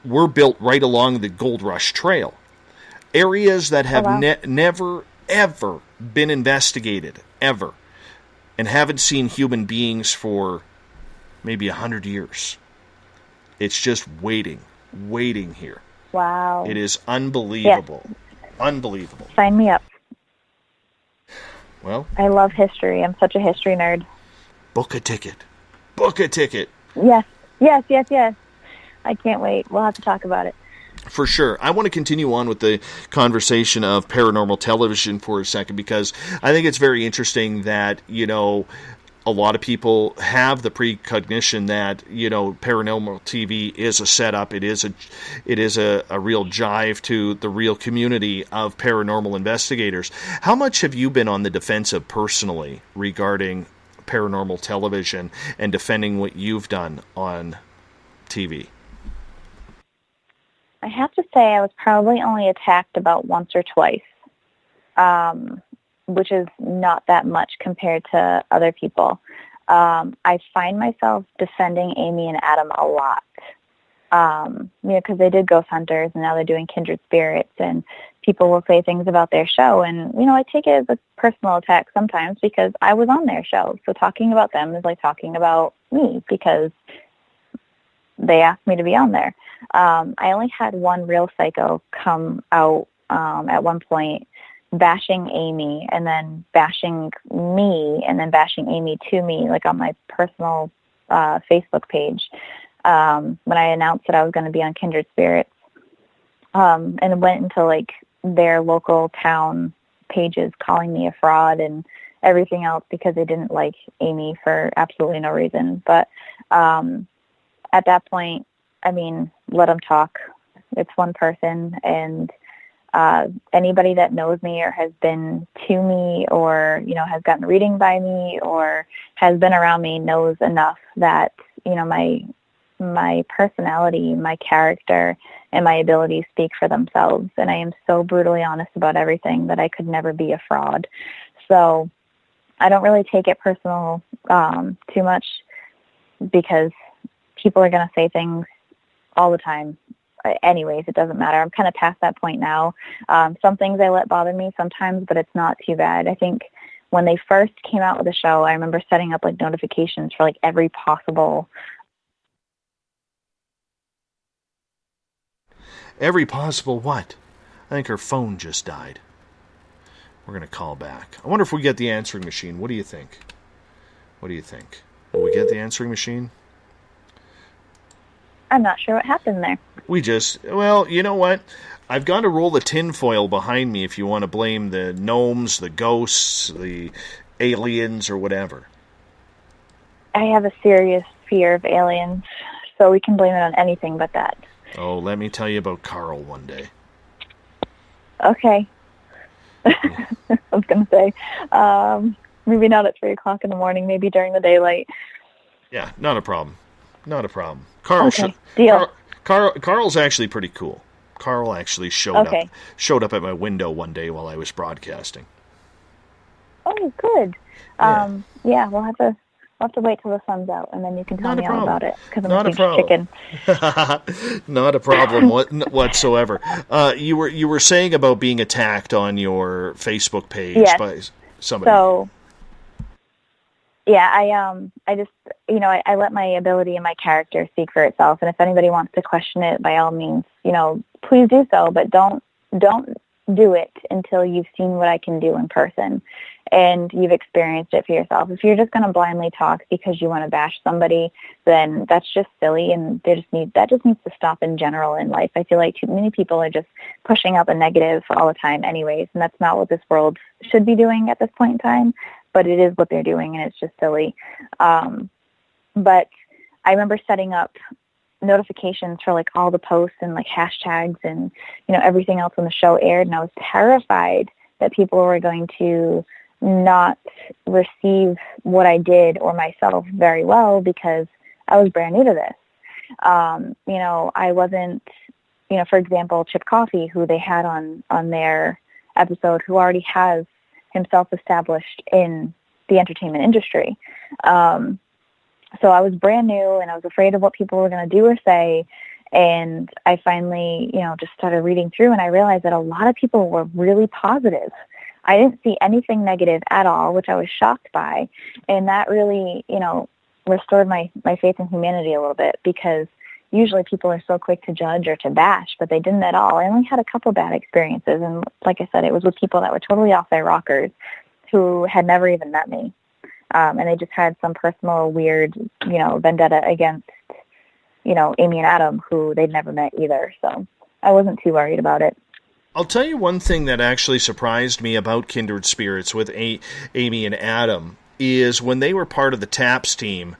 we're built right along the Gold Rush Trail. Areas that have never ever been investigated, ever, and haven't seen human beings for maybe 100 years. It's just waiting here. Wow. It is unbelievable. Yes. Unbelievable. Sign me up. Well, I love history. I'm such a history nerd. book a ticket. Book a ticket. Yes. I can't wait. We'll have to talk about it. For sure. I want to continue on with the conversation of paranormal television for a second, because I think it's very interesting that, a lot of people have the precognition that, paranormal TV is a setup. It is a real jive to the real community of paranormal investigators. How much have you been on the defensive personally regarding paranormal television and defending what you've done on TV? I have to say I was probably only attacked about once or twice, which is not that much compared to other people. I find myself defending Amy and Adam a lot, because they did Ghost Hunters, and now they're doing Kindred Spirits, and people will say things about their show, and, I take it as a personal attack sometimes because I was on their show. So talking about them is like talking about me because they asked me to be on there. I only had one real psycho come out at one point, bashing Amy and then bashing me and then bashing Amy to me, like on my personal Facebook page, when I announced that I was going to be on Kindred Spirits, and went into like their local town pages calling me a fraud and everything else because they didn't like Amy for absolutely no reason. But at that point, let them talk. It's one person, and anybody that knows me or has been to me or, has gotten reading by me or has been around me knows enough that, my personality, my character, and my abilities speak for themselves. And I am so brutally honest about everything that I could never be a fraud. So I don't really take it personal too much, because people are going to say things all the time. Anyways, it doesn't matter. I'm kind of past that point now. Some things I let bother me sometimes, but it's not too bad. I think when they first came out with the show, I remember setting up like notifications for like every possible what? I think her phone just died. We're going to call back. I wonder if we get the answering machine. What do you think? Will we get the answering machine? I'm not sure what happened there. Well, you know what? I've got to roll the tinfoil behind me if you want to blame the gnomes, the ghosts, the aliens, or whatever. I have a serious fear of aliens, so we can blame it on anything but that. Oh, let me tell you about Carl one day. Okay. I was going to say, maybe not at 3 o'clock in the morning, maybe during the daylight. Yeah, not a problem. Carl, okay, deal. Carl's actually pretty cool. Carl actually showed up at my window one day while I was broadcasting. Oh, good. Yeah, we'll have to wait till the sun's out, and then you can tell me all about it, because I'm a huge chicken. Not a problem whatsoever. You were saying about being attacked on your Facebook page by somebody. So, yeah, I just, I let my ability and my character speak for itself, and if anybody wants to question it, by all means, please do so, but don't do it until you've seen what I can do in person and you've experienced it for yourself. If you're just going to blindly talk because you want to bash somebody, then that's just silly, and that just needs to stop in general in life. I feel like too many people are just pushing out the negative all the time anyways, and that's not what this world should be doing at this point in time, but it is what they're doing, and it's just silly. But I remember setting up notifications for like all the posts and like hashtags and everything else when the show aired, and I was terrified that people were going to not receive what I did or myself very well because I was brand new to this. I wasn't, for example, Chip Coffey, who they had on their episode, who already has himself established in the entertainment industry. So I was brand new, and I was afraid of what people were going to do or say. And I finally, just started reading through, and I realized that a lot of people were really positive. I didn't see anything negative at all, which I was shocked by. And that really, restored my faith in humanity a little bit, because usually people are so quick to judge or to bash, but they didn't at all. I only had a couple bad experiences. And like I said, it was with people that were totally off their rockers, who had never even met me. And they just had some personal weird, vendetta against, Amy and Adam, who they'd never met either. So I wasn't too worried about it. I'll tell you one thing that actually surprised me about Kindred Spirits with Amy and Adam is when they were part of the TAPS team,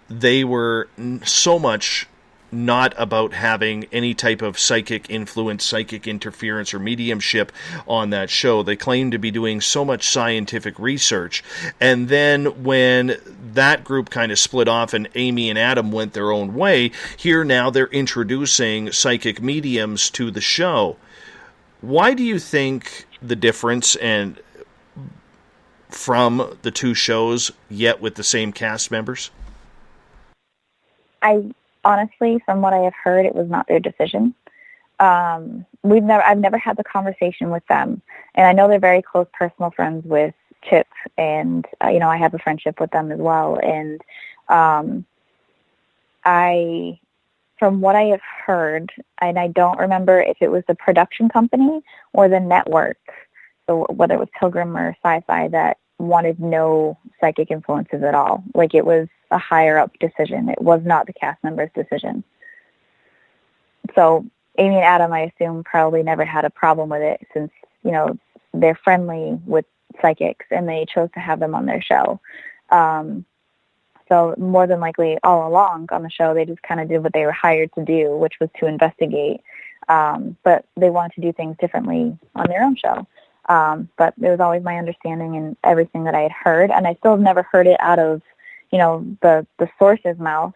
they were so much not about having any type of psychic influence, psychic interference, or mediumship on that show. They claimed to be doing so much scientific research. And then when that group kind of split off and Amy and Adam went their own way, here now they're introducing psychic mediums to the show. Why do you think the difference and from the two shows, yet with the same cast members? Honestly, from what I have heard, it was not their decision. I've never had the conversation with them, and I know they're very close personal friends with Chip, and I have a friendship with them as well. And from what I have heard, and I don't remember if it was the production company or the network, so whether it was Pilgrim or Sci-Fi, that wanted no psychic influences at all. Like, it was a higher-up decision. It was not the cast members' decision. So Amy and Adam, I assume, probably never had a problem with it since, they're friendly with psychics, and they chose to have them on their show. So more than likely, all along on the show, they just kind of did what they were hired to do, which was to investigate. But they wanted to do things differently on their own show. But it was always my understanding and everything that I had heard, and I still have never heard it out of, the source's mouth.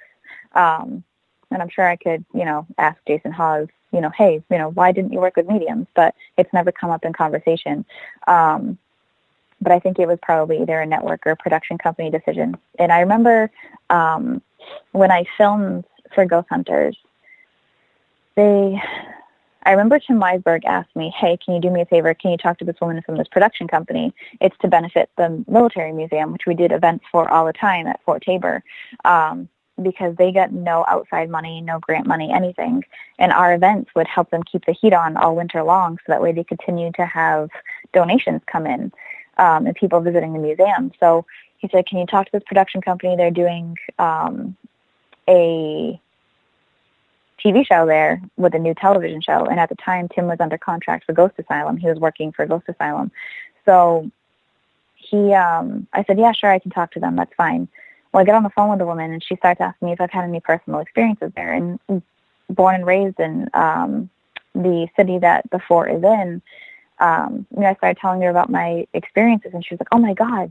And I'm sure I could, ask Jason Hawes, hey, why didn't you work with mediums? But it's never come up in conversation. But I think it was probably either a network or a production company decision. And I remember when I filmed for Ghost Hunters, I remember Tim Weisberg asked me, hey, can you do me a favor? Can you talk to this woman from this production company? It's to benefit the military museum, which we did events for all the time at Fort Tabor, because they got no outside money, no grant money, anything. And our events would help them keep the heat on all winter long, so that way they continue to have donations come in and people visiting the museum. So he said, can you talk to this production company? They're doing a TV show there with a new television show. And at the time, Tim was under contract for Ghost Asylum. He was working for Ghost Asylum. So I said, yeah, sure, I can talk to them. That's fine. Well, I get on the phone with the woman, and she starts asking me if I've had any personal experiences there. And born and raised in the city that the fort is in, I started telling her about my experiences, and she was like, oh my God,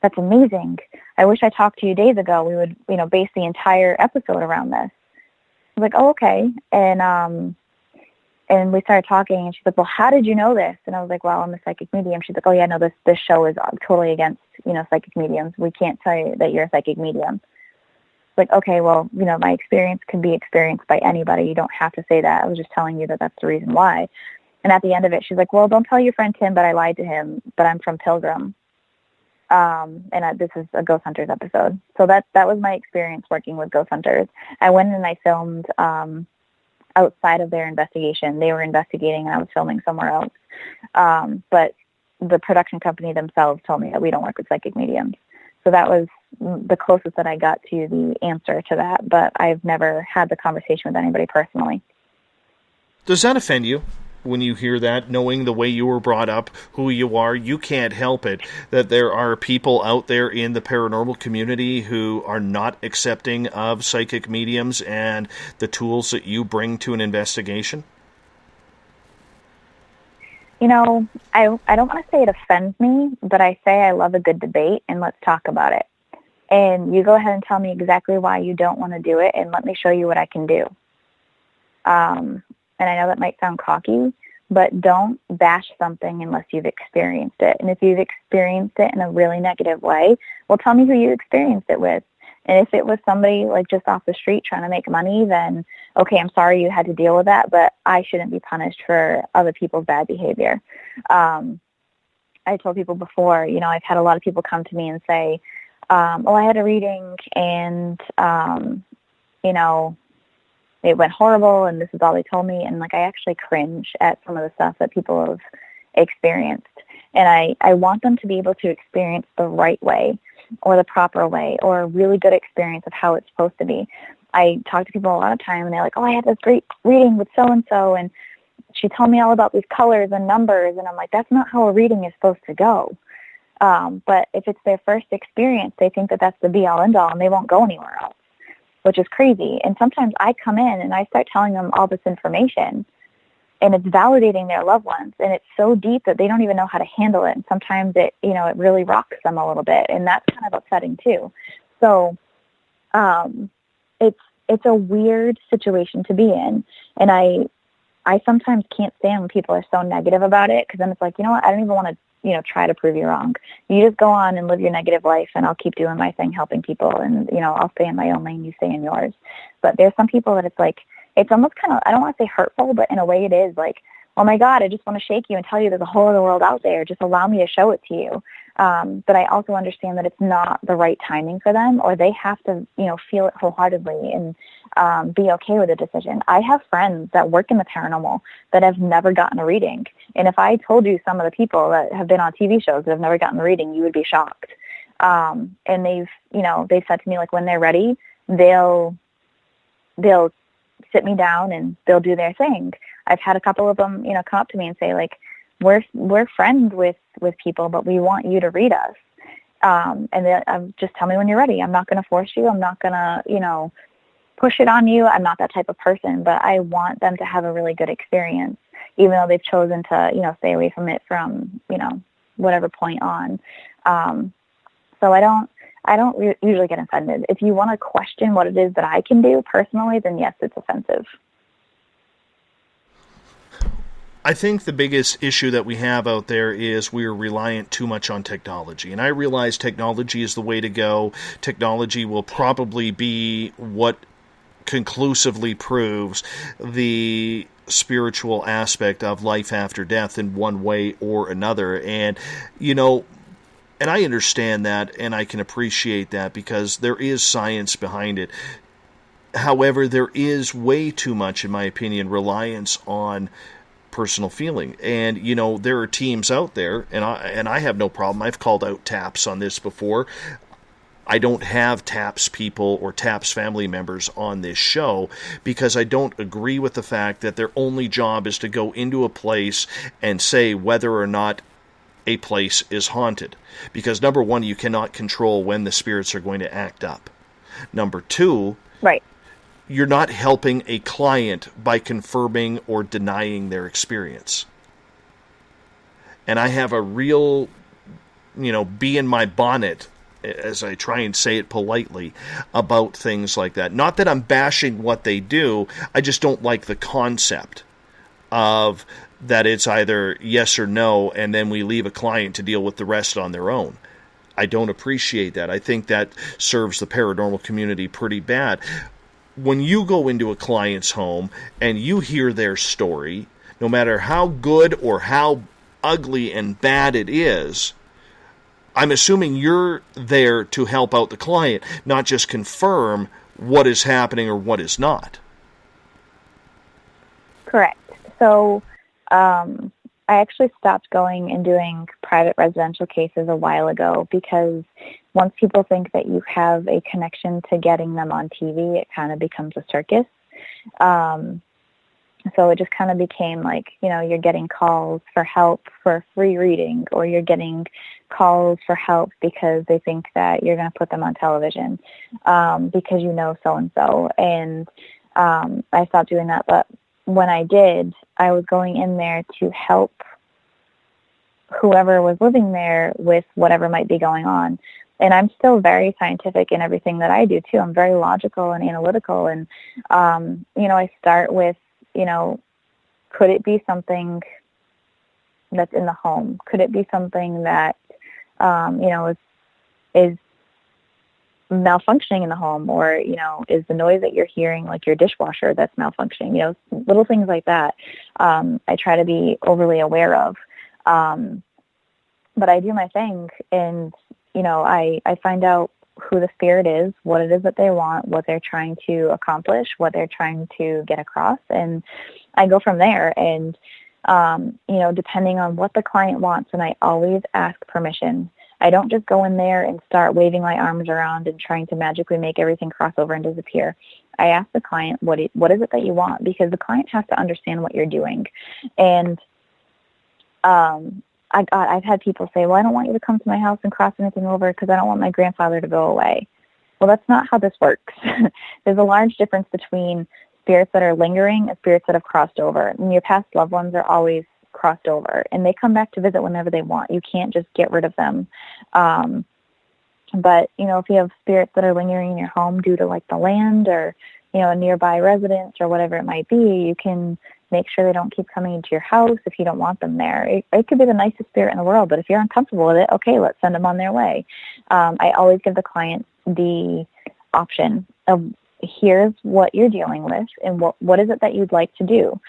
that's amazing. I wish I talked to you days ago. We would, base the entire episode around this. I was like, oh, okay. And we started talking, and she's like, well, how did you know this? And I was like, well, I'm a psychic medium. She's like, oh yeah, no, this show is totally against, psychic mediums. We can't tell you that you're a psychic medium. It's like, okay, well, my experience can be experienced by anybody. You don't have to say that. I was just telling you that that's the reason why. And at the end of it, she's like, well, don't tell your friend Tim, but I lied to him, but I'm from Pilgrim. This is a Ghost Hunters episode. So that was my experience working with Ghost Hunters. I went and I filmed outside of their investigation. They were investigating, and I was filming somewhere else. But the production company themselves told me that we don't work with psychic mediums. So that was the closest that I got to the answer to that. But I've never had the conversation with anybody personally. Does that offend you? When you hear that, knowing the way you were brought up, who you are, you can't help it, that there are people out there in the paranormal community who are not accepting of psychic mediums and the tools that you bring to an investigation? I don't want to say it offends me, but I say I love a good debate, and let's talk about it. And you go ahead and tell me exactly why you don't want to do it, and let me show you what I can do. And I know that might sound cocky, but don't bash something unless you've experienced it. And if you've experienced it in a really negative way, well, tell me who you experienced it with. And if it was somebody like just off the street trying to make money, then, okay, I'm sorry you had to deal with that, but I shouldn't be punished for other people's bad behavior. I told people before, I've had a lot of people come to me and say, I had a reading and, it went horrible, and this is all they told me. And, I actually cringe at some of the stuff that people have experienced. And I want them to be able to experience the right way or the proper way or a really good experience of how it's supposed to be. I talk to people a lot of time and they're like, oh, I had this great reading with so-and-so and she told me all about these colors and numbers. And I'm like, that's not how a reading is supposed to go. But if it's their first experience, they think that that's the be-all, end-all, and they won't go anywhere else, which is crazy. And sometimes I come in and I start telling them all this information, and it's validating their loved ones, and it's so deep that they don't even know how to handle it. And sometimes it, it really rocks them a little bit, and that's kind of upsetting too. So it's a weird situation to be in, and I sometimes can't stand when people are so negative about it, because then it's like, you know what, I don't even want to try to prove you wrong. You just go on and live your negative life, and I'll keep doing my thing, helping people, and I'll stay in my own lane, you stay in yours. But there's some people that it's like, it's almost kind of, I don't want to say hurtful, but in a way it is like, oh my God, I just want to shake you and tell you there's a whole other world out there. Just allow me to show it to you. But I also understand that it's not the right timing for them, or they have to, feel it wholeheartedly and be okay with the decision. I have friends that work in the paranormal that have never gotten a reading. And if I told you some of the people that have been on TV shows that have never gotten a reading, you would be shocked. And they've said to me, like, when they're ready, they'll sit me down and they'll do their thing. I've had a couple of them, come up to me and say, like, we're friends with people, but we want you to read us. And they just tell me when you're ready. I'm not going to force you. I'm not going to, push it on you. I'm not that type of person, but I want them to have a really good experience, even though they've chosen to, stay away from it from, whatever point on. So I don't usually get offended. If you want to question what it is that I can do personally, then yes, it's offensive. I think the biggest issue that we have out there is we're reliant too much on technology. And I realize technology is the way to go. Technology will probably be what conclusively proves the spiritual aspect of life after death in one way or another. And, and I understand that, and I can appreciate that because there is science behind it. However, there is way too much, in my opinion, reliance on personal feeling. And, there are teams out there, and I have no problem. I've called out TAPS on this before. I don't have TAPS people or TAPS family members on this show because I don't agree with the fact that their only job is to go into a place and say whether or not a place is haunted. Because number one, you cannot control when the spirits are going to act up. Number two, right, you're not helping a client by confirming or denying their experience. And I have a real, bee in my bonnet, as I try and say it politely, about things like that. Not that I'm bashing what they do, I just don't like the concept of that it's either yes or no, and then we leave a client to deal with the rest on their own. I don't appreciate that. I think that serves the paranormal community pretty bad. When you go into a client's home and you hear their story, no matter how good or how ugly and bad it is, I'm assuming you're there to help out the client, not just confirm what is happening or what is not. Correct. So I actually stopped going and doing private residential cases a while ago because once people think that you have a connection to getting them on TV, it kind of becomes a circus. So it just kind of became like, you're getting calls for help for a free reading, or you're getting calls for help because they think that you're going to put them on television because so-and-so. And I stopped doing that. But when I did, I was going in there to help whoever was living there with whatever might be going on. And I'm still very scientific in everything that I do, too. I'm very logical and analytical. And, I start with, could it be something that's in the home? Could it be something that, is malfunctioning in the home? Or, is the noise that you're hearing like your dishwasher that's malfunctioning? Little things like that I try to be overly aware of. But I do my thing, and, I find out who the spirit is, what it is that they want, what they're trying to accomplish, what they're trying to get across, and I go from there. And depending on what the client wants. And I always ask permission. I don't just go in there and start waving my arms around and trying to magically make everything cross over and disappear. I ask the client, what is it that you want? Because the client has to understand what you're doing. And I've had people say, well, I don't want you to come to my house and cross anything over because I don't want my grandfather to go away. Well, that's not how this works. There's a large difference between spirits that are lingering and spirits that have crossed over. And your past loved ones are always crossed over, and they come back to visit whenever they want. You can't just get rid of them. But, if you have spirits that are lingering in your home due to like the land or, a nearby residence or whatever it might be, you can make sure they don't keep coming into your house if you don't want them there. It could be the nicest spirit in the world, but if you're uncomfortable with it, okay, let's send them on their way. I always give the client the option of, here's what you're dealing with and what is it that you'd like to do?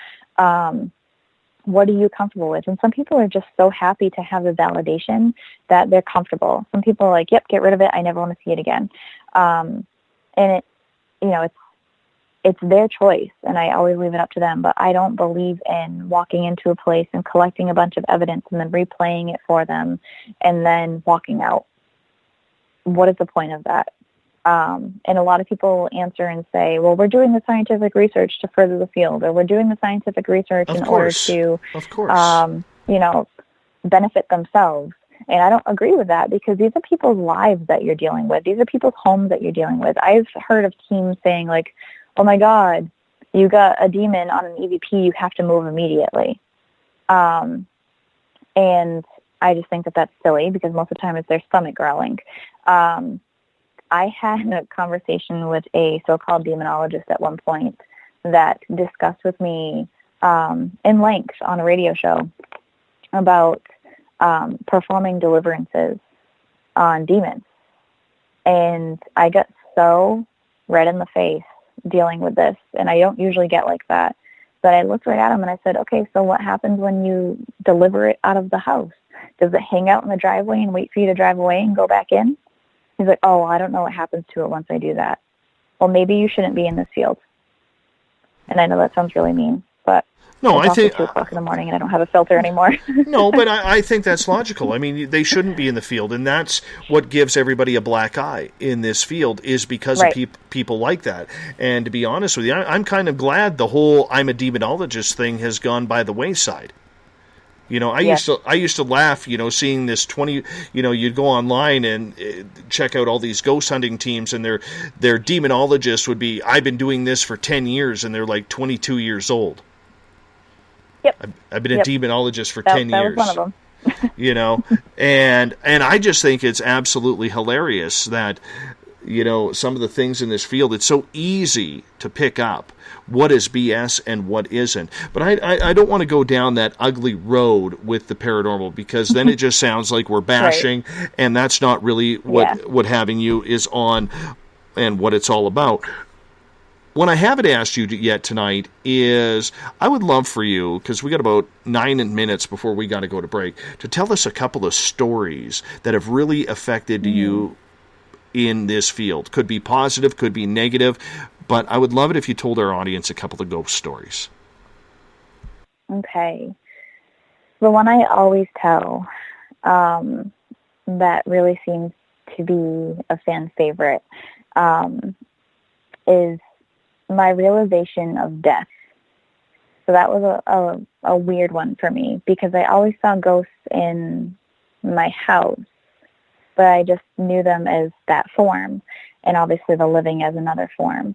What are you comfortable with? And some people are just so happy to have the validation that they're comfortable. Some people are like, yep, get rid of it. I never want to see it again. And it's their choice, and I always leave it up to them. But I don't believe in walking into a place and collecting a bunch of evidence and then replaying it for them and then walking out. What is the point of that? And a lot of people answer and say, well, we're doing the scientific research to further the field, or we're doing the scientific research in order to, benefit themselves. And I don't agree with that, because these are people's lives that you're dealing with. These are people's homes that you're dealing with. I've heard of teams saying like, oh my God, you got a demon on an EVP, you have to move immediately. And I just think that that's silly, because most of the time it's their stomach growling. I had a conversation with a so-called demonologist at one point that discussed with me in length on a radio show about performing deliverances on demons. And I got so red in the face dealing with this, and I don't usually get like that. But I looked right at him and I said, okay, so what happens when you deliver it out of the house? Does it hang out in the driveway and wait for you to drive away and go back in? He's like, oh, I don't know what happens to it once I do that. Well, maybe you shouldn't be in this field. And I know that sounds really mean, but no, it's I think 2 o'clock in the morning and I don't have a filter anymore. No, but I think that's logical. I mean, they shouldn't be in the field, and that's what gives everybody a black eye in this field, is because of people like that. And to be honest with you, I'm kind of glad the whole I'm a demonologist thing has gone by the wayside. I used to laugh, seeing this 20, you'd go online and check out all these ghost hunting teams, and their demonologists would be, I've been doing this for 10 years, and they're like 22 years old. Yep. I've been a demonologist for 10 years. That was one of them. And I just think it's absolutely hilarious that, some of the things in this field, it's so easy to pick up what is BS and what isn't. But I don't want to go down that ugly road with the paranormal, because then it just sounds like we're bashing, and that's not really what having you is on and what it's all about. What I haven't asked you yet tonight is, I would love for you, because we got about 9 minutes before we got to go to break, to tell us a couple of stories that have really affected you in this field. Could be positive, could be negative, but I would love it if you told our audience a couple of ghost stories. Okay. The one I always tell that really seems to be a fan favorite is my realization of death. So that was a weird one for me, because I always saw ghosts in my house, but I just knew them as that form, and obviously the living as another form.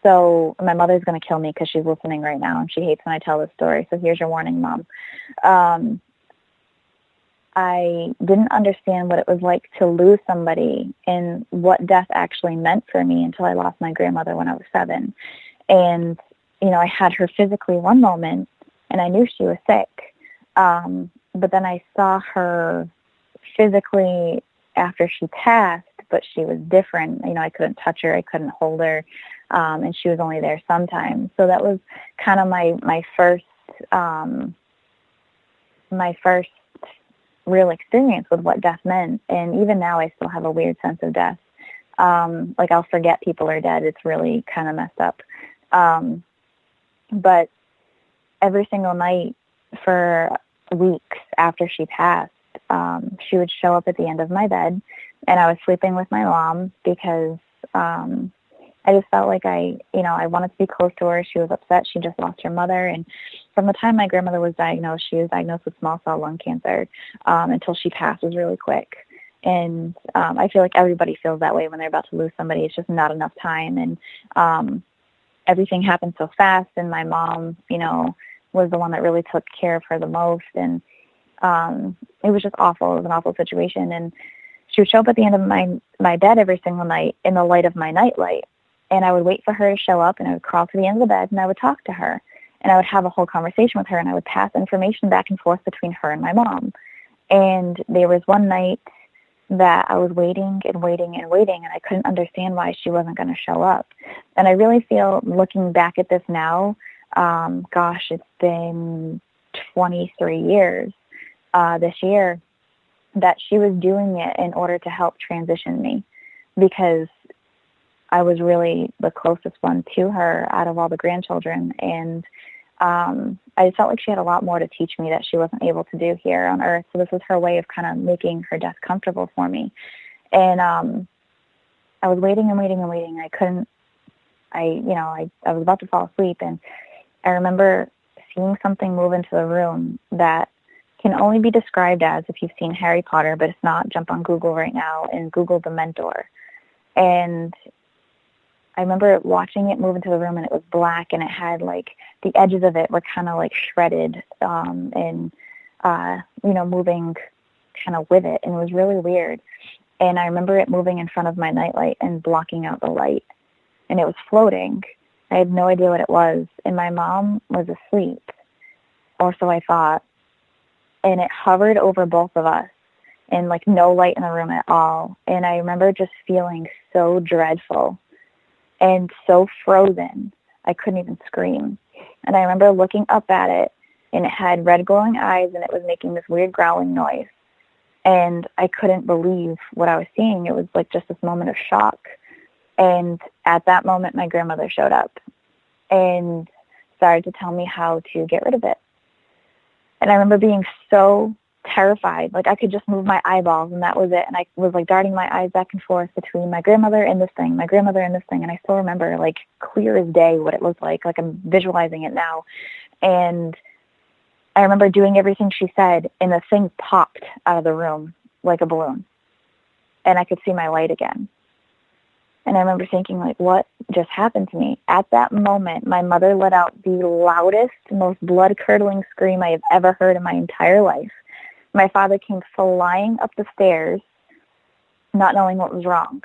So my mother's going to kill me because she's listening right now, and she hates when I tell this story. So here's your warning, Mom. I didn't understand what it was like to lose somebody and what death actually meant for me until I lost my grandmother when I was 7. And, I had her physically one moment, and I knew she was sick. But then I saw her physically after she passed, but she was different. I couldn't touch her, I couldn't hold her, and she was only there sometimes. So that was kind of my first real experience with what death meant. And even now I still have a weird sense of death. Like I'll forget people are dead. It's really kind of messed up. But every single night for weeks after she passed, she would show up at the end of my bed, and I was sleeping with my mom because I just felt like I wanted to be close to her. She was upset. She just lost her mother. And from the time my grandmother was diagnosed, she was diagnosed with small cell lung cancer until she passed was really quick. And I feel like everybody feels that way when they're about to lose somebody. It's just not enough time. And everything happened so fast. And my mom, was the one that really took care of her the most. And it was just awful. It was an awful situation. And she would show up at the end of my bed every single night in the light of my nightlight. And I would wait for her to show up, and I would crawl to the end of the bed, and I would talk to her. And I would have a whole conversation with her, and I would pass information back and forth between her and my mom. And there was one night that I was waiting and waiting and waiting, and I couldn't understand why she wasn't going to show up. And I really feel, looking back at this now, it's been 23 years this year, that she was doing it in order to help transition me, because I was really the closest one to her out of all the grandchildren. And I just felt like she had a lot more to teach me that she wasn't able to do here on Earth. So this was her way of kind of making her death comfortable for me. And I was waiting and waiting and waiting. I was about to fall asleep, and I remember seeing something move into the room that can only be described as, if you've seen Harry Potter, but if not, jump on Google right now and Google the Mentor. And I remember watching it move into the room, and it was black, and it had like the edges of it were kind of like shredded and moving kind of with it, and it was really weird. And I remember it moving in front of my nightlight and blocking out the light, and it was floating. I had no idea what it was, and my mom was asleep, or so I thought, and it hovered over both of us, and like no light in the room at all. And I remember just feeling so dreadful and so frozen, I couldn't even scream. And I remember looking up at it, and it had red glowing eyes, and it was making this weird growling noise. And I couldn't believe what I was seeing. It was like just this moment of shock. And at that moment, my grandmother showed up and started to tell me how to get rid of it. And I remember being so terrified. Like I could just move my eyeballs, and that was it. And I was like darting my eyes back and forth between my grandmother and this thing, my grandmother and this thing. And I still remember like clear as day what it looked like I'm visualizing it now. And I remember doing everything she said, and the thing popped out of the room like a balloon, and I could see my light again. And I remember thinking, like, what just happened to me? At that moment, my mother let out the loudest, most blood-curdling scream I have ever heard in my entire life. My father came flying up the stairs, not knowing what was wrong.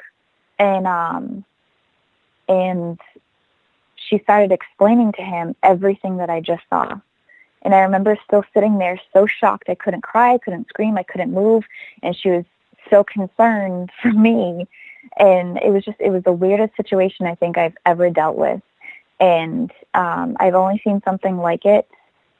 And she started explaining to him everything that I just saw. And I remember still sitting there so shocked. I couldn't cry, I couldn't scream, I couldn't move. And she was so concerned for me. And it was the weirdest situation I think I've ever dealt with. And I've only seen something like it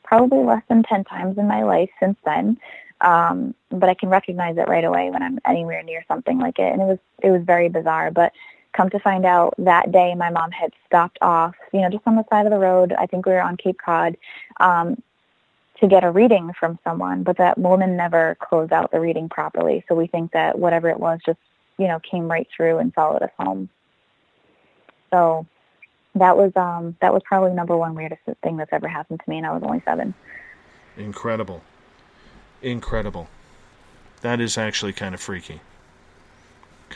probably less than 10 times in my life since then. But I can recognize it right away when I'm anywhere near something like it. And it was very bizarre. But come to find out, that day my mom had stopped off, just on the side of the road. I think we were on Cape Cod, to get a reading from someone, but that woman never closed out the reading properly. So we think that whatever it was just, came right through and followed us home. So that was probably number one weirdest thing that's ever happened to me, and I was only 7. Incredible. That is actually kind of freaky.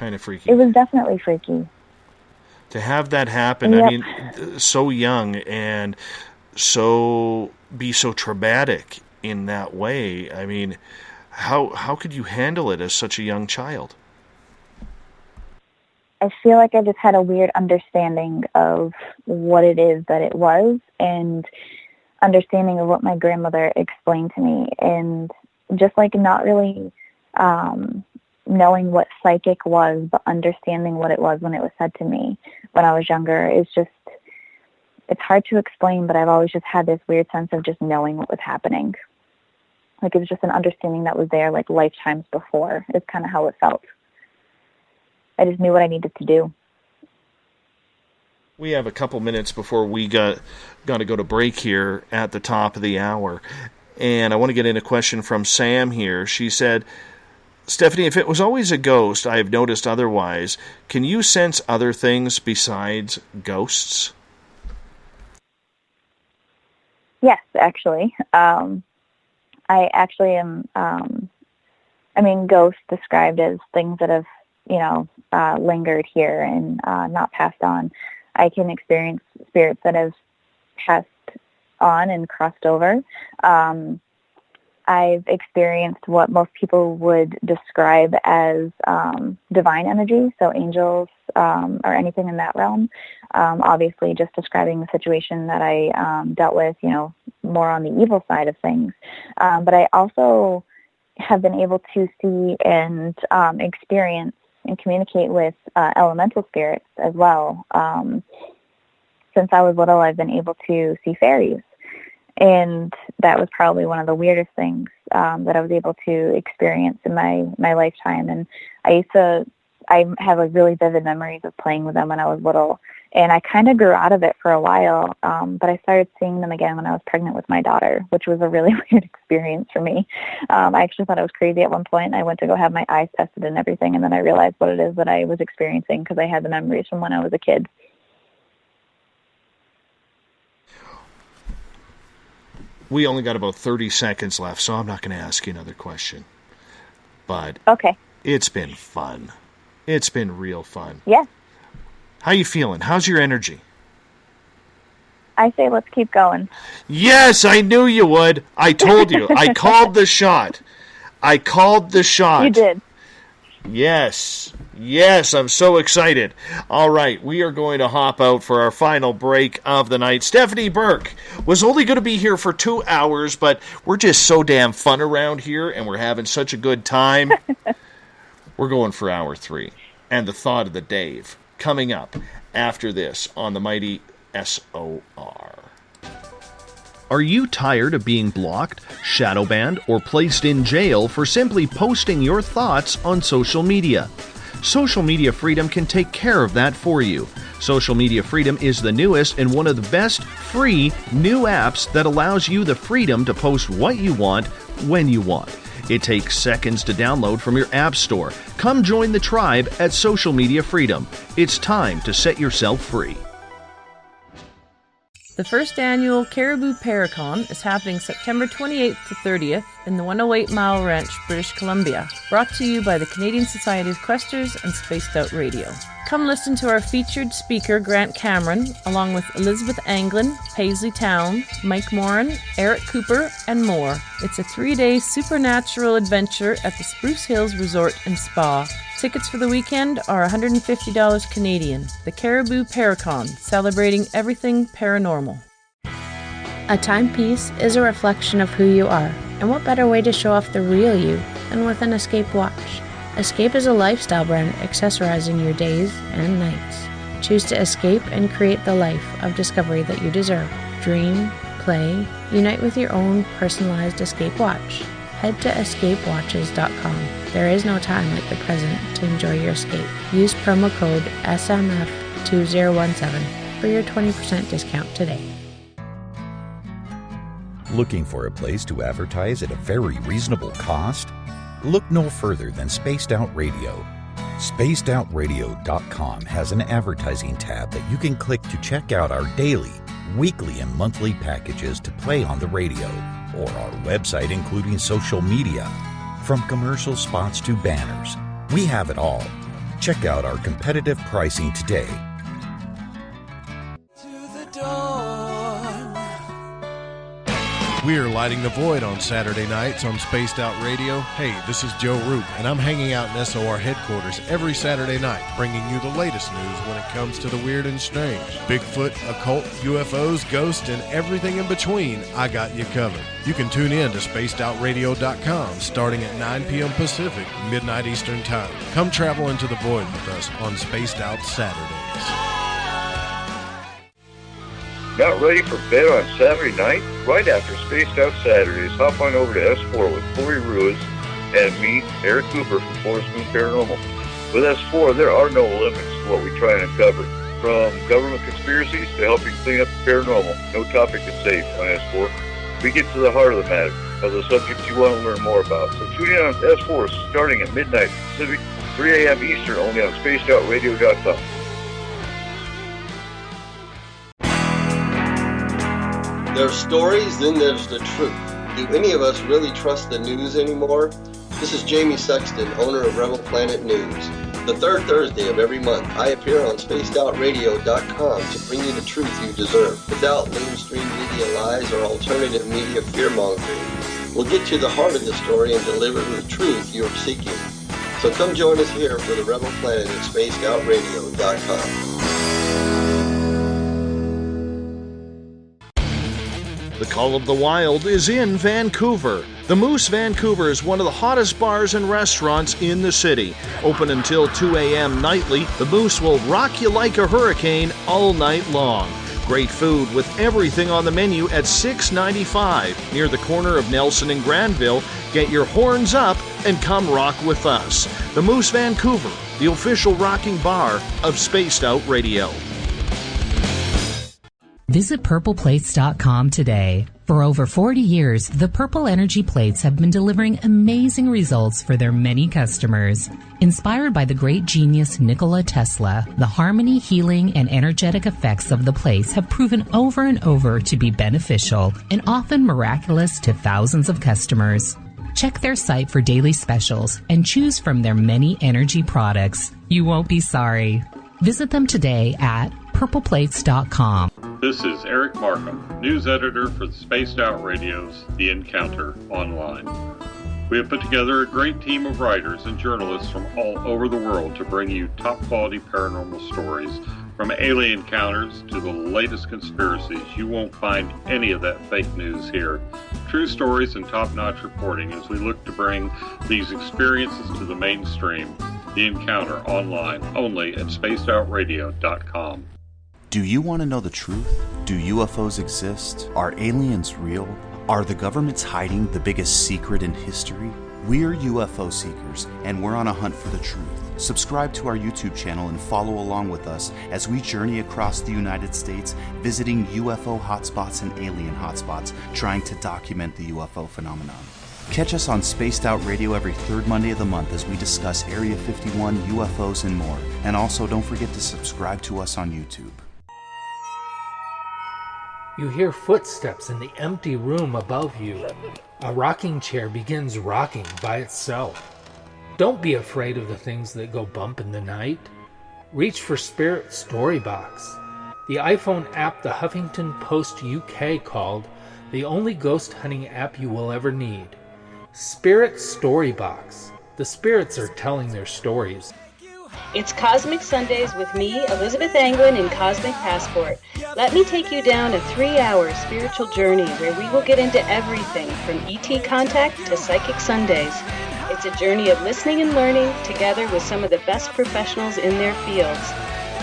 It was definitely freaky. To have that happen, yep. I mean, so young and be so traumatic in that way. I mean, how could you handle it as such a young child? I feel like I just had a weird understanding of what it is that it was, and understanding of what my grandmother explained to me, and just like not really knowing what psychic was, but understanding what it was when it was said to me when I was younger. It's hard to explain, but I've always just had this weird sense of just knowing what was happening. Like it was just an understanding that was there like lifetimes before. It's kind of how it felt. I just knew what I needed to do. We have a couple minutes before we got to go to break here at the top of the hour. And I want to get in a question from Sam here. She said, Stephanie, if it was always a ghost, I have noticed otherwise. Can you sense other things besides ghosts? Yes, actually. I actually am, ghosts described as things that have, lingered here and not passed on. I can experience spirits that have passed on and crossed over. I've experienced what most people would describe as divine energy, so angels or anything in that realm. Obviously, just describing the situation that I dealt with, more on the evil side of things. But I also have been able to see and experience and communicate with elemental spirits as well. Since I was little, I've been able to see fairies. And that was probably one of the weirdest things that I was able to experience in my lifetime. And I have really vivid memories of playing with them when I was little. And I kind of grew out of it for a while, but I started seeing them again when I was pregnant with my daughter, which was a really weird experience for me. I actually thought I was crazy at one point. I went to go have my eyes tested and everything, and then I realized what it is that I was experiencing because I had the memories from when I was a kid. We only got about 30 seconds left, so I'm not going to ask you another question. But okay, it's been fun. It's been real fun. Yeah. How you feeling? How's your energy? I say let's keep going. Yes, I knew you would. I told you. I called the shot. You did. Yes. Yes, I'm so excited. All right, we are going to hop out for our final break of the night. Stephanie Burke was only going to be here for 2 hours, but we're just so damn fun around here, and we're having such a good time. We're going for hour 3. And the thought of the Dave coming up after this on the mighty SOR. Are you tired of being blocked, shadow banned, or placed in jail for simply posting your thoughts on social media? Social Media Freedom can take care of that for you. Social Media Freedom is the newest and one of the best free new apps that allows you the freedom to post what you want, when you want. It takes seconds to download from your app store. Come join the tribe at Social Media Freedom. It's time to set yourself free. The first annual Caribou Paracon is happening September 28th to 30th in the 108 Mile Ranch, British Columbia. Brought to you by the Canadian Society of Questers and Spaced Out Radio. Come listen to our featured speaker, Grant Cameron, along with Elizabeth Anglin, Paisley Town, Mike Moran, Eric Cooper, and more. It's a 3-day supernatural adventure at the Spruce Hills Resort and Spa. Tickets for the weekend are $150 Canadian. The Caribou Paracon, celebrating everything paranormal. A timepiece is a reflection of who you are, and what better way to show off the real you than with an Escape watch? Escape is a lifestyle brand accessorizing your days and nights. Choose to escape and create the life of discovery that you deserve. Dream, play, unite with your own personalized Escape watch. Head to escapewatches.com. There is no time like the present to enjoy your escape. Use promo code SMF2017 for your 20% discount today. Looking for a place to advertise at a very reasonable cost? Look no further than Spaced Out Radio. SpacedOutRadio.com has an advertising tab that you can click to check out our daily, weekly, and monthly packages to play on the radio, or our website including social media. From commercial spots to banners, we have it all. Check out our competitive pricing today. We are lighting the void on Saturday nights on Spaced Out Radio. Hey, this is Joe Roop, and I'm hanging out in SOR headquarters every Saturday night, bringing you the latest news when it comes to the weird and strange. Bigfoot, occult, UFOs, ghosts, and everything in between, I got you covered. You can tune in to SpacedOutRadio.com starting at 9 p.m. Pacific, midnight Eastern Time. Come travel into the void with us on Spaced Out Saturdays. Not ready for bed on Saturday night? Right after Spaced Out Saturdays, hop on over to S4 with Corey Ruiz and me, Eric Cooper from Forest Moon Paranormal. With S4, there are no limits to what we try and uncover. From government conspiracies to helping clean up the paranormal, no topic is safe on S4. We get to the heart of the matter, of the subjects you want to learn more about. So tune in on S4 starting at midnight Pacific, 3 a.m. Eastern, only on spacedoutradio.com. There's stories, then there's the truth. Do any of us really trust the news anymore? This is Jamie Sexton, owner of Rebel Planet News. The third Thursday of every month, I appear on spacedoutradio.com to bring you the truth you deserve, without mainstream media lies or alternative media fear-mongering. We'll get to the heart of the story and deliver the truth you're seeking. So come join us here for the Rebel Planet at spacedoutradio.com. The Call of the Wild is in Vancouver. The Moose Vancouver is one of the hottest bars and restaurants in the city. Open until 2 a.m. nightly, the Moose will rock you like a hurricane all night long. Great food with everything on the menu at $6.95 near the corner of Nelson and Granville. Get your horns up and come rock with us. The Moose Vancouver, the official rocking bar of Spaced Out Radio. Visit purpleplates.com today. For over 40 years, the Purple Energy Plates have been delivering amazing results for their many customers. Inspired by the great genius Nikola Tesla, the harmony, healing, and energetic effects of the plates have proven over and over to be beneficial and often miraculous to thousands of customers. Check their site for daily specials and choose from their many energy products. You won't be sorry. Visit them today at purpleplates.com. This is Eric Markham, news editor for the Spaced Out Radio's The Encounter Online. We have put together a great team of writers and journalists from all over the world to bring you top-quality paranormal stories, from alien encounters to the latest conspiracies. You won't find any of that fake news here. True stories and top-notch reporting as we look to bring these experiences to the mainstream. The Encounter Online, only at spacedoutradio.com. Do you want to know the truth? Do UFOs exist? Are aliens real? Are the governments hiding the biggest secret in history? We're UFO seekers, and we're on a hunt for the truth. Subscribe to our YouTube channel and follow along with us as we journey across the United States, visiting UFO hotspots and alien hotspots, trying to document the UFO phenomenon. Catch us on Spaced Out Radio every third Monday of the month as we discuss Area 51, UFOs, and more. And also, don't forget to subscribe to us on YouTube. You hear footsteps in the empty room above you. A rocking chair begins rocking by itself. Don't be afraid of the things that go bump in the night. Reach for Spirit Storybox, the iPhone app the Huffington Post UK called the only ghost hunting app you will ever need. Spirit Storybox. The spirits are telling their stories. It's Cosmic Sundays with me, Elizabeth Anglin, in Cosmic Passport. Let me take you down a 3-hour spiritual journey where we will get into everything from ET contact to Psychic Sundays. It's a journey of listening and learning together with some of the best professionals in their fields.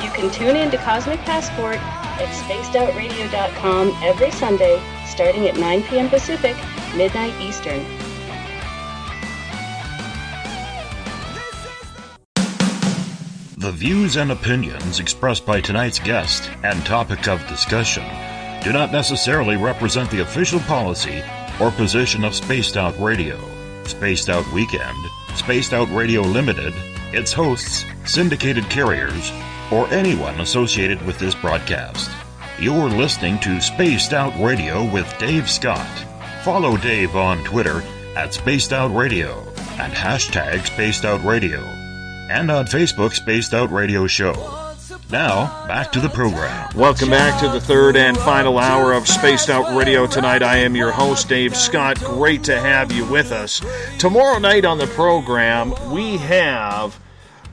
You can tune in to Cosmic Passport at spacedoutradio.com every Sunday, starting at 9 p.m. Pacific, midnight Eastern. The views and opinions expressed by tonight's guest and topic of discussion do not necessarily represent the official policy or position of Spaced Out Radio, Spaced Out Weekend, Spaced Out Radio Limited, its hosts, syndicated carriers, or anyone associated with this broadcast. You're listening to Spaced Out Radio with Dave Scott. Follow Dave on Twitter at Spaced Out Radio and hashtag Spaced Out Radio, and on Facebook, Spaced Out Radio Show. Now, back to the program. Welcome back to the third and final hour of Spaced Out Radio tonight. I am your host, Dave Scott. Great to have you with us. Tomorrow night on the program, we have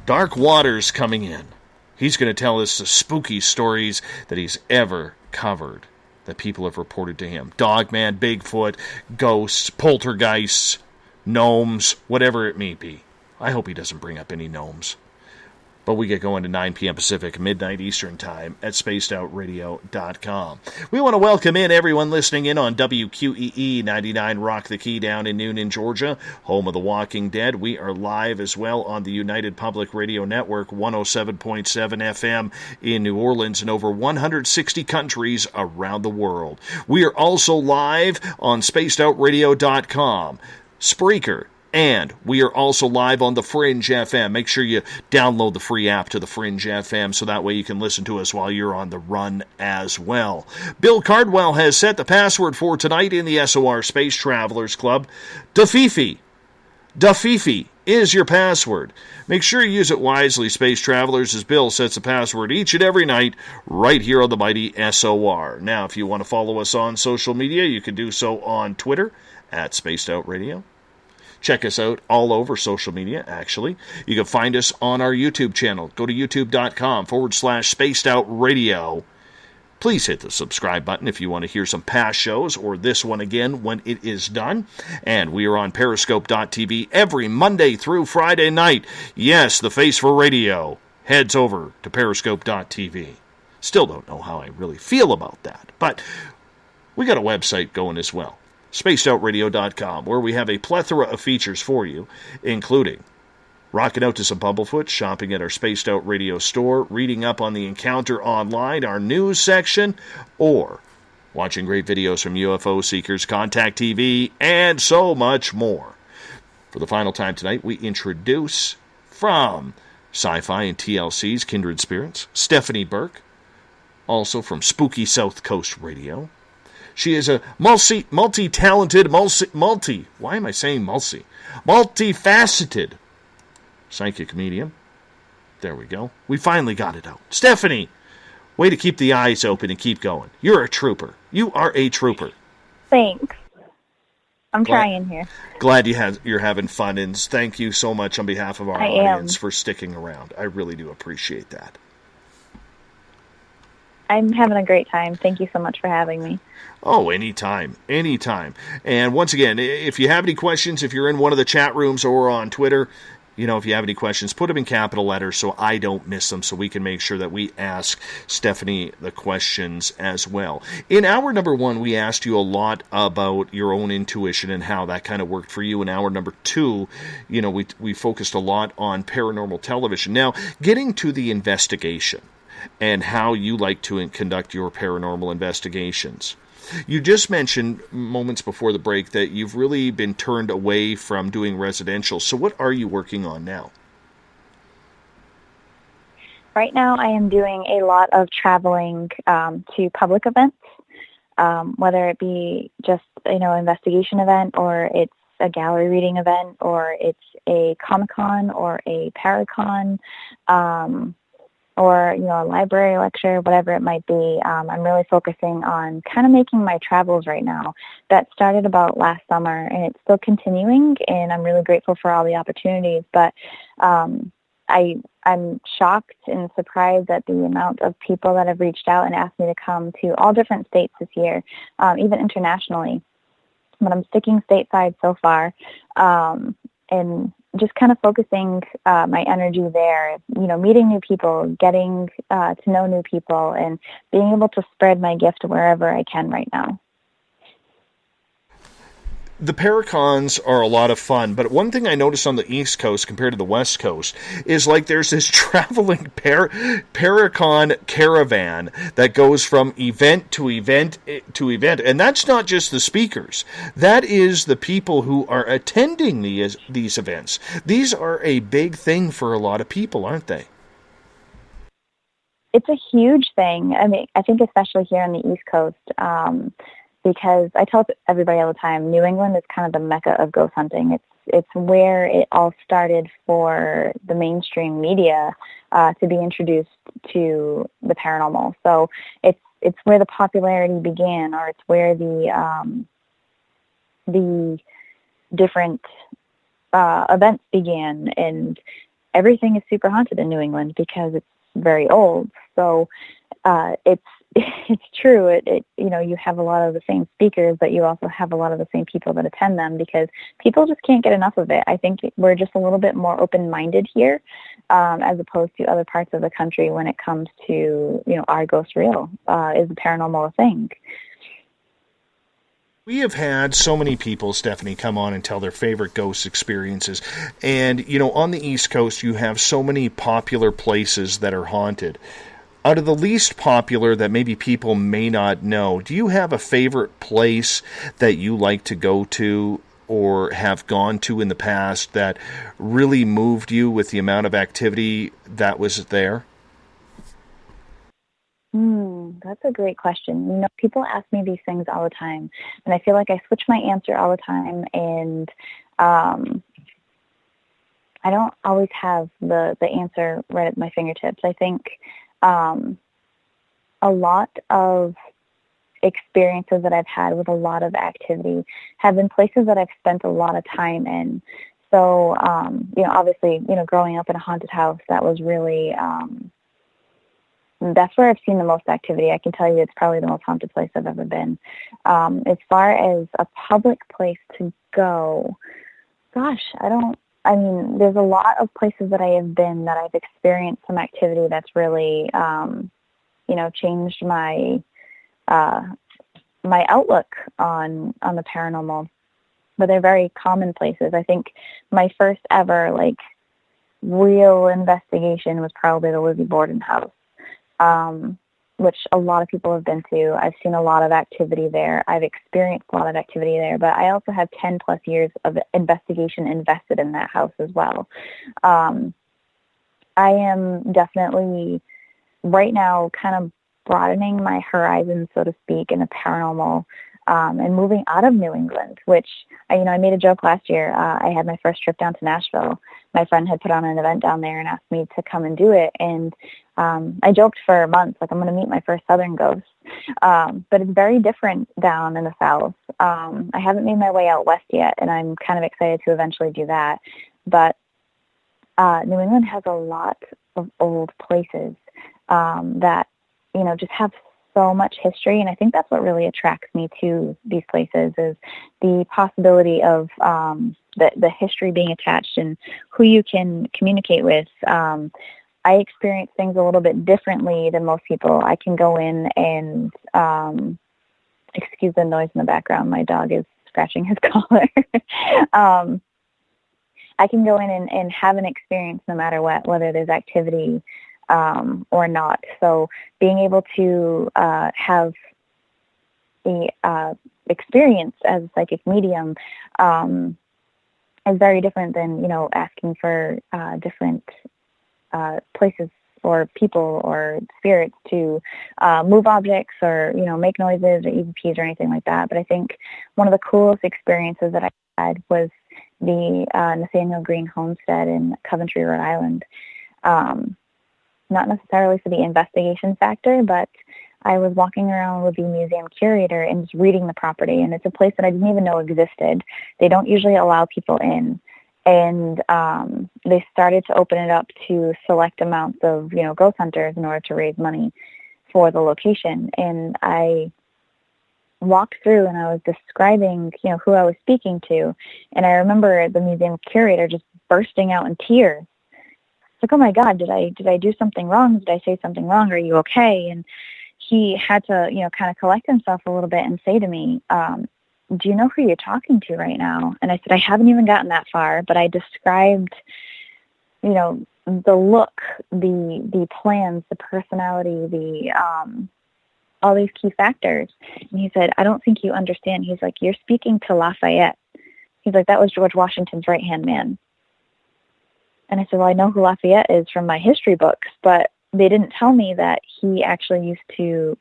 Dark Waters coming in. He's going to tell us the spooky stories that he's ever covered that people have reported to him. Dogman, Bigfoot, ghosts, poltergeists, gnomes, whatever it may be. I hope he doesn't bring up any gnomes. But we get going to 9 p.m. Pacific, midnight Eastern Time at spacedoutradio.com. We want to welcome in everyone listening in on WQEE 99 Rock the Key down in Noonan, Georgia, home of The Walking Dead. We are live as well on the United Public Radio Network, 107.7 FM in New Orleans and over 160 countries around the world. We are also live on spacedoutradio.com, Spreaker, and we are also live on the Fringe FM. Make sure you download the free app to the Fringe FM so that way you can listen to us while you're on the run as well. Bill Cardwell has set the password for tonight in the SOR Space Travelers Club. Dafifi. Dafifi is your password. Make sure you use it wisely, Space Travelers, as Bill sets the password each and every night right here on the mighty SOR. Now, if you want to follow us on social media, you can do so on Twitter at Spaced Out Radio. Check us out all over social media, actually. You can find us on our YouTube channel. Go to youtube.com/spacedoutradio. Please hit the subscribe button if you want to hear some past shows or this one again when it is done. And we are on periscope.tv every Monday through Friday night. Yes, the face for radio heads over to periscope.tv. Still don't know how I really feel about that, but we got a website going as well. spacedoutradio.com, where we have a plethora of features for you, including rocking out to some Bumblefoot, shopping at our Spaced Out Radio store, reading up on the Encounter online, our news section, or watching great videos from UFO Seekers, Contact TV, and so much more. For the final time tonight, we introduce from Sci-Fi and TLC's Kindred Spirits, Stephanie Burke, also from Spooky South Coast Radio. She is a multi-talented, multifaceted psychic medium. There we go. We finally got it out. Stephanie, way to keep the eyes open and keep going. You're a trooper. You are a trooper. Thanks. I'm trying here. Glad you're having fun, and thank you so much on behalf of our audience for sticking around. I really do appreciate that. I'm having a great time. Thank you so much for having me. Oh, anytime. And once again, if you have any questions, if you're in one of the chat rooms or on Twitter, if you have any questions, put them in capital letters so I don't miss them, so we can make sure that we ask Stephanie the questions as well. In hour number 1, we asked you a lot about your own intuition and how that kind of worked for you. In hour number 2, we focused a lot on paranormal television. Now, getting to the investigation and how you like to conduct your paranormal investigations. You just mentioned moments before the break that you've really been turned away from doing residential. So what are you working on now? Right now I am doing a lot of traveling to public events, whether it be just, investigation event, or it's a gallery reading event, or it's a Comic-Con or a Paracon, or, a library lecture, whatever it might be. I'm really focusing on kind of making my travels right now. That started about last summer, and it's still continuing, and I'm really grateful for all the opportunities. But I'm shocked and surprised at the amount of people that have reached out and asked me to come to all different states this year, even internationally. But I'm sticking stateside so far, and just kind of focusing my energy there, meeting new people, getting to know new people, and being able to spread my gift wherever I can right now. The Paracons are a lot of fun, but one thing I noticed on the East Coast compared to the West Coast is like there's this traveling Paracon caravan that goes from event to event to event, and that's not just the speakers. That is the people who are attending these events. These are a big thing for a lot of people, aren't they? It's a huge thing. I mean, I think especially here on the East Coast, because I tell everybody all the time, New England is kind of the mecca of ghost hunting. It's where it all started for the mainstream media to be introduced to the paranormal. So it's where the popularity began, or it's where the different events began, and everything is super haunted in New England because it's very old. So it's true. You have a lot of the same speakers, but you also have a lot of the same people that attend them because people just can't get enough of it. I think we're just a little bit more open-minded here. as opposed to other parts of the country when it comes to, are ghosts real? Is the paranormal a thing? We have had so many people, Stephanie, come on and tell their favorite ghost experiences. And, on the East Coast, you have so many popular places that are haunted. Out of the least popular that maybe people may not know, do you have a favorite place that you like to go to or have gone to in the past that really moved you with the amount of activity that was there? That's a great question. People ask me these things all the time, and I feel like I switch my answer all the time, and I don't always have the answer right at my fingertips. I think a lot of experiences that I've had with a lot of activity have been places that I've spent a lot of time in. So, obviously, growing up in a haunted house, that was really... that's where I've seen the most activity. I can tell you it's probably the most haunted place I've ever been. As far as a public place to go, gosh, there's a lot of places that I have been that I've experienced some activity that's really, changed my my outlook on the paranormal. But they're very common places. I think my first ever, real investigation was probably the Lizzie Borden house. Which a lot of people have been to. I've seen a lot of activity there. I've experienced a lot of activity there, but I also have 10 plus years of investigation invested in that house as well. I am definitely right now kind of broadening my horizons, so to speak, in the paranormal, and moving out of New England, which, I made a joke last year. I had my first trip down to Nashville. My friend had put on an event down there and asked me to come and do it. And I joked for months, I'm going to meet my first Southern ghost. But it's very different down in the South. I haven't made my way out west yet, and I'm kind of excited to eventually do that. But New England has a lot of old places that, just have so much history, and I think that's what really attracts me to these places is the possibility of the history being attached and who you can communicate with. I experience things a little bit differently than most people. I can go in and excuse the noise in the background. My dog is scratching his collar. I can go in and have an experience no matter what, whether there's activity or not. So being able to have the experience as a psychic medium is very different than, asking for different places or people or spirits to move objects or, make noises or EVPs or anything like that. But I think one of the coolest experiences that I had was the Nathaniel Green Homestead in Coventry, Rhode Island. Not necessarily for the investigation factor, but I was walking around with the museum curator and just reading the property, and it's a place that I didn't even know existed. They don't usually allow people in, and they started to open it up to select amounts of, ghost hunters in order to raise money for the location. And I walked through and I was describing, who I was speaking to, and I remember the museum curator just bursting out in tears. Like, oh my God, did I do something wrong? Did I say something wrong? Are you okay? And he had to, kind of collect himself a little bit and say to me, do you know who you're talking to right now? And I said, I haven't even gotten that far, but I described, the look, the plans, the personality, all these key factors. And he said, I don't think you understand. He's like, you're speaking to Lafayette. He's like, that was George Washington's right-hand man. And I said, well, I know who Lafayette is from my history books, but they didn't tell me that he actually used to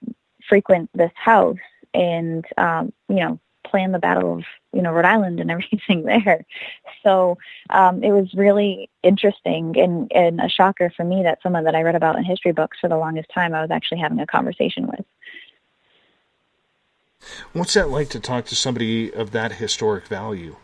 frequent this house and, plan the Battle of, Rhode Island and everything there. So it was really interesting and a shocker for me that someone that I read about in history books for the longest time, I was actually having a conversation with. What's that like to talk to somebody of that historic value?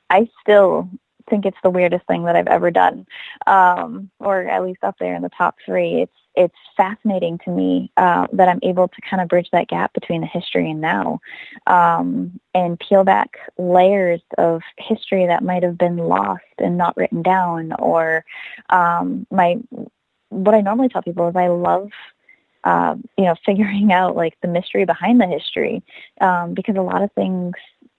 I still think it's the weirdest thing that I've ever done, or at least up there in the top 3. It's fascinating to me that I'm able to kind of bridge that gap between the history and now, and peel back layers of history that might have been lost and not written down. Or what I normally tell people is I love figuring out like the mystery behind the history, because a lot of things,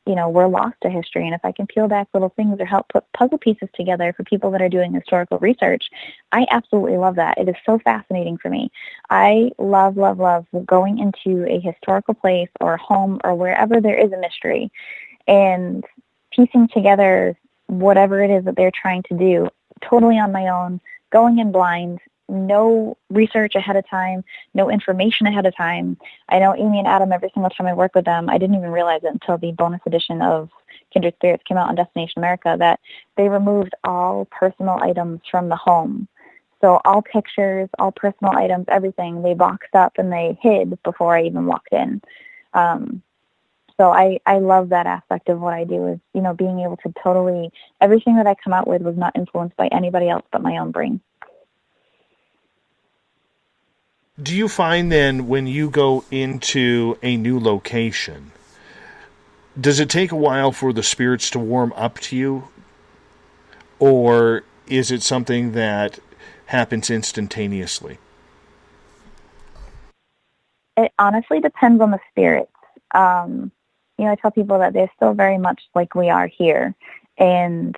we're lost to history. And if I can peel back little things or help put puzzle pieces together for people that are doing historical research, I absolutely love that. It is so fascinating for me. I love, love, love going into a historical place or a home or wherever there is a mystery and piecing together whatever it is that they're trying to do totally on my own, going in blind, no research ahead of time, no information ahead of time. I know Amy and Adam, every single time I work with them, I didn't even realize it until the bonus edition of Kindred Spirits came out on Destination America, that they removed all personal items from the home. So all pictures, all personal items, everything, they boxed up and they hid before I even walked in. So I love that aspect of what I do is, being able to totally, everything that I come out with was not influenced by anybody else but my own brain. Do you find then when you go into a new location, does it take a while for the spirits to warm up to you? Or is it something that happens instantaneously? It honestly depends on the spirits. I tell people that they're still very much like we are here. And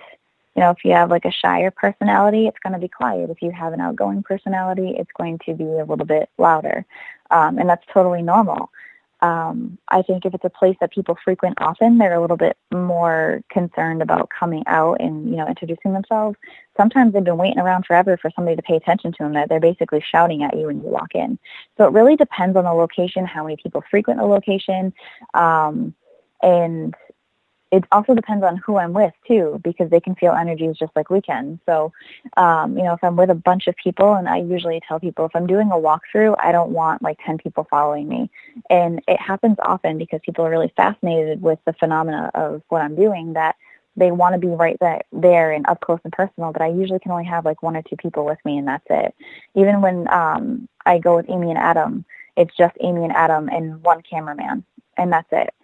if you have like a shyer personality, it's going to be quiet. If you have an outgoing personality, it's going to be a little bit louder. And that's totally normal. I think if it's a place that people frequent often, they're a little bit more concerned about coming out and, introducing themselves. Sometimes they've been waiting around forever for somebody to pay attention to them, that they're basically shouting at you when you walk in. So it really depends on the location, how many people frequent the location. And it also depends on who I'm with, too, because they can feel energies just like we can. So, if I'm with a bunch of people, and I usually tell people if I'm doing a walkthrough, I don't want like 10 people following me. And it happens often because people are really fascinated with the phenomena of what I'm doing, that they want to be right there and up close and personal. But I usually can only have like 1 or 2 people with me, and that's it. Even when I go with Amy and Adam, it's just Amy and Adam and 1 cameraman, and that's it.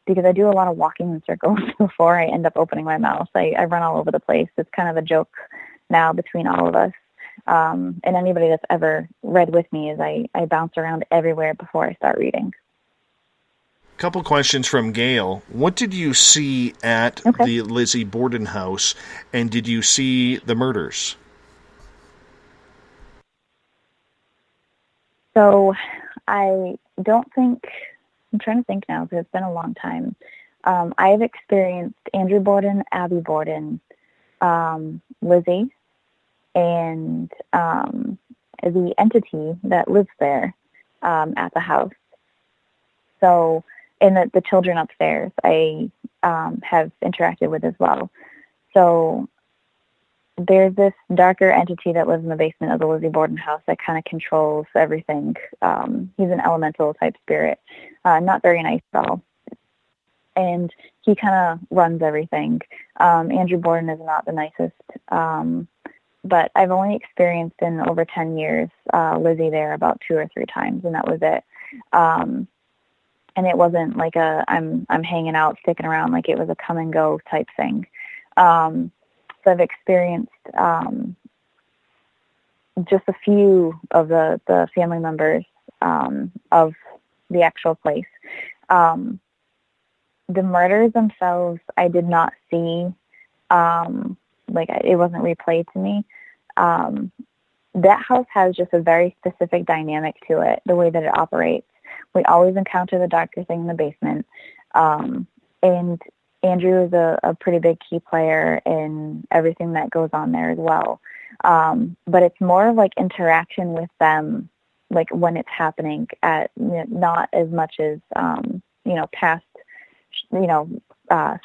Because I do a lot of walking in circles before I end up opening my mouth. I run all over the place. It's kind of a joke now between all of us. And anybody that's ever read with me is I bounce around everywhere before I start reading. A couple questions from Gail. What did you see at the Lizzie Borden house, and did you see the murders? So I don't think... I'm trying to think now because it's been a long time. I have experienced Andrew Borden, Abby Borden, Lizzie, and the entity that lives there at the house. So, and the children upstairs I have interacted with as well. So there's this darker entity that lives in the basement of the Lizzie Borden house that kind of controls everything. He's an elemental type spirit, not very nice at all. And he kind of runs everything. Andrew Borden is not the nicest. But I've only experienced in over 10 years Lizzie there about 2 or 3 times, and that was it. And it wasn't like I'm hanging out, sticking around, like it was a come and go type thing. So I've experienced just a few of the family members of the actual place. The murders themselves, I did not see. It wasn't replayed to me. That house has just a very specific dynamic to it, the way that it operates. We always encounter the darker thing in the basement. And Andrew is a pretty big key player in everything that goes on there as well. But it's more of like interaction with them, like when it's happening not as much as, past,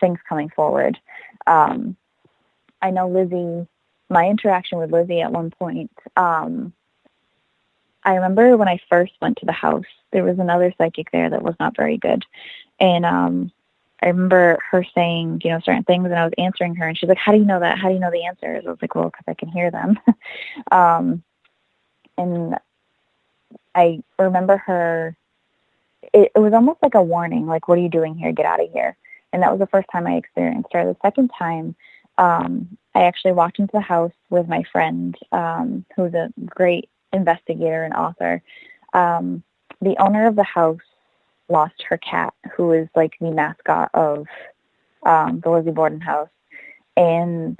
things coming forward. I know Lizzie, my interaction with Lizzie at one point, I remember when I first went to the house, there was another psychic there that was not very good. And I remember her saying, certain things, and I was answering her, and she's like, how do you know that? How do you know the answers? I was like, well, because I can hear them. And I remember her, it was almost like a warning, like, what are you doing here? Get out of here. And that was the first time I experienced her. The second time, I actually walked into the house with my friend, who's a great investigator and author. The owner of the house lost her cat, who is like the mascot of the Lizzie Borden house. And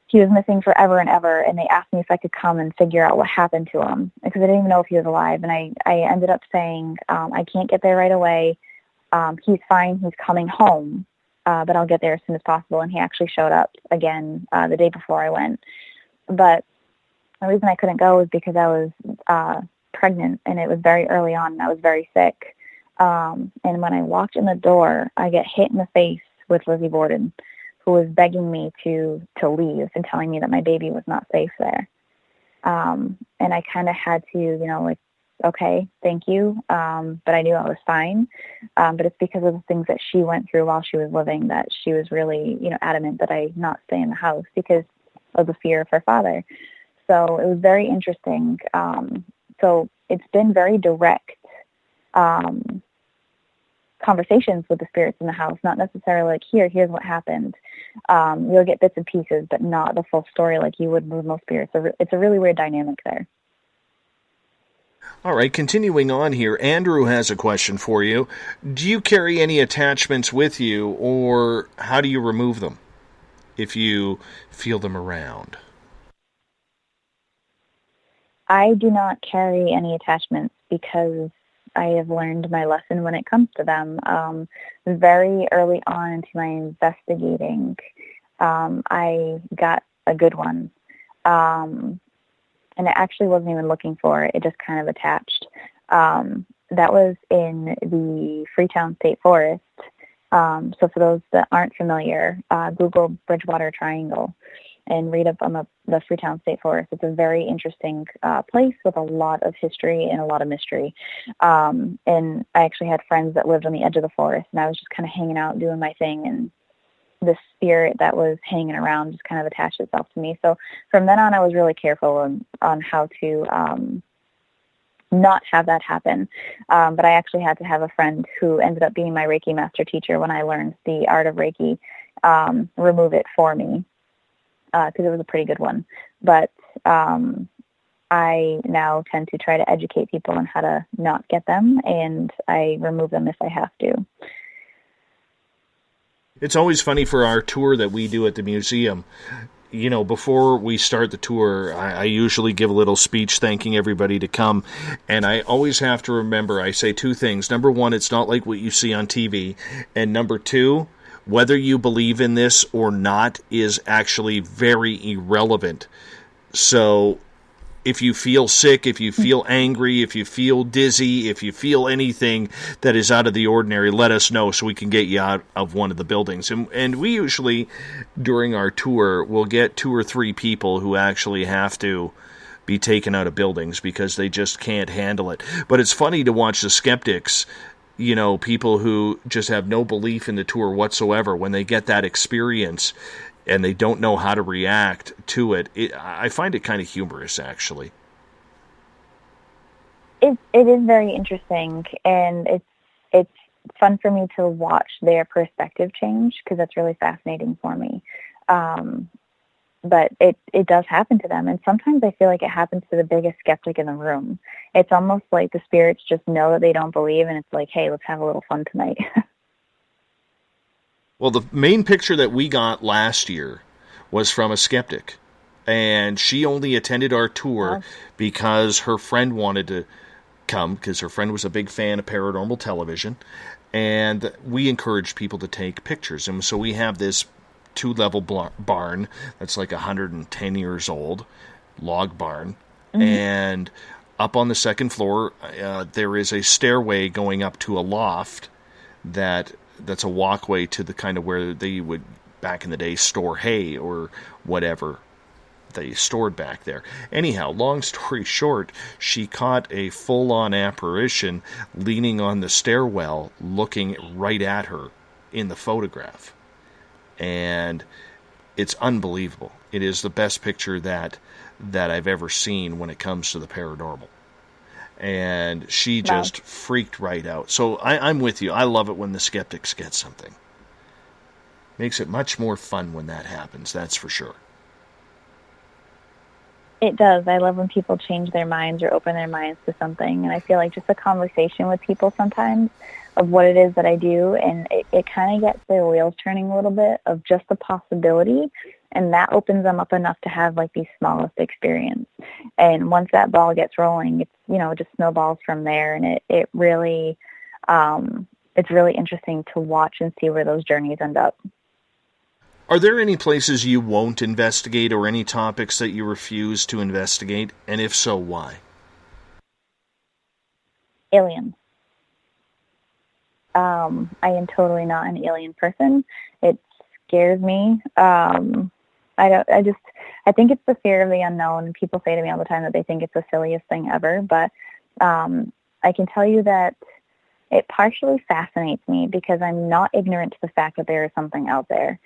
he was missing forever and ever, and they asked me if I could come and figure out what happened to him, because I didn't even know if he was alive. And I ended up saying, I can't get there right away. He's fine. He's coming home, but I'll get there as soon as possible. And he actually showed up again the day before I went. But the reason I couldn't go was because I was pregnant, and it was very early on, and I was very sick. And when I walked in the door, I get hit in the face with Lizzie Borden, who was begging me to leave and telling me that my baby was not safe there. And I kind of had to, okay, thank you. But I knew I was fine. But it's because of the things that she went through while she was living that she was really, adamant that I not stay in the house because of the fear of her father. So it was very interesting. So it's been very direct conversations with the spirits in the house, not necessarily like, here's what happened. You'll get bits and pieces, but not the full story like you would with most spirits. So it's a really weird dynamic there. All right, continuing on here, Andrew has a question for you. Do you carry any attachments with you, or how do you remove them if you feel them around? I do not carry any attachments because I have learned my lesson when it comes to them. Very early on into my investigating, I got a good one. And I actually wasn't even looking for it. It just kind of attached. That was in the Freetown State Forest. So for those that aren't familiar, Google Bridgewater Triangle and read up on the Freetown State Forest. It's a very interesting place with a lot of history and a lot of mystery. And I actually had friends that lived on the edge of the forest, and I was just kind of hanging out doing my thing, and the spirit that was hanging around just kind of attached itself to me. So from then on, I was really careful on how to not have that happen. But I actually had to have a friend who ended up being my Reiki master teacher when I learned the art of Reiki remove it for me. Because it was a pretty good one. But I now tend to try to educate people on how to not get them, and I remove them if I have to. It's always funny for our tour that we do at the museum. Before we start the tour, I usually give a little speech thanking everybody to come, and I always have to remember, I say two things. Number one, it's not like what you see on TV, and number two, whether you believe in this or not is actually very irrelevant. So if you feel sick, if you feel angry, if you feel dizzy, if you feel anything that is out of the ordinary, let us know so we can get you out of one of the buildings. And we usually, during our tour, will get 2 or 3 people who actually have to be taken out of buildings because they just can't handle it. But it's funny to watch the skeptics, people who just have no belief in the tour whatsoever, when they get that experience and they don't know how to react to it. I find it kind of humorous, actually. It is very interesting, and it's fun for me to watch their perspective change because that's really fascinating for me. But it does happen to them, and sometimes I feel like it happens to the biggest skeptic in the room. It's almost like the spirits just know that they don't believe, and it's like, hey, let's have a little fun tonight. Well, the main picture that we got last year was from a skeptic, and she only attended our tour because her friend wanted to come, because her friend was a big fan of paranormal television, and we encouraged people to take pictures. And so we have this 2-level barn that's like 110 years old, log barn, and up on the second floor there is a stairway going up to a loft that's a walkway to the kind of where they would back in the day store hay or whatever they stored back there. Anyhow, long story short, she caught a full-on apparition leaning on the stairwell looking right at her. in the photograph. And it's unbelievable. It is the best picture that I've ever seen when it comes to the paranormal. And she just freaked right out. So I'm with you. I love it when the skeptics get something. Makes it much more fun when that happens, that's for sure. It does. I love when people change their minds or open their minds to something. And I feel like just a conversation with people sometimes of what it is that I do, and it kind of gets their wheels turning a little bit of just the possibility, and that opens them up enough to have like the smallest experience. And once that ball gets rolling, it's, you know, it just snowballs from there, and it really, it's really interesting to watch and see where those journeys end up. Are there any places you won't investigate or any topics that you refuse to investigate? And if so, why? Aliens. I am totally not an alien person. It scares me. I think it's the fear of the unknown. People say to me all the time that they think it's the silliest thing ever, but I can tell you that it partially fascinates me because I'm not ignorant to the fact that there is something out there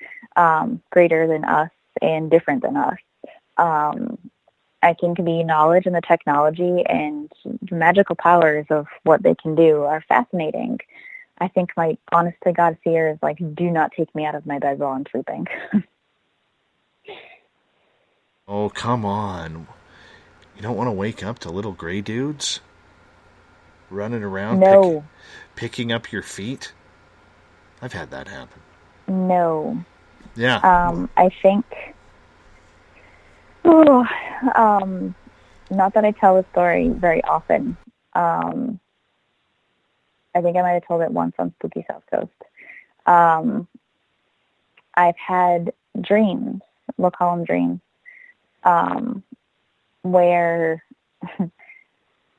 greater than us and different than us. I think the knowledge and the technology and the magical powers of what they can do are fascinating. I think my honest to God fear is like, do not take me out of my bed while I'm sleeping. Oh, come on. You don't want to wake up to little gray dudes running around picking up your feet? I've had that happen. No. Yeah. I think, not that I tell the story very often. I think I might have told it once on Spooky South Coast. I've had dreams, we'll call them dreams, where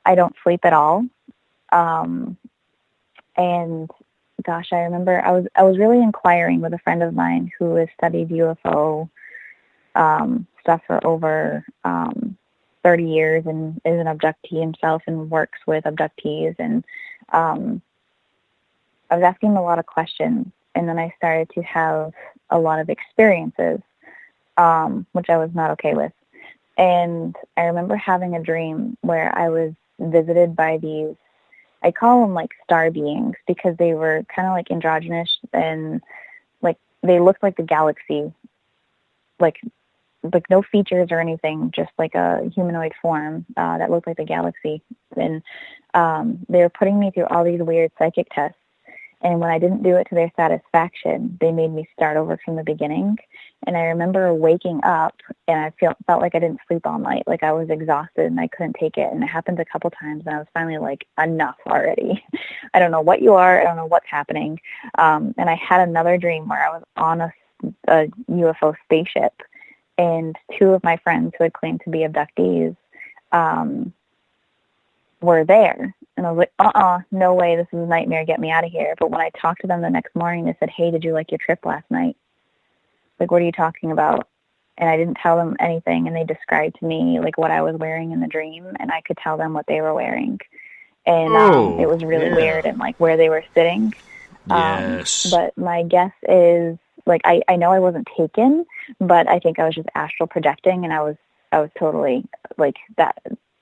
I don't sleep at all. And gosh, I remember I was really inquiring with a friend of mine who has studied UFO stuff for over 30 years and is an abductee himself and works with abductees. And I was asking him a lot of questions, and then I started to have a lot of experiences, which I was not okay with. And I remember having a dream where I was visited by these, I call them like star beings, because they were kind of like androgynous and like they looked like the galaxy, like no features or anything, just like a humanoid form that looked like the galaxy. And they were putting me through all these weird psychic tests. And when I didn't do it to their satisfaction, they made me start over from the beginning. And I remember waking up and I felt like I didn't sleep all night. Like I was exhausted and I couldn't take it. And it happened a couple times and I was finally like, enough already. I don't know what you are. I don't know what's happening. And I had another dream where I was on a UFO spaceship, and two of my friends who had claimed to be abductees were there. And I was like, no way, this is a nightmare, get me out of here. But when I talked to them the next morning, they said, hey, did you like your trip last night? Like, what are you talking about? And I didn't tell them anything, and they described to me, like, what I was wearing in the dream, and I could tell them what they were wearing. And it was really weird, and, like, where they were sitting. Yes. But my guess is, like, I know I wasn't taken, but I think I was just astral projecting, and I was totally, like, that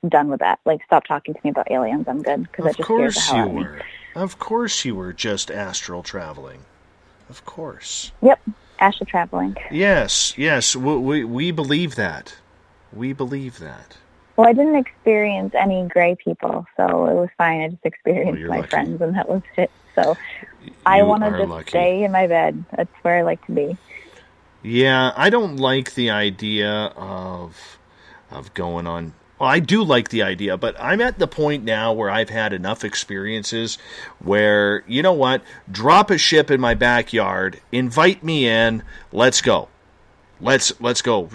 done with that. Like, stop talking to me about aliens. I'm good, because that just scares the hell out of me. Of course you were just astral traveling. Of course. Yep, astral traveling. Yes. We believe that. We believe that. Well, I didn't experience any gray people, so it was fine. I just experienced my lucky. friends, and that was it. So I want to just stay in my bed. That's where I like to be. Yeah, I don't like the idea of going on. Well, I do like the idea, but I'm at the point now where I've had enough experiences where, you know what, drop a ship in my backyard, invite me in, let's go. Let's go.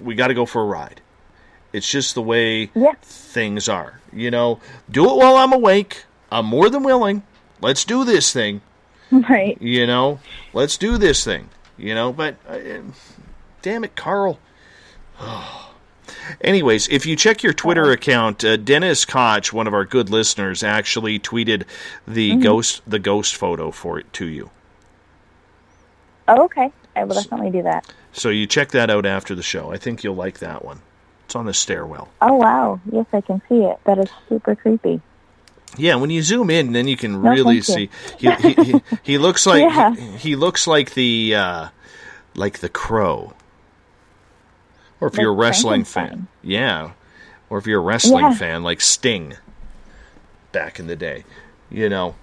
We got to go for a ride. It's just the way things are. You know, do it while I'm awake. I'm more than willing. Let's do this thing. Right. You know, let's do this thing. You know, but damn it, Carl. Anyways, if you check your Twitter account, Dennis Koch, one of our good listeners, actually tweeted the ghost photo to you. Oh, okay. I will definitely do that. So you check that out after the show. I think you'll like that one. It's on the stairwell. Oh, wow. Yes, I can see it. That is super creepy. Yeah, when you zoom in, then you can No, really thank see. He looks like Yeah. he looks like the Crow. Or if Like you're a wrestling Frankenstein. fan, yeah. Or if you're a wrestling Yeah. fan, like Sting, back in the day, you know.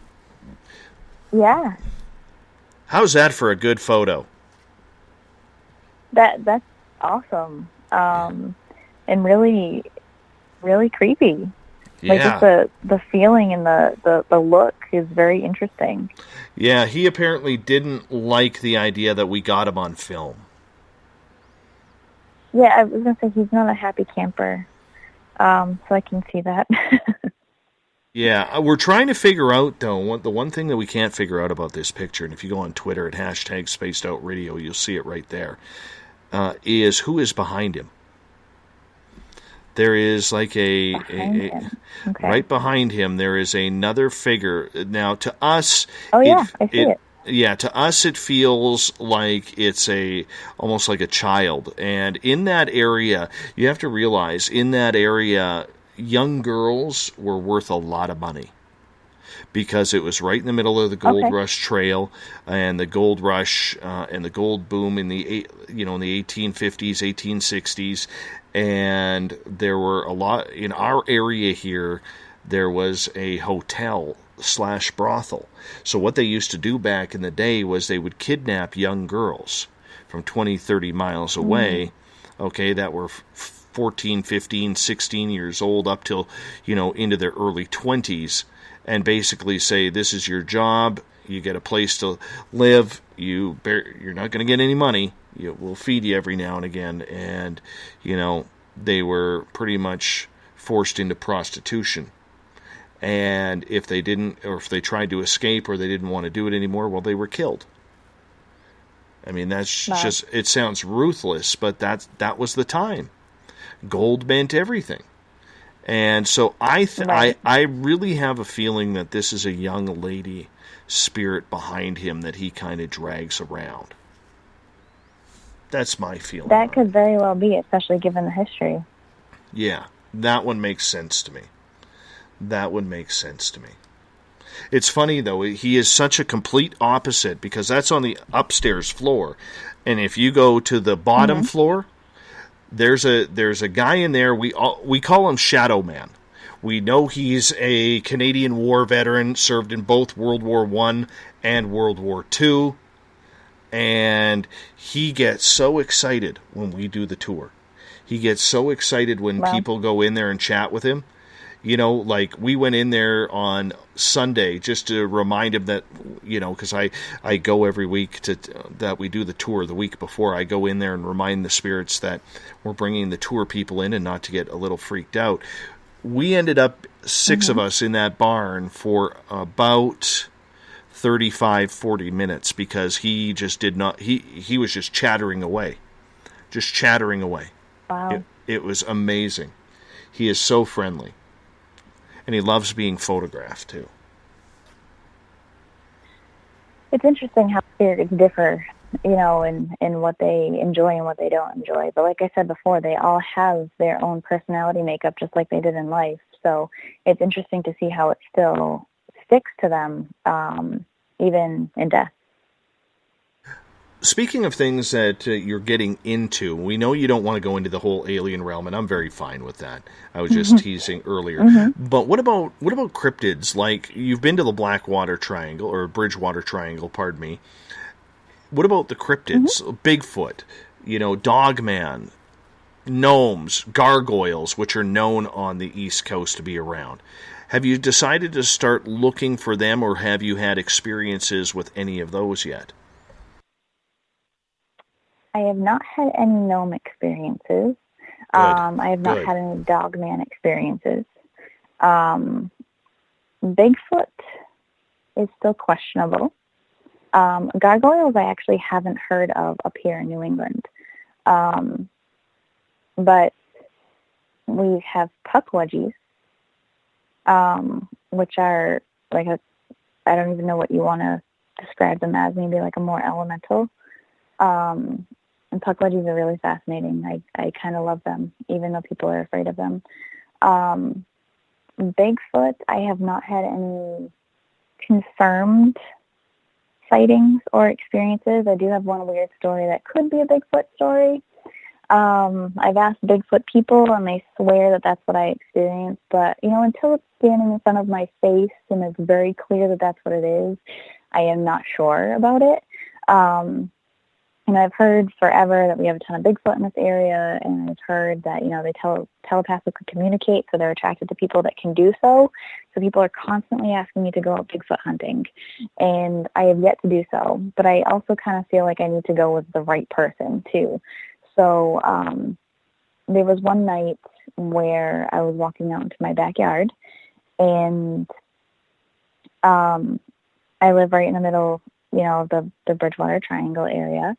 Yeah. How's that for a good photo? That's awesome. And really, really creepy. Like Yeah. just the feeling and the look is very interesting. Yeah, he apparently didn't like the idea that we got him on film. Yeah, I was gonna say he's not a happy camper. So I can see that. Yeah, we're trying to figure out, though, the one thing that we can't figure out about this picture, and if you go on Twitter at #SpacedOutRadio, you'll see it right there, is who is behind him. There is like Okay. right behind him, there is another figure. Now, to us... Oh, yeah, I see it. Yeah, to us it feels like it's almost like a child. And in that area, you have to realize, in that area, young girls were worth a lot of money. Because it was right in the middle of the Gold Rush Trail and the Gold Rush and the gold boom in the 1850s, 1860s. And there were a lot, in our area here, there was a hotel/brothel. So what they used to do back in the day was they would kidnap young girls from 20, 30 miles away, that were 14, 15, 16 years old up till, into their early 20s, and basically say, this is your job, you get a place to live, you're not going to get any money, we'll feed you every now and again, and, they were pretty much forced into prostitution. And if they didn't, or if they tried to escape or they didn't want to do it anymore, well, they were killed. I mean, that's just, it sounds ruthless, but that was the time. Gold meant everything. And so I really have a feeling that this is a young lady spirit behind him that he kind of drags around. That's my feeling. That could very well be, especially given the history. Yeah, that one makes sense to me. That would make sense to me. It's funny, though, he is such a complete opposite, because that's on the upstairs floor. And if you go to the bottom floor, there's a guy in there, we call him Shadow Man. We know he's a Canadian War veteran, served in both World War I and World War II. And he gets so excited when we do the tour. He gets so excited when people go in there and chat with him. Like we went in there on Sunday just to remind him that, because I go every week that we do the tour the week before. I go in there and remind the spirits that we're bringing the tour people in and not to get a little freaked out. We ended up, 6 of us in that barn for about 35, 40 minutes because he just did not, he was just chattering away. Wow. It was amazing. He is so friendly. And he loves being photographed, too. It's interesting how spirits differ, in what they enjoy and what they don't enjoy. But like I said before, they all have their own personality makeup just like they did in life. So it's interesting to see how it still sticks to them, even in death. Speaking of things that you're getting into, we know you don't want to go into the whole alien realm, and I'm very fine with that. I was just teasing earlier. But what about cryptids? Like, you've been to the Blackwater Triangle, or Bridgewater Triangle, pardon me. What about the cryptids? Bigfoot, Dogman, gnomes, gargoyles, which are known on the East Coast to be around. Have you decided to start looking for them, or have you had experiences with any of those yet? I have not had any gnome experiences. I have not had any dogman experiences. Bigfoot is still questionable. Gargoyles I actually haven't heard of up here in New England. But we have puckwudgies, which are like I don't even know what you want to describe them as, maybe like a more elemental And puckwudgies are really fascinating. I kind of love them, even though people are afraid of them. Bigfoot, I have not had any confirmed sightings or experiences. I do have one weird story that could be a Bigfoot story. I've asked Bigfoot people, and they swear that that's what I experienced. But, until it's standing in front of my face and it's very clear that that's what it is, I am not sure about it. I've heard forever that we have a ton of Bigfoot in this area, and I've heard that, they telepathically communicate, so they're attracted to people that can do so. So people are constantly asking me to go out Bigfoot hunting, and I have yet to do so. But I also kind of feel like I need to go with the right person, too. So there was one night where I was walking out into my backyard, and I live right in the middle, of the Bridgewater Triangle area.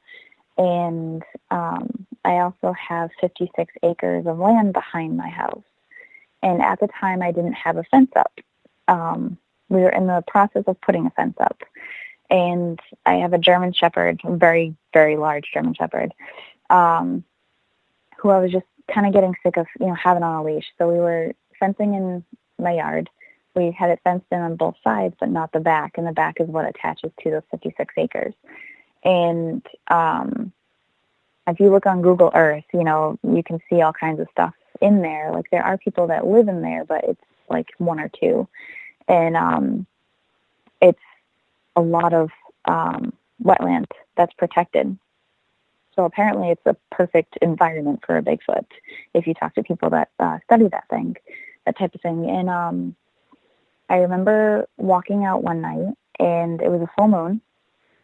And I also have 56 acres of land behind my house. And at the time, I didn't have a fence up. We were in the process of putting a fence up. And I have a German Shepherd, a very, very large German Shepherd, who I was just kind of getting sick of, having on a leash. So we were fencing in my yard. We had it fenced in on both sides, but not the back. And the back is what attaches to those 56 acres. And if you look on Google Earth, you can see all kinds of stuff in there. Like, there are people that live in there, but it's like one or two. And it's a lot of wetland that's protected. So apparently it's a perfect environment for a Bigfoot if you talk to people that study that type of thing. And I remember walking out one night, and it was a full moon,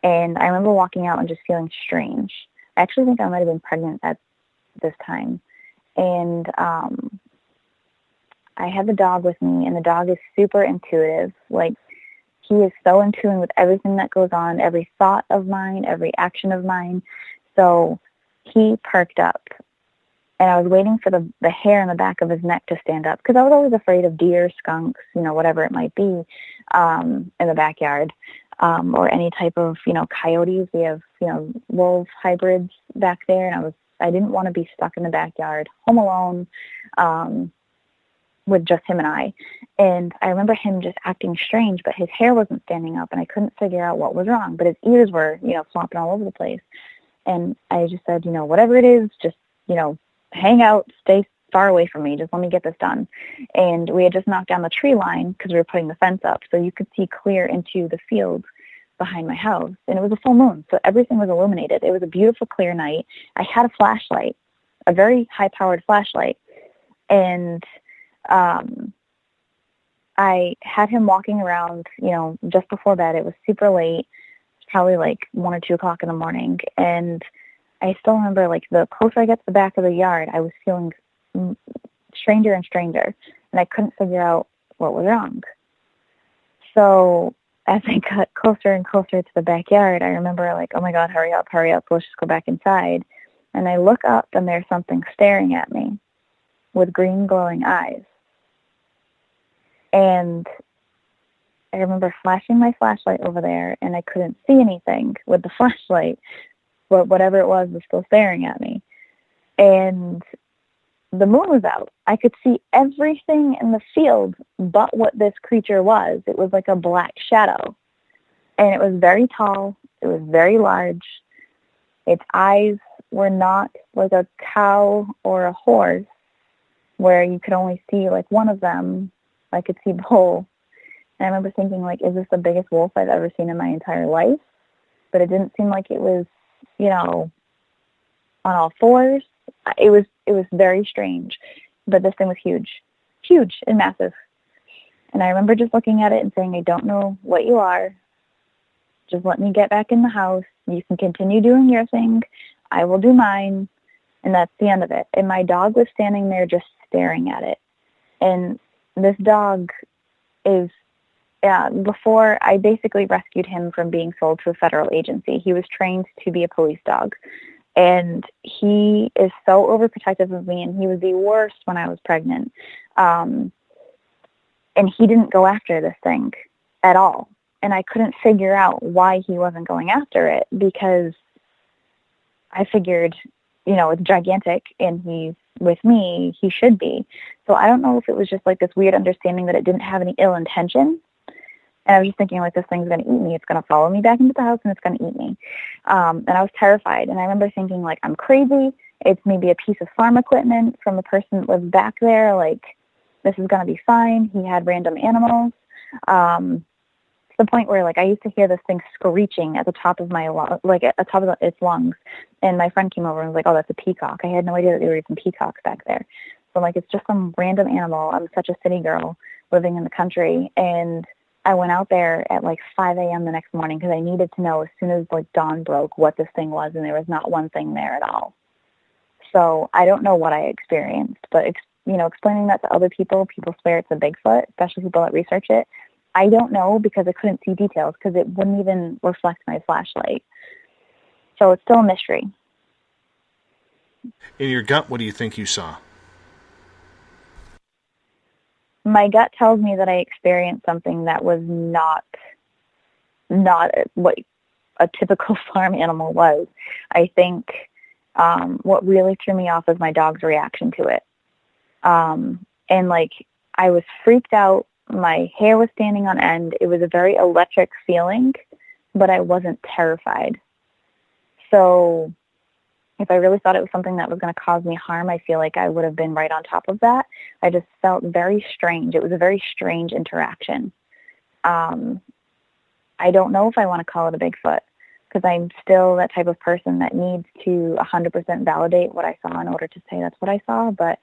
and I remember walking out and just feeling strange. I actually think I might have been pregnant at this time. And I had the dog with me, and the dog is super intuitive. Like, he is so in tune with everything that goes on, every thought of mine, every action of mine. So he perked up, and I was waiting for the hair on the back of his neck to stand up, because I was always afraid of deer, skunks, whatever it might be, in the backyard, or any type of, coyotes. We have, wolf hybrids back there, and I didn't want to be stuck in the backyard, home alone, with just him and I. And I remember him just acting strange, but his hair wasn't standing up, and I couldn't figure out what was wrong, but his ears were, flopping all over the place. And I just said, whatever it is, just, hang out, stay far away from me. Just let me get this done. And we had just knocked down the tree line because we were putting the fence up, so you could see clear into the field behind my house. And it was a full moon, so everything was illuminated. It was a beautiful, clear night. I had a flashlight, a very high-powered flashlight. And I had him walking around, just before bed. It was super late. It's probably like 1 or 2 o'clock in the morning. And I still remember, like, the closer I got to the back of the yard, I was feeling stranger and stranger, and I couldn't figure out what was wrong. So as I got closer and closer to the backyard, I remember, like, oh my God, hurry up, let's just go back inside. And I look up, and there's something staring at me with green glowing eyes. And I remember flashing my flashlight over there, and I couldn't see anything with the flashlight, but whatever it was still staring at me. And the moon was out. I could see everything in the field but what this creature was. It was like a black shadow. And it was very tall. It was very large. Its eyes were not like a cow or a horse, where you could only see like one of them. I could see the whole. And I remember thinking, like, is this the biggest wolf I've ever seen in my entire life? But it didn't seem like it was, on all fours. It was very strange, but this thing was huge and massive. And I remember just looking at it and saying, I don't know what you are. Just let me get back in the house. You can continue doing your thing. I will do mine. And that's the end of it. And my dog was standing there just staring at it. And this dog is, before I basically rescued him from being sold to a federal agency. He was trained to be a police dog. And he is so overprotective of me, and he was the worst when I was pregnant. And he didn't go after this thing at all. And I couldn't figure out why he wasn't going after it, because I figured, it's gigantic and he's with me, he should be. So I don't know if it was just like this weird understanding that it didn't have any ill intention. And I was just thinking, like, this thing's going to eat me. It's going to follow me back into the house and it's going to eat me. And I was terrified. And I remember thinking, like, I'm crazy. It's maybe a piece of farm equipment from the person that lives back there. Like, this is going to be fine. He had random animals. To the point where, like, I used to hear this thing screeching at the top of my at the top of its lungs. And my friend came over and was like, oh, that's a peacock. I had no idea that there were even peacocks back there. So I'm like, it's just some random animal. I'm such a city girl living in the country. And I went out there at like 5 a.m. the next morning because I needed to know as soon as like dawn broke what this thing was, and there was not one thing there at all. So I don't know what I experienced, but explaining that to other people swear it's a Bigfoot, especially people that research it. I don't know because I couldn't see details because it wouldn't even reflect my flashlight. So it's still a mystery. In your gut, what do you think you saw? My gut tells me that I experienced something that was not what a typical farm animal was. I think what really threw me off was my dog's reaction to it. And like, I was freaked out. My hair was standing on end. It was a very electric feeling, but I wasn't terrified. So if I really thought it was something that was going to cause me harm, I feel like I would have been right on top of that. I just felt very strange. It was a very strange interaction. I don't know if I want to call it a Bigfoot because I'm still that type of person that needs to 100% validate what I saw in order to say that's what I saw. But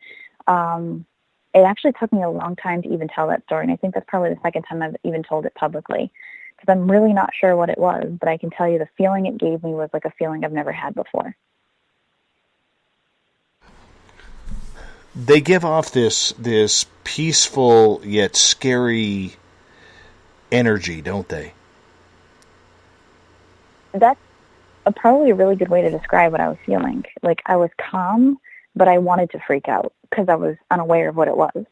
it actually took me a long time to even tell that story. And I think that's probably the second time I've even told it publicly because I'm really not sure what it was. But I can tell you the feeling it gave me was like a feeling I've never had before. They give off this peaceful yet scary energy, don't they? That's probably a really good way to describe what I was feeling. Like, I was calm, but I wanted to freak out because I was unaware of what it was.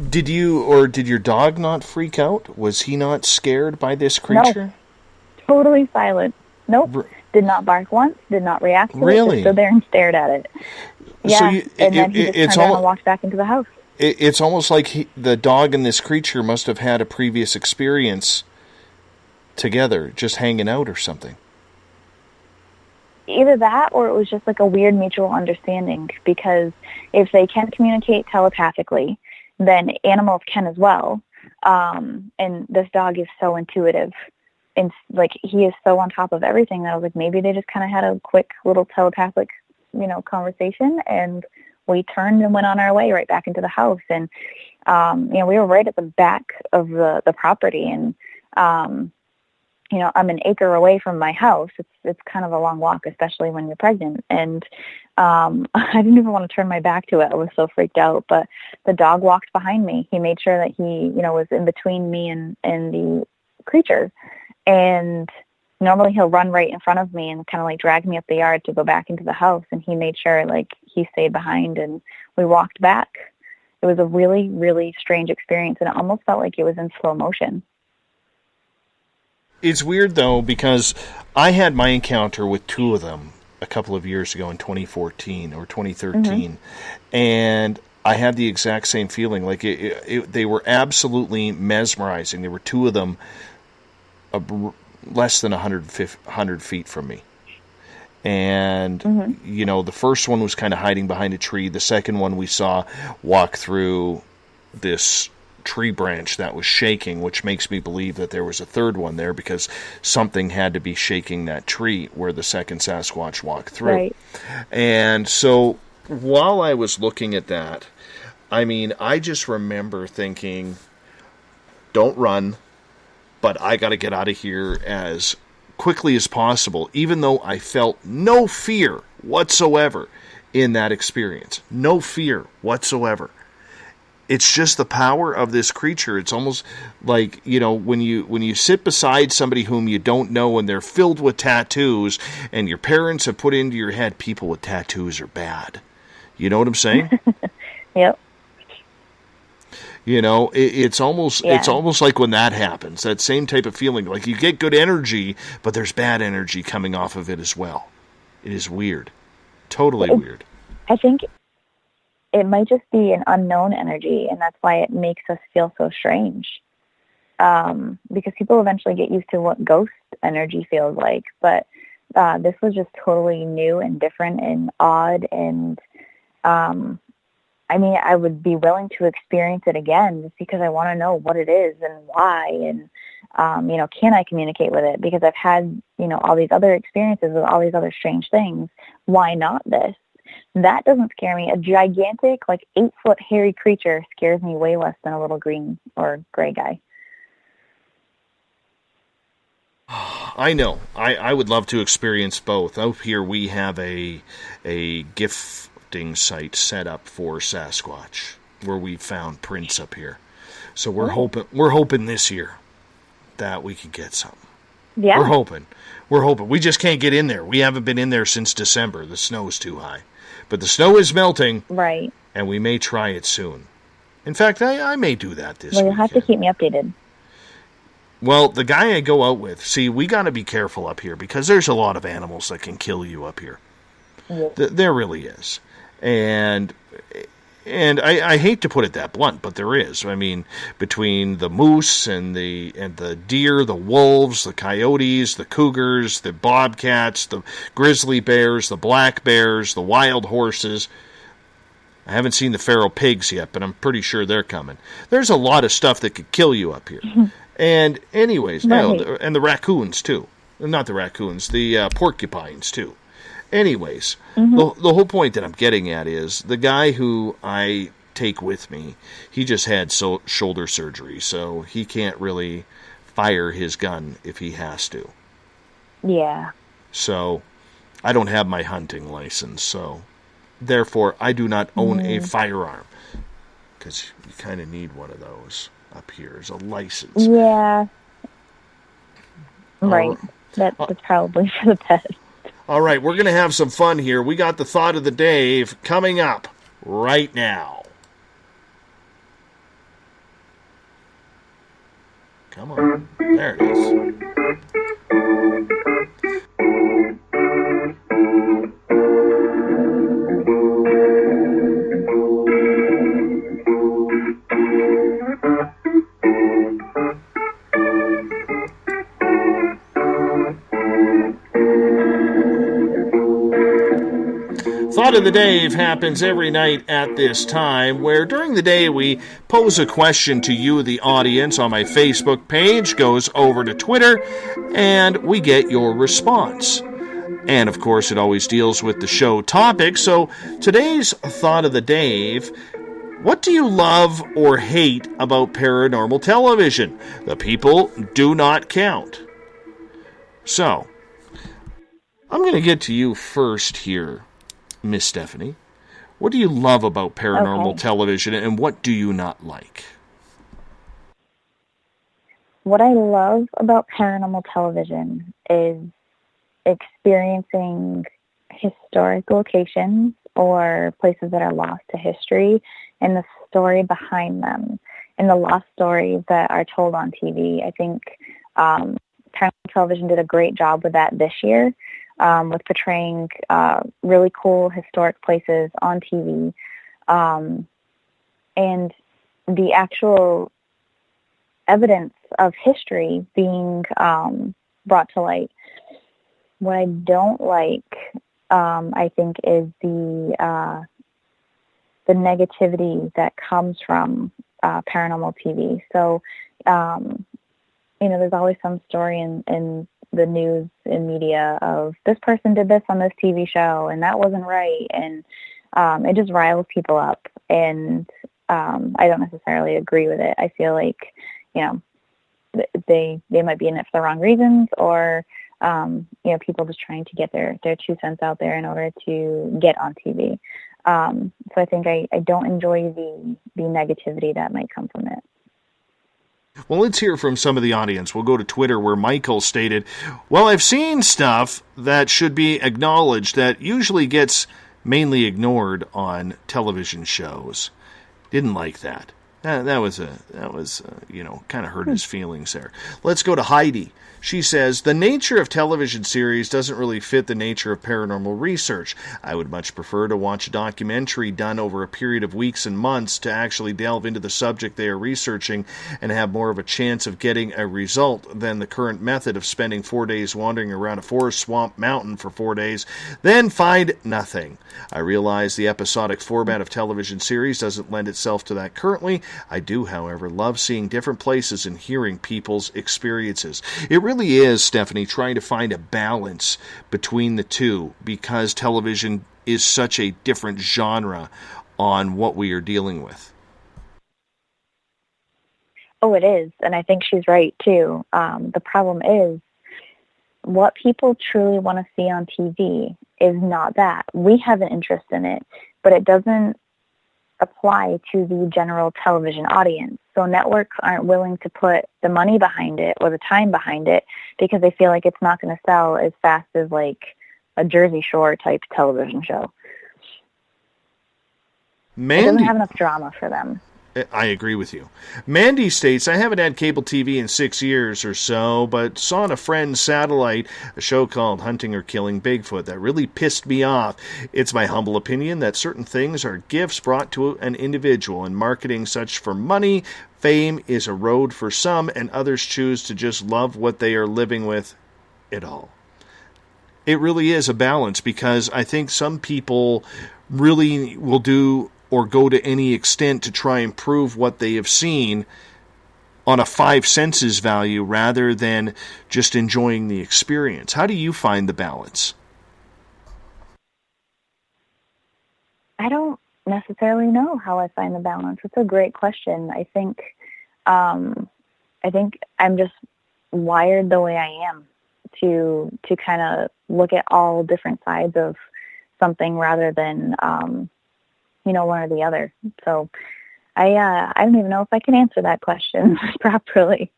Did your dog not freak out? Was he not scared by this creature? No. Totally silent. Nope. Did not bark once, did not react to it, Really? just stood there and stared at it. Yeah, So and then he just turned around and walked back into the house. It's almost like the dog and this creature must have had a previous experience together, just hanging out or something. Either that or it was just like a weird mutual understanding, because if they can communicate telepathically, then animals can as well. And this dog is so intuitive. And like, he is so on top of everything that I was like, maybe they just kind of had a quick little telepathic, conversation, and we turned and went on our way right back into the house. And, we were right at the back of the property, and, I'm an acre away from my house. It's kind of a long walk, especially when you're pregnant. And, I didn't even want to turn my back to it. I was so freaked out, but the dog walked behind me. He made sure that he, was in between me and the creature. And normally he'll run right in front of me and kind of like drag me up the yard to go back into the house. And he made sure like he stayed behind and we walked back. It was a really, really strange experience. And it almost felt like it was in slow motion. It's weird though, because I had my encounter with two of them a couple of years ago in 2014 or 2013. Mm-hmm. And I had the exact same feeling. Like they were absolutely mesmerizing. There were two of them less than 100 feet from me. And, mm-hmm. The first one was kind of hiding behind a tree. The second one we saw walk through this tree branch that was shaking, which makes me believe that there was a third one there because something had to be shaking that tree where the second Sasquatch walked through. Right. And so while I was looking at that, I just remember thinking, don't run, but I got to get out of here as quickly as possible, even though I felt no fear whatsoever in that experience. No fear whatsoever. It's just the power of this creature. It's almost like, when you sit beside somebody whom you don't know and they're filled with tattoos and your parents have put into your head people with tattoos are bad. You know what I'm saying? Yep. It's almost like when that happens, that same type of feeling. Like you get good energy, but there's bad energy coming off of it as well. It is weird. Totally weird. I think it might just be an unknown energy, and that's why it makes us feel so strange. Because people eventually get used to what ghost energy feels like, but this was just totally new and different and odd, and I mean, I would be willing to experience it again just because I want to know what it is and why, and can I communicate with it? Because I've had all these other experiences with all these other strange things. Why not this? That doesn't scare me. A gigantic, 8-foot hairy creature scares me way less than a little green or gray guy. I know. I would love to experience both. Out here we have a gifting site set up for Sasquatch where we found prints up here. So we're hoping this year that we can get something. Yeah. We're hoping. We just can't get in there. We haven't been in there since December. The snow's too high. But the snow is melting. Right. And we may try it soon. In fact, I may do that this Well, you'll weekend. have to keep me updated. Well, the guy I go out with, see, we got to be careful up here because there's a lot of animals that can kill you up here. Yeah. There really is. And I hate to put it that blunt, but there is. I mean, between the moose and the deer, the wolves, the coyotes, the cougars, the bobcats, the grizzly bears, the black bears, the wild horses. I haven't seen the feral pigs yet, but I'm pretty sure they're coming. There's a lot of stuff that could kill you up here. And anyways, and the raccoons too. Not the raccoons, the porcupines too. Anyways, the whole point that I'm getting at is the guy who I take with me, he just had shoulder surgery, so he can't really fire his gun if he has to. Yeah. So I don't have my hunting license, so therefore I do not own a firearm because you kind of need one of those up here as a license. Yeah. Right. That's probably for the best. All right, we're going to have some fun here. We got the thought of the day coming up right now. Come on. There it is. Thought of the Day happens every night at this time, where during the day we pose a question to you, the audience, on my Facebook page, goes over to Twitter, and we get your response. And, of course, it always deals with the show topic. So today's Thought of the Day: what do you love or hate about paranormal television? The people do not count. So, I'm going to get to you first here, Miss Stephanie. What do you love about paranormal television, and what do you not like? What I love about paranormal television is experiencing historic locations or places that are lost to history and the story behind them and the lost stories that are told on TV. I think paranormal television did a great job with that this year. With portraying really cool historic places on TV, and the actual evidence of history being brought to light. What I don't like, I think, is the negativity that comes from paranormal TV. So, there's always some story in the news and media of this person did this on this TV show and that wasn't right, and it just riles people up, and I don't necessarily agree with it. I feel like they might be in it for the wrong reasons, or people just trying to get their 2 cents out there in order to get on TV. So I think I don't enjoy the negativity that might come from it. Well, let's hear from some of the audience. We'll go to Twitter, where Michael stated, well, I've seen stuff that should be acknowledged that usually gets mainly ignored on television shows. Didn't like that. That was kind of hurt his feelings there. Let's go to Heidi. She says, the nature of television series doesn't really fit the nature of paranormal research. I would much prefer to watch a documentary done over a period of weeks and months to actually delve into the subject they are researching and have more of a chance of getting a result than the current method of spending 4 days wandering around a forest, swamp, mountain for 4 days, then find nothing. I realize the episodic format of television series doesn't lend itself to that currently. I do, however, love seeing different places and hearing people's experiences. It really is, Stephanie, trying to find a balance between the two because television is such a different genre on what we are dealing with. Oh, it is. And I think she's right, too. The problem is what people truly want to see on TV is not that. We have an interest in it, but it doesn't apply to the general television audience. So networks aren't willing to put the money behind it or the time behind it because they feel like it's not going to sell as fast as like a Jersey Shore type television show. It doesn't have enough drama for them. I agree with you. Mandy states, I haven't had cable TV in 6 years or so, but saw on a friend's satellite a show called Hunting or Killing Bigfoot that really pissed me off. It's my humble opinion that certain things are gifts brought to an individual, and marketing such for money, fame is a road for some, and others choose to just love what they are living with it all. It really is a balance because I think some people really will do or go to any extent to try and prove what they have seen on a five senses value rather than just enjoying the experience. How do you find the balance? I don't necessarily know how I find the balance. It's a great question. I think I'm just wired the way I am to kind of look at all different sides of something rather than one or the other. So I don't even know if I can answer that question properly.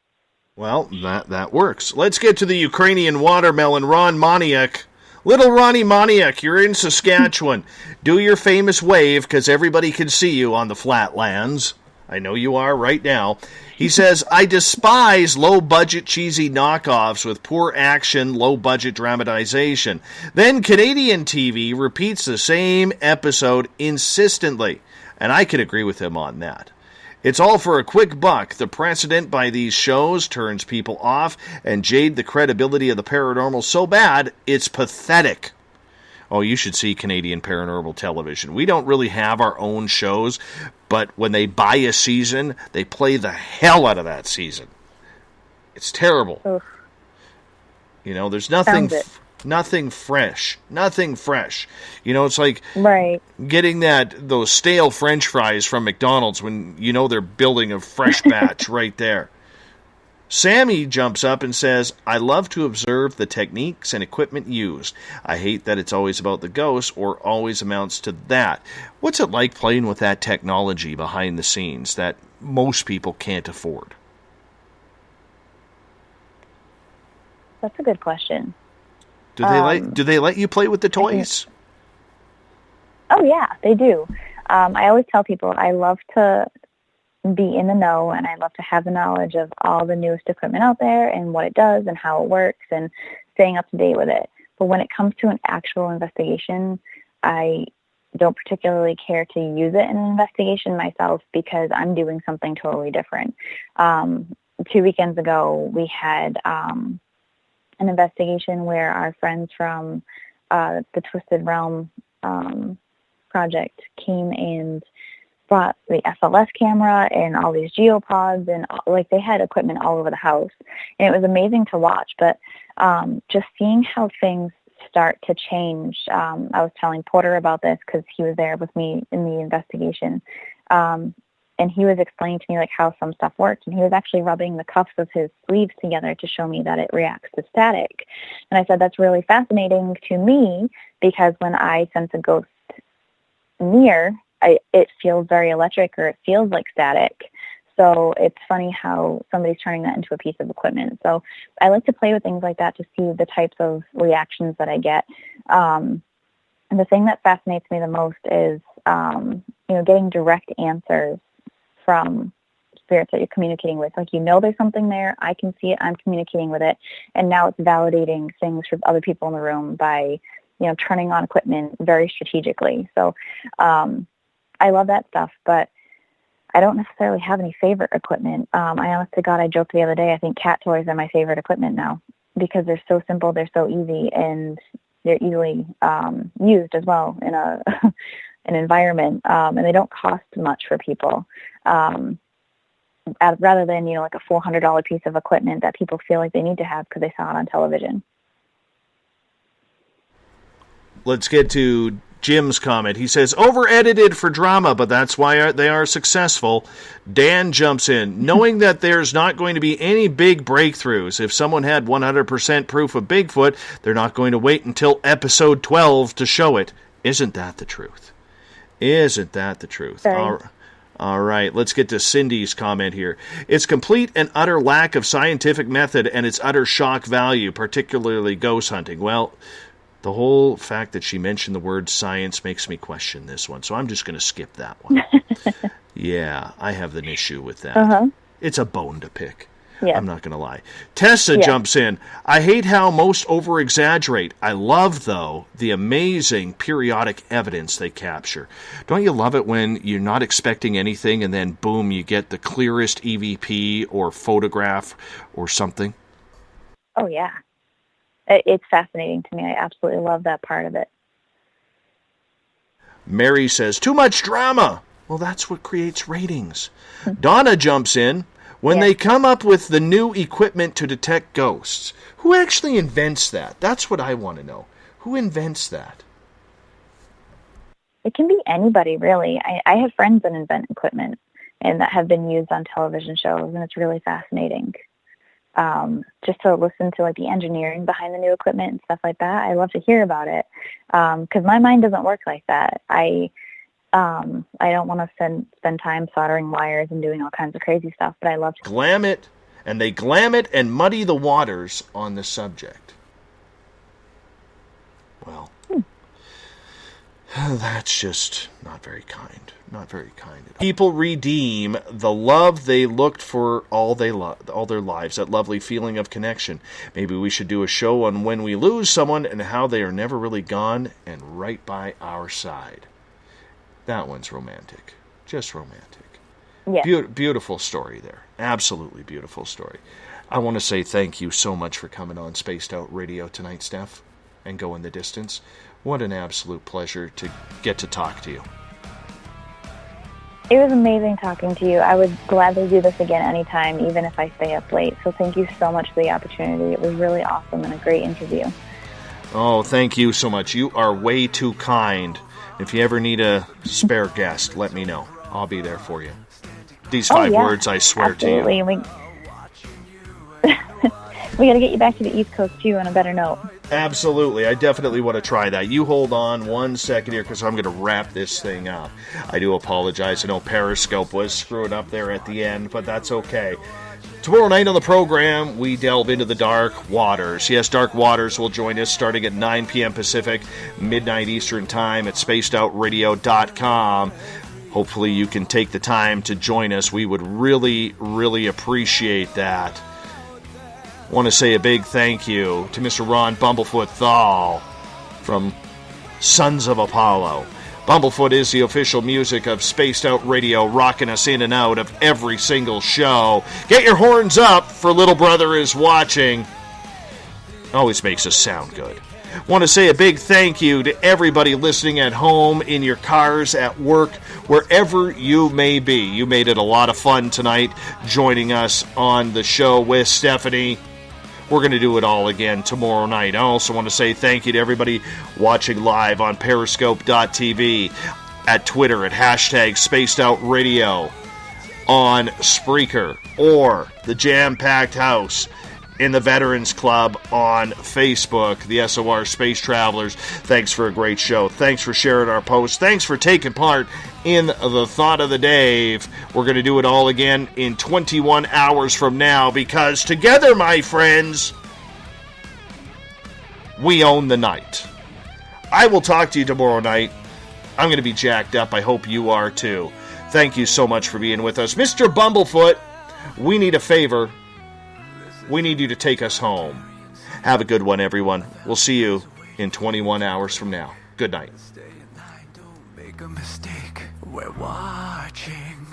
Well, that works. Let's get to the Ukrainian watermelon, Ron Moniak. Little Ronnie Moniak, you're in Saskatchewan. Do your famous wave because everybody can see you on the flatlands. I know you are right now. He says, I despise low-budget cheesy knockoffs with poor action, low-budget dramatization. Then Canadian TV repeats the same episode insistently, and I can agree with him on that. It's all for a quick buck. The precedent by these shows turns people off and jade the credibility of the paranormal so bad, it's pathetic. Oh, you should see Canadian paranormal television. We don't really have our own shows, but when they buy a season, they play the hell out of that season. It's terrible. Oof. There's nothing fresh. Nothing fresh. It's like getting those stale French fries from McDonald's when they're building a fresh batch right there. Sammy jumps up and says, I love to observe the techniques and equipment used. I hate that it's always about the ghosts or always amounts to that. What's it like playing with that technology behind the scenes that most people can't afford? That's a good question. Do they let you play with the toys? Oh, yeah, they do. I always tell people I love to be in the know, and I love to have the knowledge of all the newest equipment out there and what it does and how it works and staying up to date with it. But when it comes to an actual investigation, I don't particularly care to use it in an investigation myself because I'm doing something totally different. 2 weekends ago, we had an investigation where our friends from the Twisted Realm project came and brought the SLS camera and all these geopods and they had equipment all over the house. And it was amazing to watch, but just seeing how things start to change. I was telling Porter about this because he was there with me in the investigation. And he was explaining to me how some stuff worked, and he was actually rubbing the cuffs of his sleeves together to show me that it reacts to static. And I said, that's really fascinating to me because when I sense a ghost near, it feels very electric or it feels like static. So it's funny how somebody's turning that into a piece of equipment. So I like to play with things like that to see the types of reactions that I get. And the thing that fascinates me the most is, getting direct answers from spirits that you're communicating with. Like, there's something there. I can see it. I'm communicating with it. And now it's validating things for other people in the room by, turning on equipment very strategically. So I love that stuff, but I don't necessarily have any favorite equipment. I honest to God, I joked the other day, I think cat toys are my favorite equipment now because they're so simple, they're so easy, and they're easily used as well in an environment, and they don't cost much for people. Rather than, like a $400 piece of equipment that people feel like they need to have because they saw it on television. Let's get to Jim's comment. He says, over-edited for drama, but that's why they are successful. Dan jumps in. Knowing that there's not going to be any big breakthroughs. If someone had 100% proof of Bigfoot, they're not going to wait until episode 12 to show it. Isn't that the truth? Isn't that the truth? All right, let's get to Cindy's comment here. It's complete and utter lack of scientific method and its utter shock value, particularly ghost hunting. Well, the whole fact that she mentioned the word science makes me question this one, so I'm just going to skip that one. Yeah, I have an issue with that. Uh-huh. It's a bone to pick. Yeah. I'm not going to lie. Tessa jumps in. I hate how most over-exaggerate. I love, though, the amazing periodic evidence they capture. Don't you love it when you're not expecting anything and then, boom, you get the clearest EVP or photograph or something? Oh, yeah. It's fascinating to me. I absolutely love that part of it. Mary says, too much drama. Well, that's what creates ratings. Donna jumps in. When they come up with the new equipment to detect ghosts, who actually invents that? That's what I want to know. Who invents that? It can be anybody, really. I have friends that invent equipment and that have been used on television shows, and it's really fascinating. Just to listen to like the engineering behind the new equipment and stuff like that. I love to hear about it because my mind doesn't work like that. I don't want to spend time soldering wires and doing all kinds of crazy stuff, but I love to glam it, and they glam it and muddy the waters on the subject. Well, that's just not very kind. Not very kind at all. People redeem the love they looked for all their lives, that lovely feeling of connection. Maybe we should do a show on when we lose someone and how they are never really gone and right by our side. That one's romantic. Just romantic. Yeah. Beautiful story there. Absolutely beautiful story. I want to say thank you so much for coming on Spaced Out Radio tonight, Steph, and going the distance. What an absolute pleasure to get to talk to you. It was amazing talking to you. I would gladly do this again anytime, even if I stay up late. So thank you so much for the opportunity. It was really awesome and a great interview. Oh, thank you so much. You are way too kind. If you ever need a spare guest, let me know. I'll be there for you. These 5 words, I swear absolutely. to you. We got to get you back to the East Coast, too, on a better note. Absolutely. I definitely want to try that. You hold on 1 second here because I'm going to wrap this thing up. I do apologize. I know Periscope was screwing up there at the end, but that's okay. Tomorrow night on the program, we delve into the Dark Waters. Yes, Dark Waters will join us starting at 9 p.m. Pacific, midnight Eastern Time at spacedoutradio.com. Hopefully you can take the time to join us. We would really, really appreciate that. I want to say a big thank you to Mr. Ron Bumblefoot THAL from Sons of Apollo. Bumblefoot is the official music of Spaced Out Radio, rocking us in and out of every single show. Get your horns up for Little Brother is Watching. Always makes us sound good. Want to say a big thank you to everybody listening at home, in your cars, at work, wherever you may be. You made it a lot of fun tonight joining us on the show with Stephanie. We're going to do it all again tomorrow night. I also want to say thank you to everybody watching live on Periscope.tv, at Twitter at #SpacedOutRadio, on Spreaker, or the Jam Packed House in the Veterans Club on Facebook, the SOR Space Travelers. Thanks for a great show. Thanks for sharing our posts. Thanks for taking part in the Thought of the Dave. We're going to do it all again in 21 hours from now, because together, my friends, we own the night. I will talk to you tomorrow night. I'm going to be jacked up. I hope you are too. Thank you so much for being with us. Mr. Bumblefoot, we need a favor. We need you to take us home. Have a good one, everyone. We'll see you in 21 hours from now. Good night. Make a mistake. We're watching.